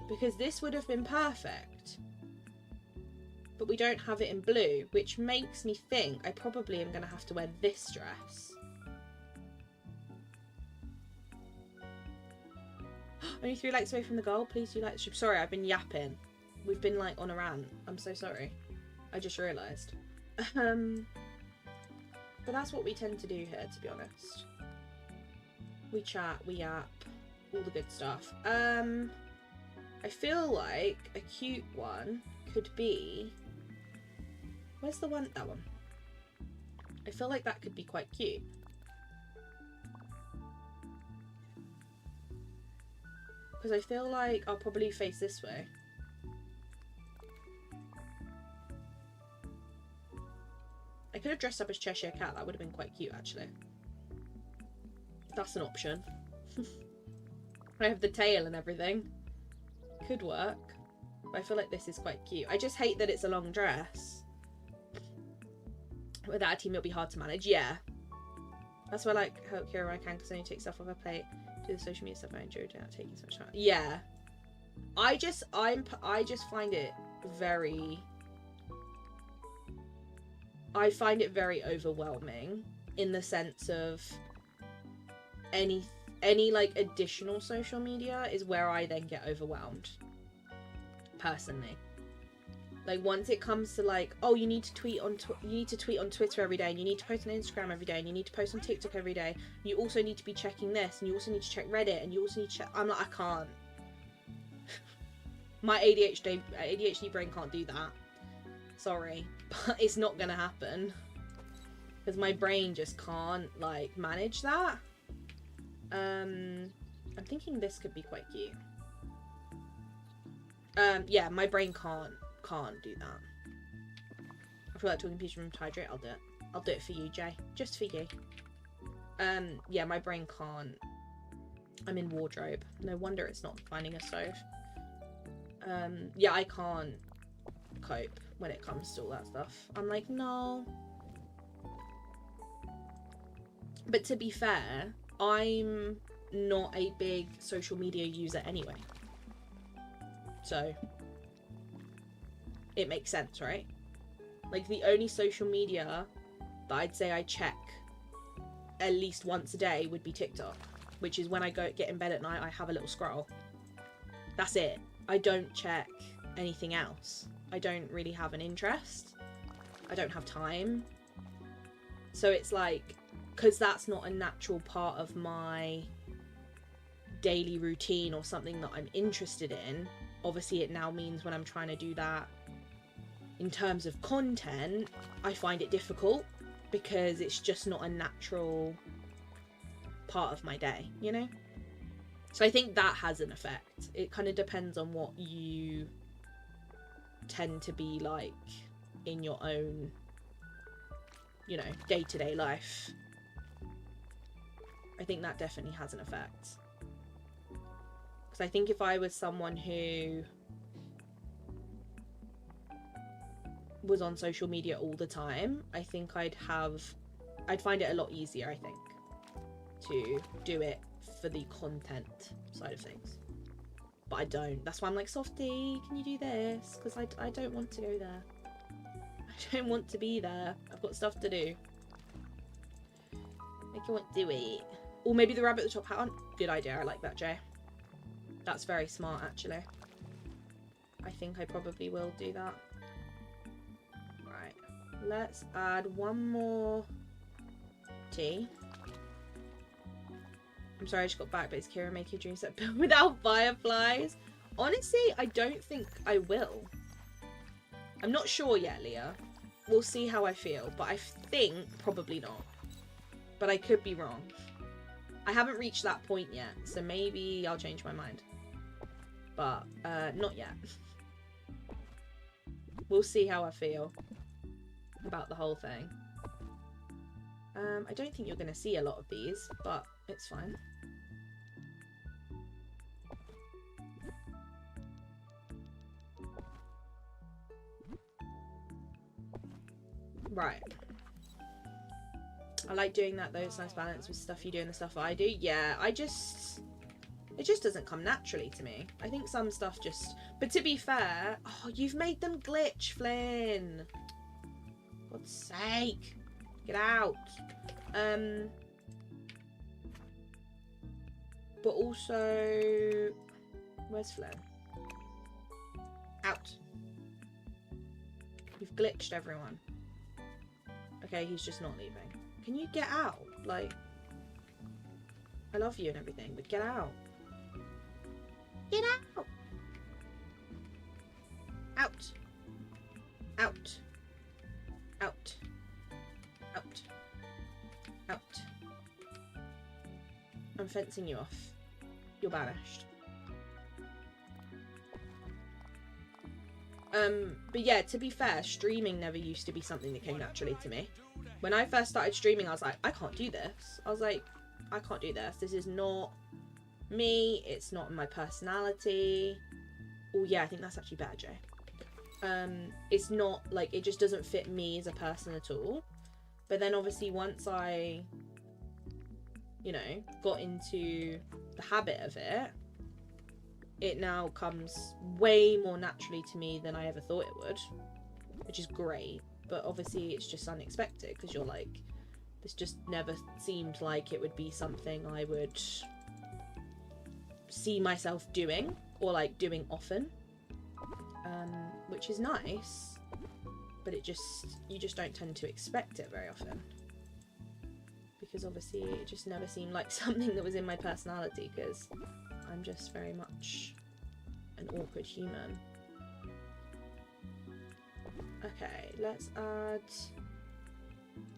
because this would have been perfect, but we don't have it in blue, which makes me think I probably am going to have to wear this dress. Only 3 likes away from the goal. Please do like the stream. Sorry, I've been yapping. We've been like on a rant. I'm so sorry. I just realised. But that's what we tend to do here, to be honest. We chat, we yap, all the good stuff. I feel like a cute one could be... Where's the one? That one. I feel like that could be quite cute. Because I feel like I'll probably face this way. I could have dressed up as Cheshire Cat. That would have been quite cute, actually. That's an option. I have the tail and everything. Could work. But I feel like this is quite cute. I just hate that it's a long dress. Without a team, it'll be hard to manage. Yeah. That's why I like how Kira I can, because I only take stuff off her plate. Do the social media stuff I enjoy without taking so much time. Yeah. I just find it very... I find it very overwhelming in the sense of any like additional social media is where I then get overwhelmed. Personally. Like once it comes to like, oh, you need to tweet on Twitter every day, and you need to post on Instagram every day, and you need to post on TikTok every day. You also need to be checking this, and you also need to check Reddit, and you also need to check. I'm like, I can't. My ADHD brain can't do that. Sorry, but it's not gonna happen because my brain just can't like manage that. I'm thinking this could be quite cute. Yeah, my brain can't do that. I feel like talking to people from Hydrate. I'll do it for you, Jay. Just for you. Yeah, my brain can't. I'm in wardrobe. No wonder it's not finding a stove. Yeah, I can't cope when it comes to all that stuff. I'm like, no. But to be fair, I'm not a big social media user anyway. So it makes sense, right? Like the only social media that I'd say I check at least once a day would be TikTok, which is when I get in bed at night, I have a little scroll. That's it. I don't check anything else. I don't really have an interest. I don't have time. So it's like, because that's not a natural part of my daily routine or something that I'm interested in, obviously it now means when I'm trying to do that in terms of content, I find it difficult because it's just not a natural part of my day, you know? So I think that has an effect. It kind of depends on what you tend to be like in your own, you know, day-to-day life. I think that definitely has an effect. Because I think if I was someone who was on social media all the time, I think I'd find it a lot easier, I think, to do it for the content side of things. But I don't. That's why I'm like, Softie, can you do this? Because I don't want to go there. I don't want to be there. I've got stuff to do. Make you want to do it. Or maybe the rabbit with the top hat on. Good idea. I like that, Jay. That's very smart, actually. I think I probably will do that. Right. Let's add one more tea. I'm sorry, I just got back, but it's Kira making a dream set built without fireflies. Honestly, I don't think I will. I'm not sure yet, Leah. We'll see how I feel, but I think probably not. But I could be wrong. I haven't reached that point yet, so maybe I'll change my mind. But not yet. We'll see how I feel about the whole thing. I don't think you're going to see a lot of these, but it's fine. Right. I like doing that though, it's nice balance with stuff you do and the stuff I do. Yeah, it just doesn't come naturally to me. I think some stuff just... But to be fair... Oh, you've made them glitch, Flynn. God's sake. Get out. But also... Where's Flynn? Out. You've glitched everyone. Okay, he's just not leaving. Can you get out? Like... I love you and everything, but get out. Get out! Out. Out. Out. Out. Out. I'm fencing you off. You're banished. But yeah, to be fair, streaming never used to be something that came naturally to me. When I first started streaming, I was like, I can't do this. I was like, I can't do this. This is not me. It's not my personality. Oh yeah, I think that's actually better, Jay. It's not, like, it just doesn't fit me as a person at all. But then obviously once I, you know, got into the habit of it, it now comes way more naturally to me than I ever thought it would, which is great. But obviously it's just unexpected because you're like, this just never seemed like it would be something I would see myself doing or like doing often, which is nice, but you just don't tend to expect it very often because obviously it just never seemed like something that was in my personality because I'm just very much an awkward human. Okay, let's add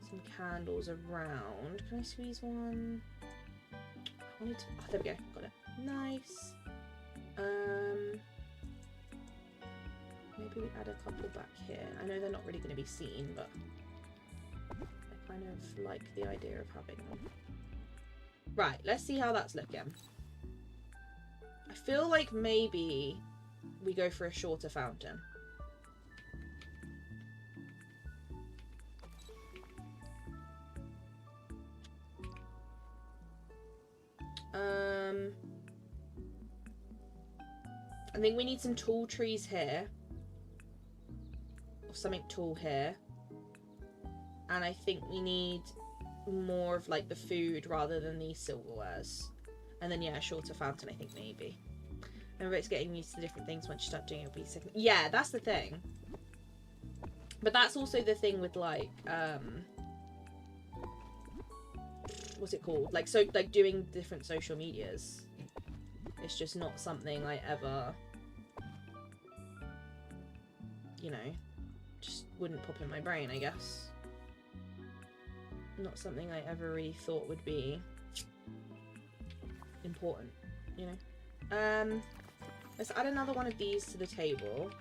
some candles around. Can I squeeze one? I wanted to, oh, there we go, got it. Nice. Maybe we add a couple back here. I know they're not really going to be seen, but I kind of like the idea of having them. Right, let's see how that's looking. I feel like maybe we go for a shorter fountain. I think we need some tall trees here. Or something tall here. And I think we need more of like the food rather than these silverwares. And then yeah, a shorter fountain I think maybe. Remember, it's getting used to different things once you start doing it, it'll be sick. Yeah, that's the thing. But that's also the thing with like what's it called? Like, so like doing different social medias. It's just not something I ever, you know, just wouldn't pop in my brain, I guess. Not something I ever really thought would be important, you know. Let's add another one of these to the table.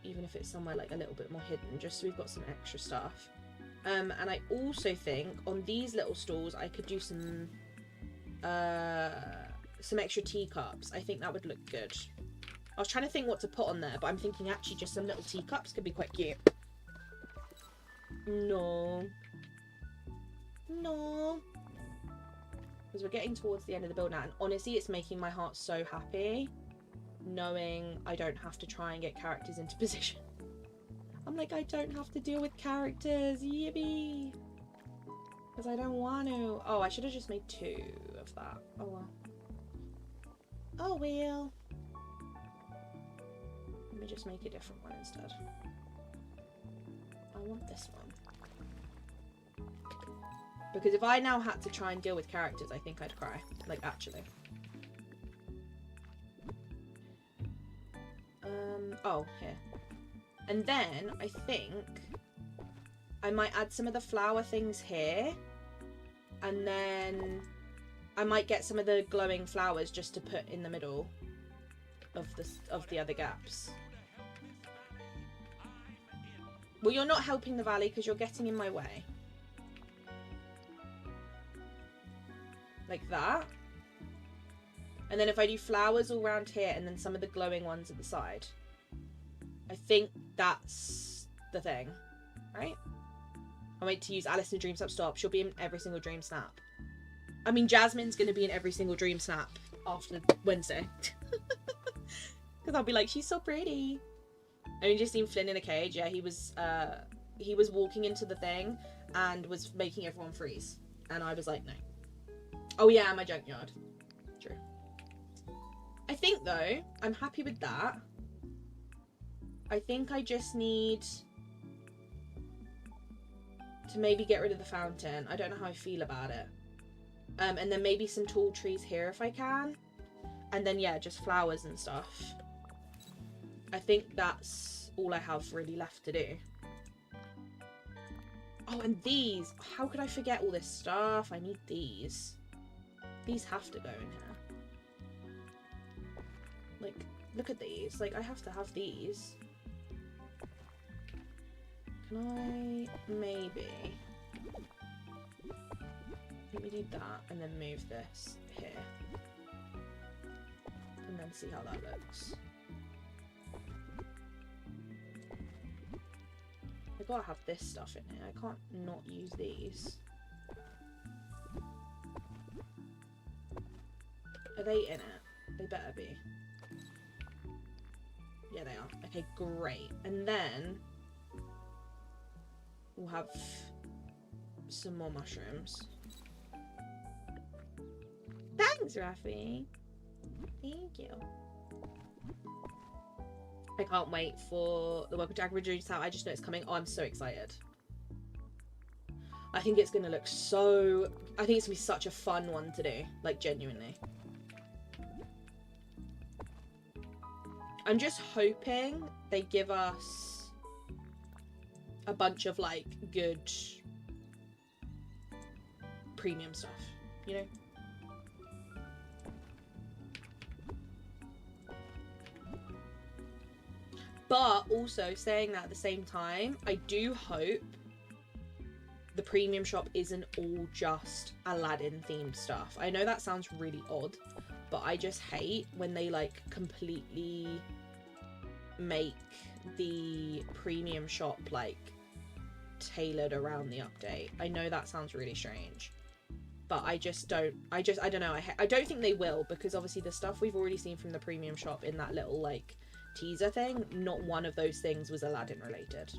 Even if it's somewhere like a little bit more hidden, just so we've got some extra stuff. And I also think on these little stools I could do some extra teacups. I think that would look good. I was trying to think what to put on there, but I'm thinking actually just some little teacups could be quite cute. No. No. Because we're getting towards the end of the build now, and honestly it's making my heart so happy knowing I don't have to try and get characters into position. I'm like, I don't have to deal with characters, yippee! Because I don't want to. Oh, I should have just made 2 of that. Oh well. Oh well. Let me just make a different one instead. I want this one. Because if I now had to try and deal with characters, I think I'd cry. Like, actually. Oh, here. And then, I think I might add some of the flower things here. And then I might get some of the glowing flowers just to put in the middle of the other gaps. Well, you're not helping the valley because you're getting in my way. Like that. And then if I do flowers all around here and then some of the glowing ones at the side. I think that's the thing. Right? I'll wait to use Alice in the DreamSnap stop. She'll be in every single DreamSnap. I mean, Jasmine's going to be in every single DreamSnap after Wednesday. Because I'll be like, she's so pretty. And you just seen Flynn in a cage. Yeah, he was walking into the thing and was making everyone freeze. And I was like, no. Oh yeah, my junkyard. True. I think though, I'm happy with that. I think I just need to maybe get rid of the fountain. I don't know how I feel about it. And then maybe some tall trees here if I can. And then yeah, just flowers and stuff. I think that's all I have really left to do. Oh, and these. How could I forget all this stuff? I need these. These have to go in here. Like, look at these. Like, I have to have these. Can I maybe... Let me do that and then move this here. And then see how that looks. I gotta have this stuff in here. I can't not use these. Are they in it? They better be. Yeah, they are. Okay, great. And then we'll have some more mushrooms. Thanks, Rafi. Thank you. I can't wait for the Welcome to Curious Dreamsnap. I just know it's coming. Oh, I'm so excited. I think it's going to look so... I think it's going to be such a fun one to do. Like, genuinely. I'm just hoping they give us a bunch of, like, good premium stuff. You know? But also, saying that at the same time, I do hope the premium shop isn't all just Aladdin themed stuff. I know that sounds really odd, but I just hate when they like completely make the premium shop like tailored around the update. I know that sounds really strange, but I don't know. I don't think they will, because obviously the stuff we've already seen from the premium shop in that little like teaser thing, not one of those things was Aladdin related.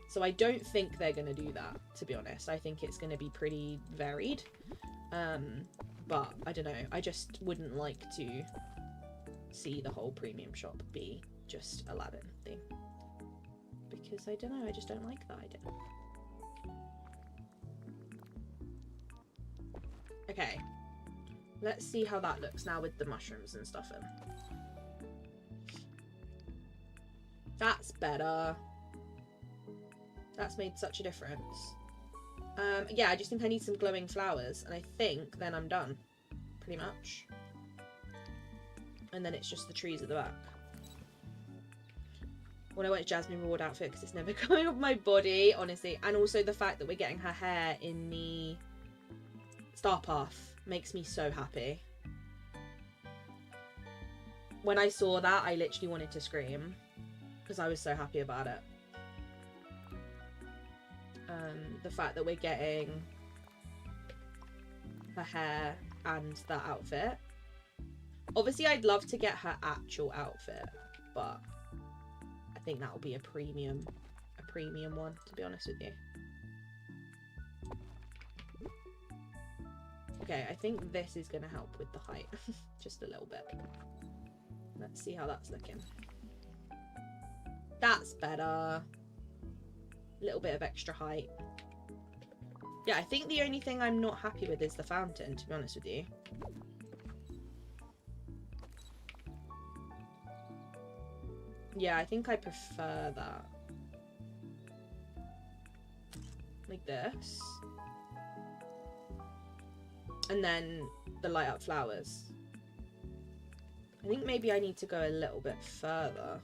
So I don't think they're going to do that, to be honest. I think it's going to be pretty varied. But I don't know. I just wouldn't like to see the whole premium shop be just Aladdin thing. Because I don't know, I just don't like that idea. Okay. Let's see how that looks now with the mushrooms and stuff in. That's better. That's made such a difference. Yeah, I just think I need some glowing flowers, and I think then I'm done, pretty much. And then it's just the trees at the back. Well, I want a Jasmine Reward outfit because it's never coming off my body, honestly. And also the fact that we're getting her hair in the Star Path makes me so happy. When I saw that, I literally wanted to scream because I was so happy about it. The fact that we're getting her hair and that outfit. Obviously, I'd love to get her actual outfit, but I think that will be a premium one, to be honest with you. Okay, I think this is going to help with the height, just a little bit. Let's see how that's looking. That's better. A little bit of extra height. Yeah, I think the only thing I'm not happy with is the fountain, to be honest with you. Yeah, I think I prefer that. Like this. And then the light up flowers. I think maybe I need to go a little bit further.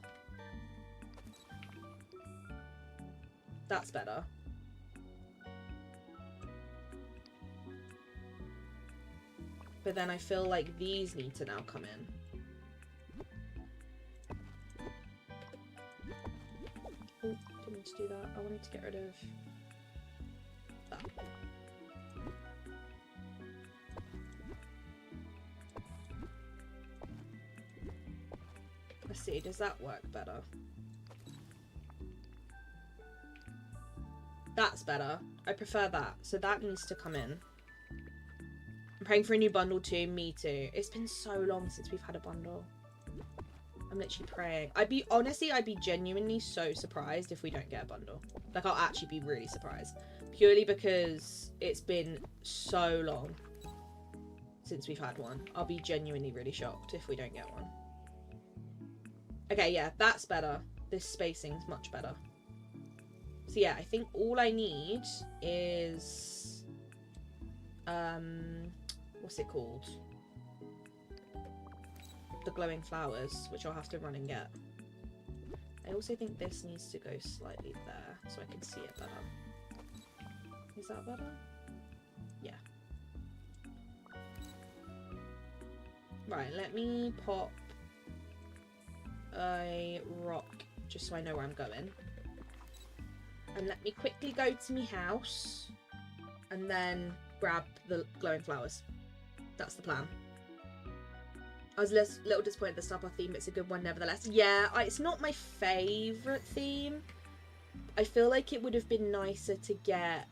That's better. But then I feel like these need to now come in. Oh, didn't mean to do that. I wanted to get rid of that. Let's see, does that work better? That's better. I prefer that. So that needs to come in. I'm praying for a new bundle too. Me too. It's been so long since we've had a bundle. I'm literally praying. I'd be genuinely so surprised if we don't get a bundle. Like, I'll actually be really surprised. Purely because it's been so long since we've had one. I'll be genuinely really shocked if we don't get one. Okay, yeah, that's better. This spacing's much better. So yeah, I think all I need is what's it called? The glowing flowers, which I'll have to run and get. I also think this needs to go slightly there so I can see it better. Is that better? Yeah. Right, let me pop a rock just so I know where I'm going. And let me quickly go to my house and then grab the glowing flowers. That's the plan. I was a little disappointed at the Star Path theme, but it's a good one nevertheless. Yeah, it's not my favourite theme. I feel like it would have been nicer to get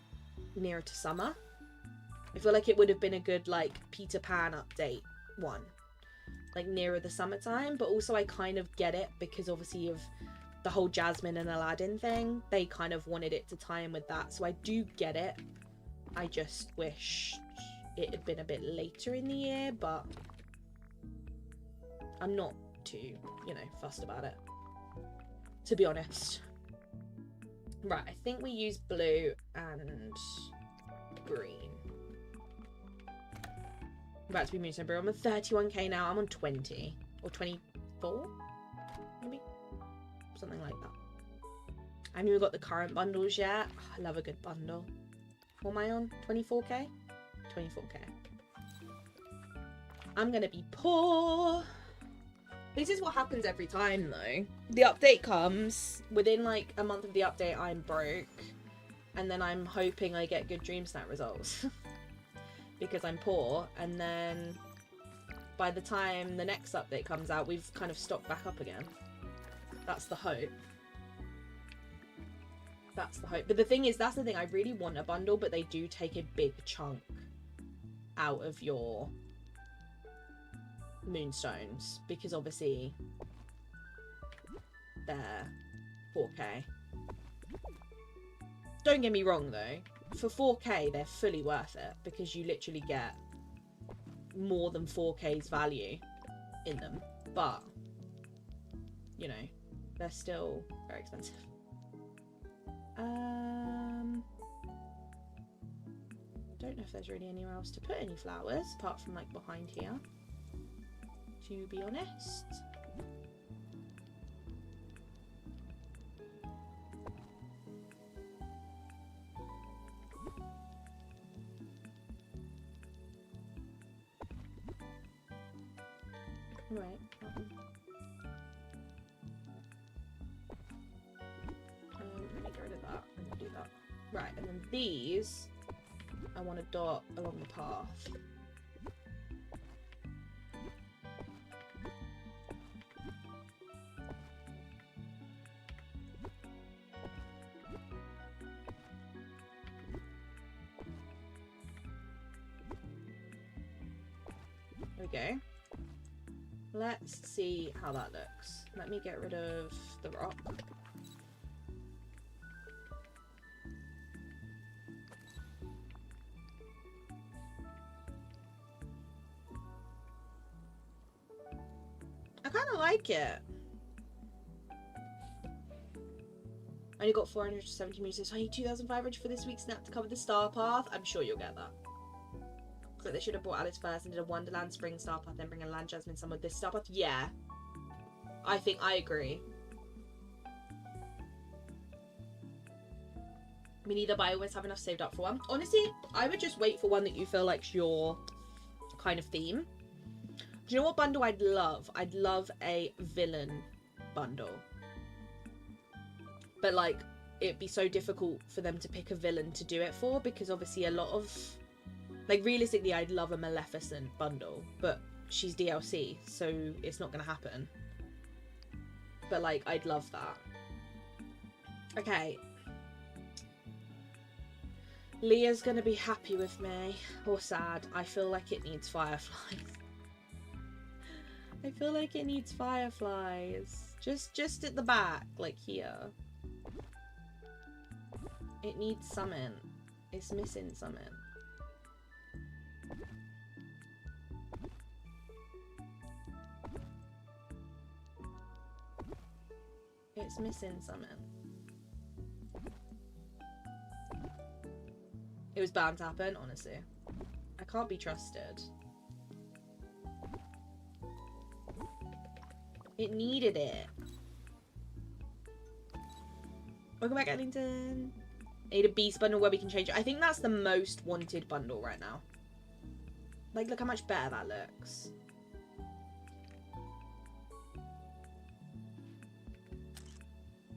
nearer to summer. I feel like it would have been a good, like, Peter Pan update one. Like, nearer the summertime, but also I kind of get it because obviously of the whole Jasmine and Aladdin thing. They kind of wanted it to tie in with that, so I do get it. I just wish it had been a bit later in the year, but I'm not too, you know, fussed about it, to be honest. Right, I think we use blue and green. I'm about to be Moonstone Brew. I'm on 31k now. I'm on 20 or 24, maybe something like that. I haven't even got the current bundles yet. Oh, I love a good bundle. What am I on? 24k? 24k. I'm gonna be poor. This is what happens every time though. The update comes, within like a month of the update I'm broke, and then I'm hoping I get good DreamSnap results because I'm poor, and then by the time the next update comes out we've kind of stocked back up again. That's the hope. That's the hope. But the thing is, that's the thing, I really want a bundle, but they do take a big chunk out of your moonstones because obviously they're 4k. Don't get me wrong though, for 4k they're fully worth it because you literally get more than 4k's value in them, but you know, they're still very expensive. Don't know if there's really anywhere else to put any flowers apart from like behind here, to be honest. Right. Let me get rid of that and do that. Right, and then these I want to dot along the path. There we go. Let's see how that looks. Let me get rid of the rock. I kind of like it. I only got 470 meters, so I need 2,500 for this week's snap to cover the star path. I'm sure you'll get that. So they should have brought Alice first and did a Wonderland Spring star path, then bring a Land Jasmine Summer with this star path. Yeah. I think I agree. Me neither, but I always have enough saved up for one. Honestly, I would just wait for one that you feel like's your kind of theme. Do you know what bundle I'd love? I'd love a villain bundle. But like, it'd be so difficult for them to pick a villain to do it for, because obviously a lot of... Like, realistically, I'd love a Maleficent bundle, but she's DLC, so it's not going to happen. But, like, I'd love that. Okay. Leah's going to be happy with me. Or sad. I feel like it needs fireflies. I feel like it needs fireflies. Just at the back, like here. It needs something. It's missing something. It's missing something. It was bound to happen, honestly. I can't be trusted. It needed it. Welcome back, Ellington. I need a beast bundle where we can change it. I think that's the most wanted bundle right now. Like, look how much better that looks.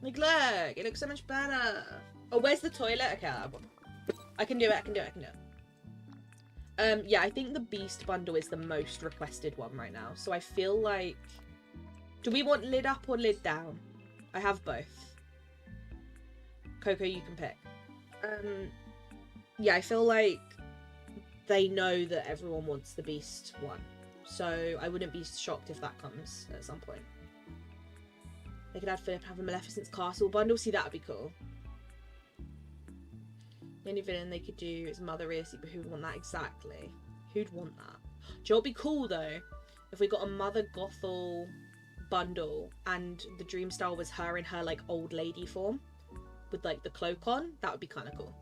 Like, look, it looks so much better. Oh, where's the toilet? Okay, I'll have one. I can do it, I can do it, I can do it. Yeah, I think the beast bundle is the most requested one right now. So I feel like... Do we want lid up or lid down? I have both. Coco, you can pick. Yeah, I feel like they know that everyone wants the beast one. So I wouldn't be shocked if that comes at some point. They could add Philip have a Maleficent's Castle bundle. See, that would be cool. The only villain they could do is Mother Earcy, but who would want that exactly? Who'd want that? Do you know what would be cool though? If we got a Mother Gothel bundle and the dream style was her in her like old lady form with like the cloak on, that would be kind of cool.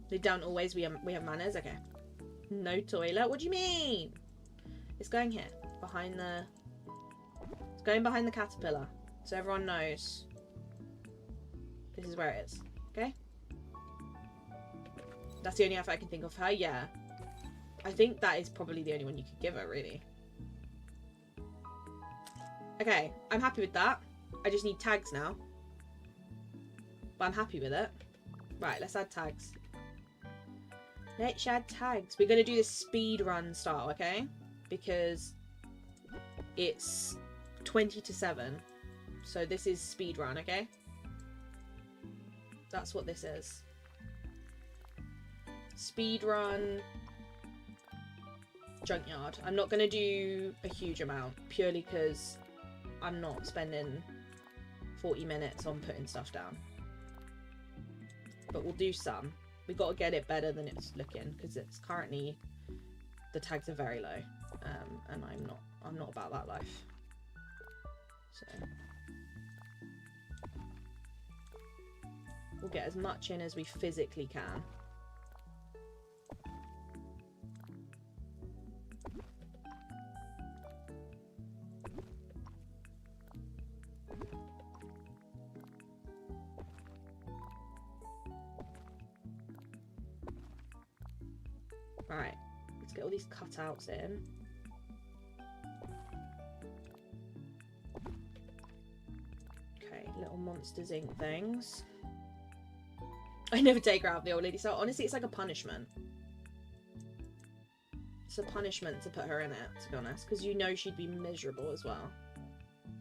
They don't always. We have manners. Okay. No toilet. What do you mean? It's going here behind the. It's going behind the caterpillar, so everyone knows. This is where it is. Okay. That's the only outfit I can think of her. Yeah. I think that is probably the only one you could give her, really. Okay, I'm happy with that. I just need tags now. But I'm happy with it. Right, let's add tags. Let's add tags. We're going to do this speed run style, okay? Because it's 20 to 7. So this is speed run, okay? That's what this is. Speed run junkyard. I'm not going to do a huge amount purely because I'm not spending 40 minutes on putting stuff down. But we'll do some. We've got to get it better than it's looking because it's currently the tags are very low, and I'm not about that life. So we'll get as much in as we physically can. Right, let's get all these cutouts in. Okay, little Monsters Inc. things. I never take her out of the old lady, so honestly it's like a punishment. It's a punishment to put her in it, to be honest, because you know she'd be miserable as well.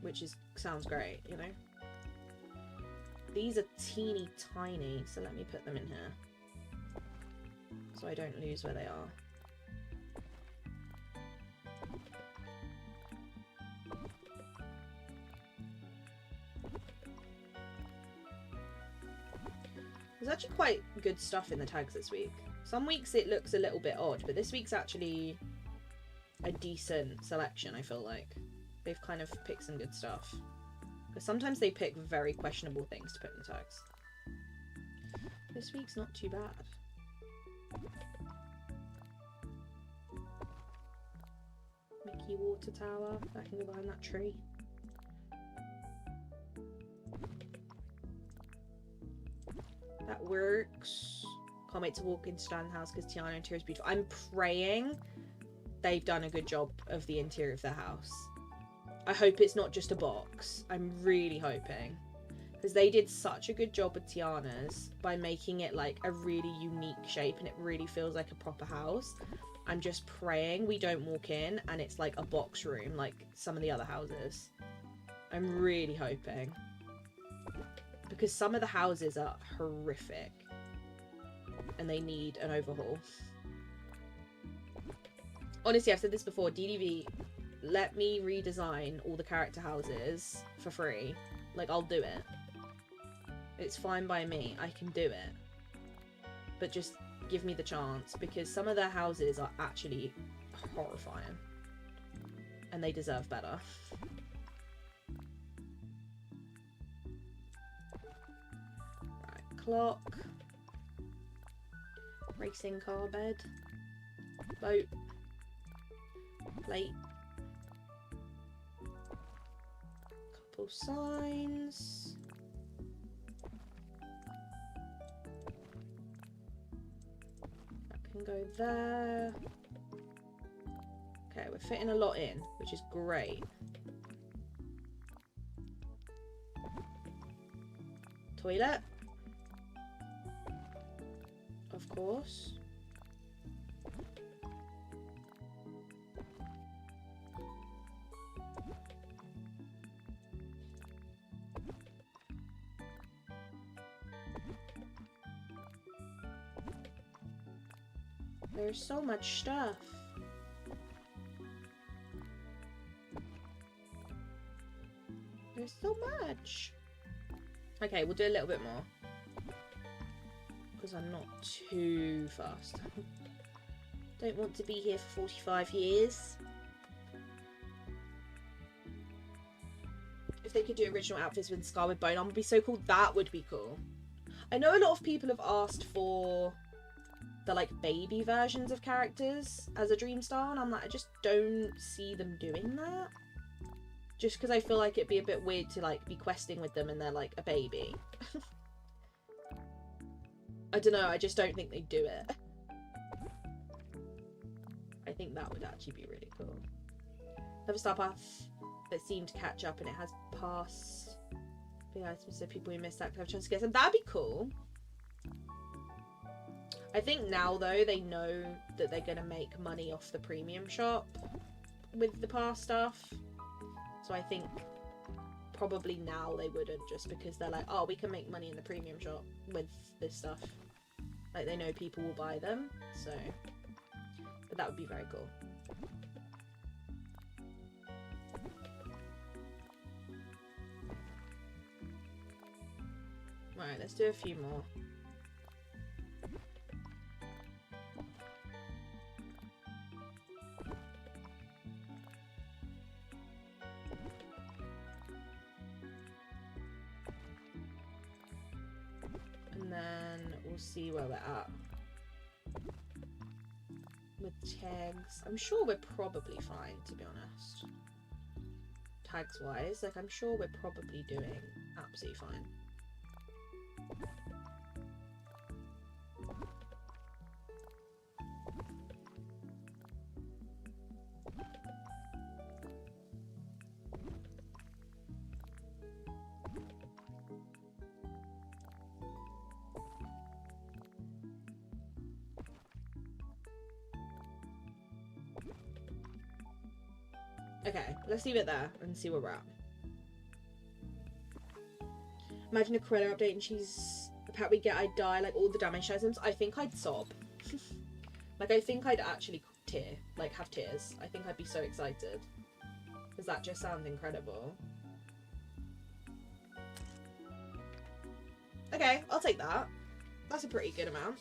Which is sounds great, you know? These are teeny tiny, so let me put them in here. So I don't lose where they are. There's actually quite good stuff in the tags this week. Some weeks it looks a little bit odd, but this week's actually a decent selection, I feel like. They've kind of picked some good stuff. Because sometimes they pick very questionable things to put in the tags. This week's not too bad. Mickey water tower. That can go behind that tree. That works. Can't wait to walk into Stan's house because Tiana interior is beautiful. I'm praying they've done a good job of the interior of their house. I hope it's not just a box. I'm really hoping. Because they did such a good job with Tiana's by making it like a really unique shape and it really feels like a proper house. I'm just praying we don't walk in and it's like a box room like some of the other houses. I'm really hoping. Because some of the houses are horrific. And they need an overhaul. Honestly, I've said this before. DDV, let me redesign all the character houses for free. Like, I'll do it. It's fine by me. I can do it. But just give me the chance. Because some of their houses are actually horrifying. And they deserve better. clock. Racing car bed. Boat. Plate. Couple signs. That can go there. Okay, we're fitting a lot in, which is great. Toilet. Of course. There's so much stuff. There's so much. Okay, we'll do a little bit more. Because I'm not too fast. Don't want to be here for 45 years. If they could do original outfits with Scar with bone armor, would be so cool. That would be cool. I know a lot of people have asked for the like baby versions of characters as a dream star, and I'm like, I just don't see them doing that. Just because I feel like it'd be a bit weird to like be questing with them and they're like a baby. I don't know, I just don't think they'd do it. I think that would actually be really cool. Another star path that seemed to catch up and it has pass big items so people who missed that could have a chance to get them. That'd be cool. I think now though they know that they're gonna make money off the premium shop with the pass stuff. So I think probably now they wouldn't, just because they're like, oh, we can make money in the premium shop with this stuff. Like, they know people will buy them, so... But that would be very cool. Alright, let's do a few more. And then we'll see where we're at with tags. I'm sure we're probably fine, to be honest. Tags wise, like, I'm sure we're probably doing absolutely fine. Okay, let's leave it there and see where we're at. Imagine a Cruella update and she's the pet we get, I'd die, like all the damaged items. I think I'd sob. Like, I think I'd actually tear, like have tears. I think I'd be so excited. Because that just sounds incredible. Okay, I'll take that. That's a pretty good amount.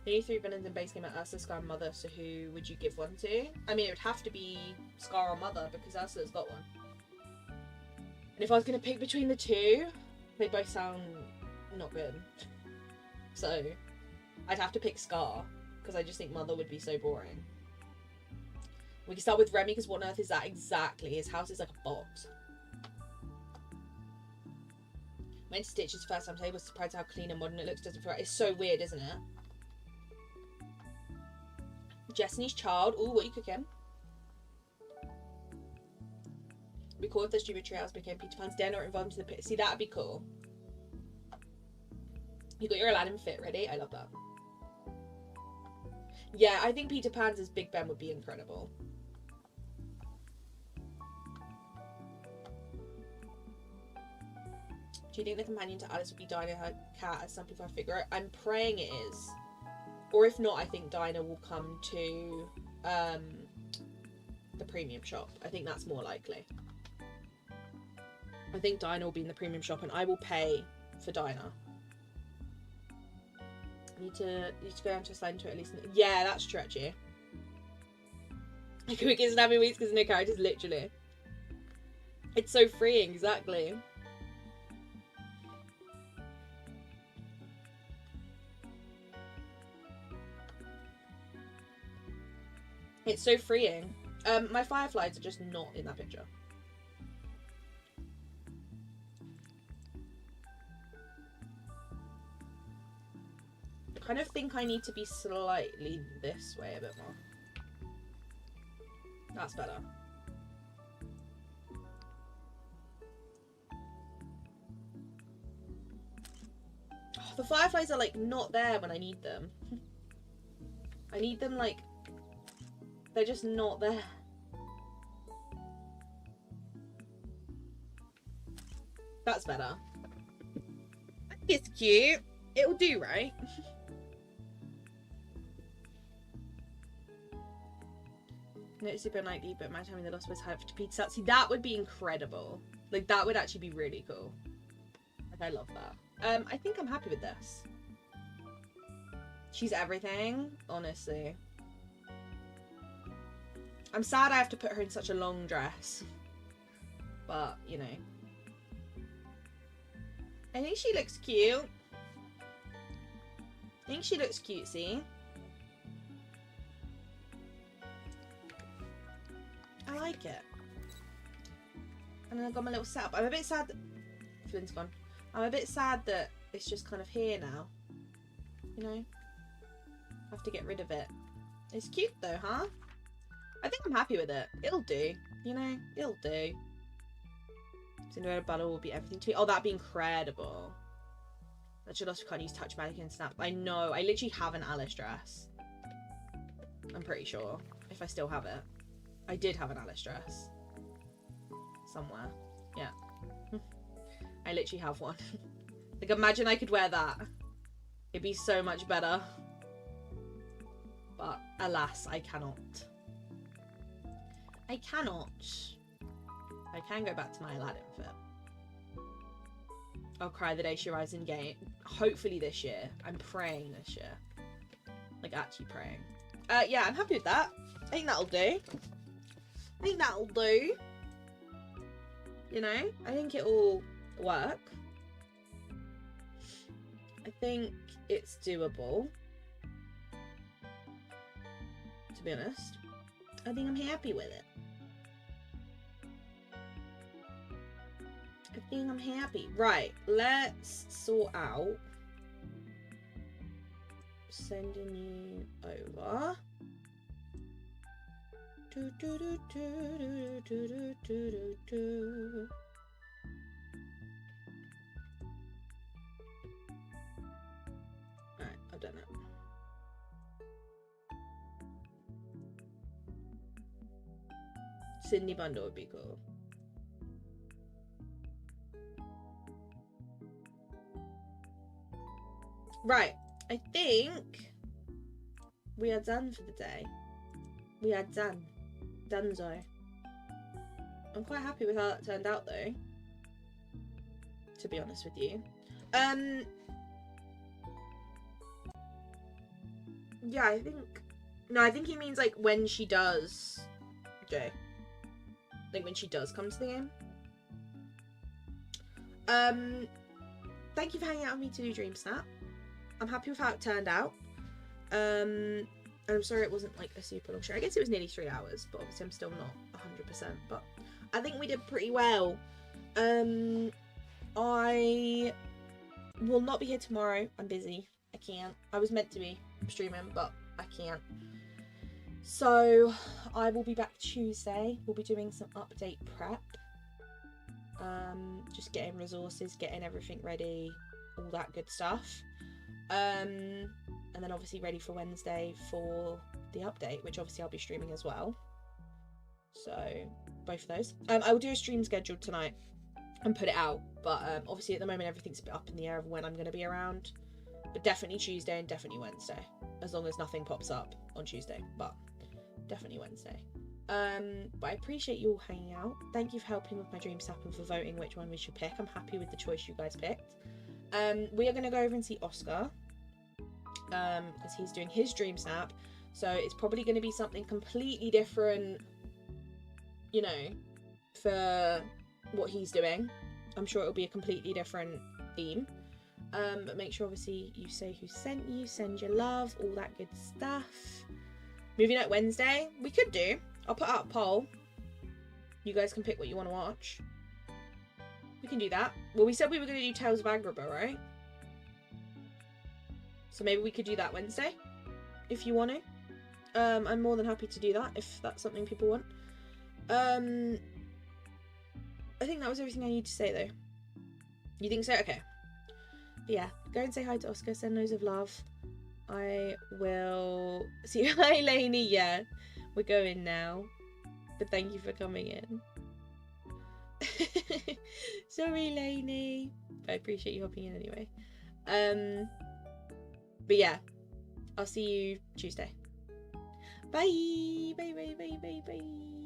The only 3 villains in base game are Ursa, Scar, and Mother, so who would you give one to? I mean, it would have to be Scar or Mother, because Ursa's got one. And if I was going to pick between the two, they both sound not good. So, I'd have to pick Scar, because I just think Mother would be so boring. We can start with Remy, because what on earth is that exactly? His house is like a box. Went to Stitch's first time today, was surprised how clean and modern it looks. Doesn't feel right. It's so weird, isn't it? Destiny's Child. Ooh, what are you cooking? It'd be cool if the Stupid Treehouse became Peter Pan's den or involved into the pit. See, that'd be cool. You got your Aladdin fit ready? I love that. Yeah, I think Peter Pan's as Big Ben would be incredible. Do you think the companion to Alice would be Dinah, her cat, as some people figure out? I'm praying it is. Or if not, I think Dinah will come to the premium shop. I think that's more likely. I think Dinah will be in the premium shop and I will pay for Dinah. Need to go down to a slide into it at least. Yeah, that's stretchy. Like, we get snapping weeks because no characters, literally. It's so freeing, exactly. It's so freeing. My fireflies are just not in that picture. I kind of think I need to be slightly this way a bit more. That's better. Oh, the fireflies are like not there when I need them. I need them like, they're just not there. That's better. It's cute. It'll do, right? No, it's super unlikely, but my time in the lost was hyped to pizza. See, that would be incredible. Like, that would actually be really cool. Like, I love that. I think I'm happy with this. She's everything, honestly. I'm sad I have to put her in such a long dress. But, you know. I think she looks cute. I think she looks cutesy. I like it. And then I've got my little setup. I'm a bit sad that Flynn's gone. I'm a bit sad that it's just kind of here now. You know? I have to get rid of it. It's cute though, huh? I think I'm happy with it. It'll do. You know? It'll do. Cinderella Bella will be everything to me. Oh, that'd be incredible. I should also can't use Touch Magic and Snap. I know. I literally have an Alice dress. I'm pretty sure. If I still have it. I did have an Alice dress. Somewhere. Yeah. I literally have one. Like, imagine I could wear that. It'd be so much better. But, alas, I cannot. I cannot. I can go back to my Aladdin fit. I'll cry the day she arrives in game. Hopefully this year. I'm praying this year. Like, actually praying. Yeah, I'm happy with that. I think that'll do. I think that'll do. You know? I think it'll work. I think it's doable. To be honest. I think I'm happy with it. I think I'm happy. Right, let's sort out sending you over. Alright, I've done it. Sydney bundle would be cool. Right, I think we are done for the day. We are done. Donezo. I'm quite happy with how that turned out though. To be honest with you. Yeah, I think... No, I think he means like when she does... Okay. Like when she does come to the game. Thank you for hanging out with me to do DreamSnap. I'm happy with how it turned out. I'm sorry it wasn't like a super long show. I guess it was nearly 3 hours, but obviously I'm still not 100%. But I think we did pretty well. I will not be here tomorrow. I'm busy. I can't. I was meant to be streaming, but I can't. So I will be back Tuesday. We'll be doing some update prep. Just getting resources, getting everything ready, all that good stuff. And then obviously ready for Wednesday for the update, which obviously I'll be streaming as well. So both of those. I will do a stream schedule tonight and put it out, but obviously at the moment everything's a bit up in the air of when I'm going to be around. But definitely Tuesday and definitely Wednesday, as long as nothing pops up on Tuesday, but definitely Wednesday. But I appreciate you all hanging out. Thank you for helping with my DreamSnap and for voting which one we should pick. I'm happy with the choice you guys picked. We are going to go over and see Oscar, because he's doing his DreamSnap, so it's probably going to be something completely different, you know, for what he's doing. I'm sure it'll be a completely different theme, but make sure obviously you say who sent you, send your love, all that good stuff. Movie night Wednesday? We could do. I'll put out a poll. You guys can pick what you want to watch. We can do that. Well, we said we were going to do Tales of Agrabah, right? So maybe we could do that Wednesday, if you want to. I'm more than happy to do that, if that's something people want. I think that was everything I need to say, though. You think so? Okay. But yeah, go and say hi to Oscar. Send loads of love. I will see you. Hi, Lainey. Yeah, we're going now. But thank you for coming in. Sorry, Lainey. But I appreciate you hopping in anyway. But yeah, I'll see you Tuesday. Bye. Bye, bye, bye, bye, bye.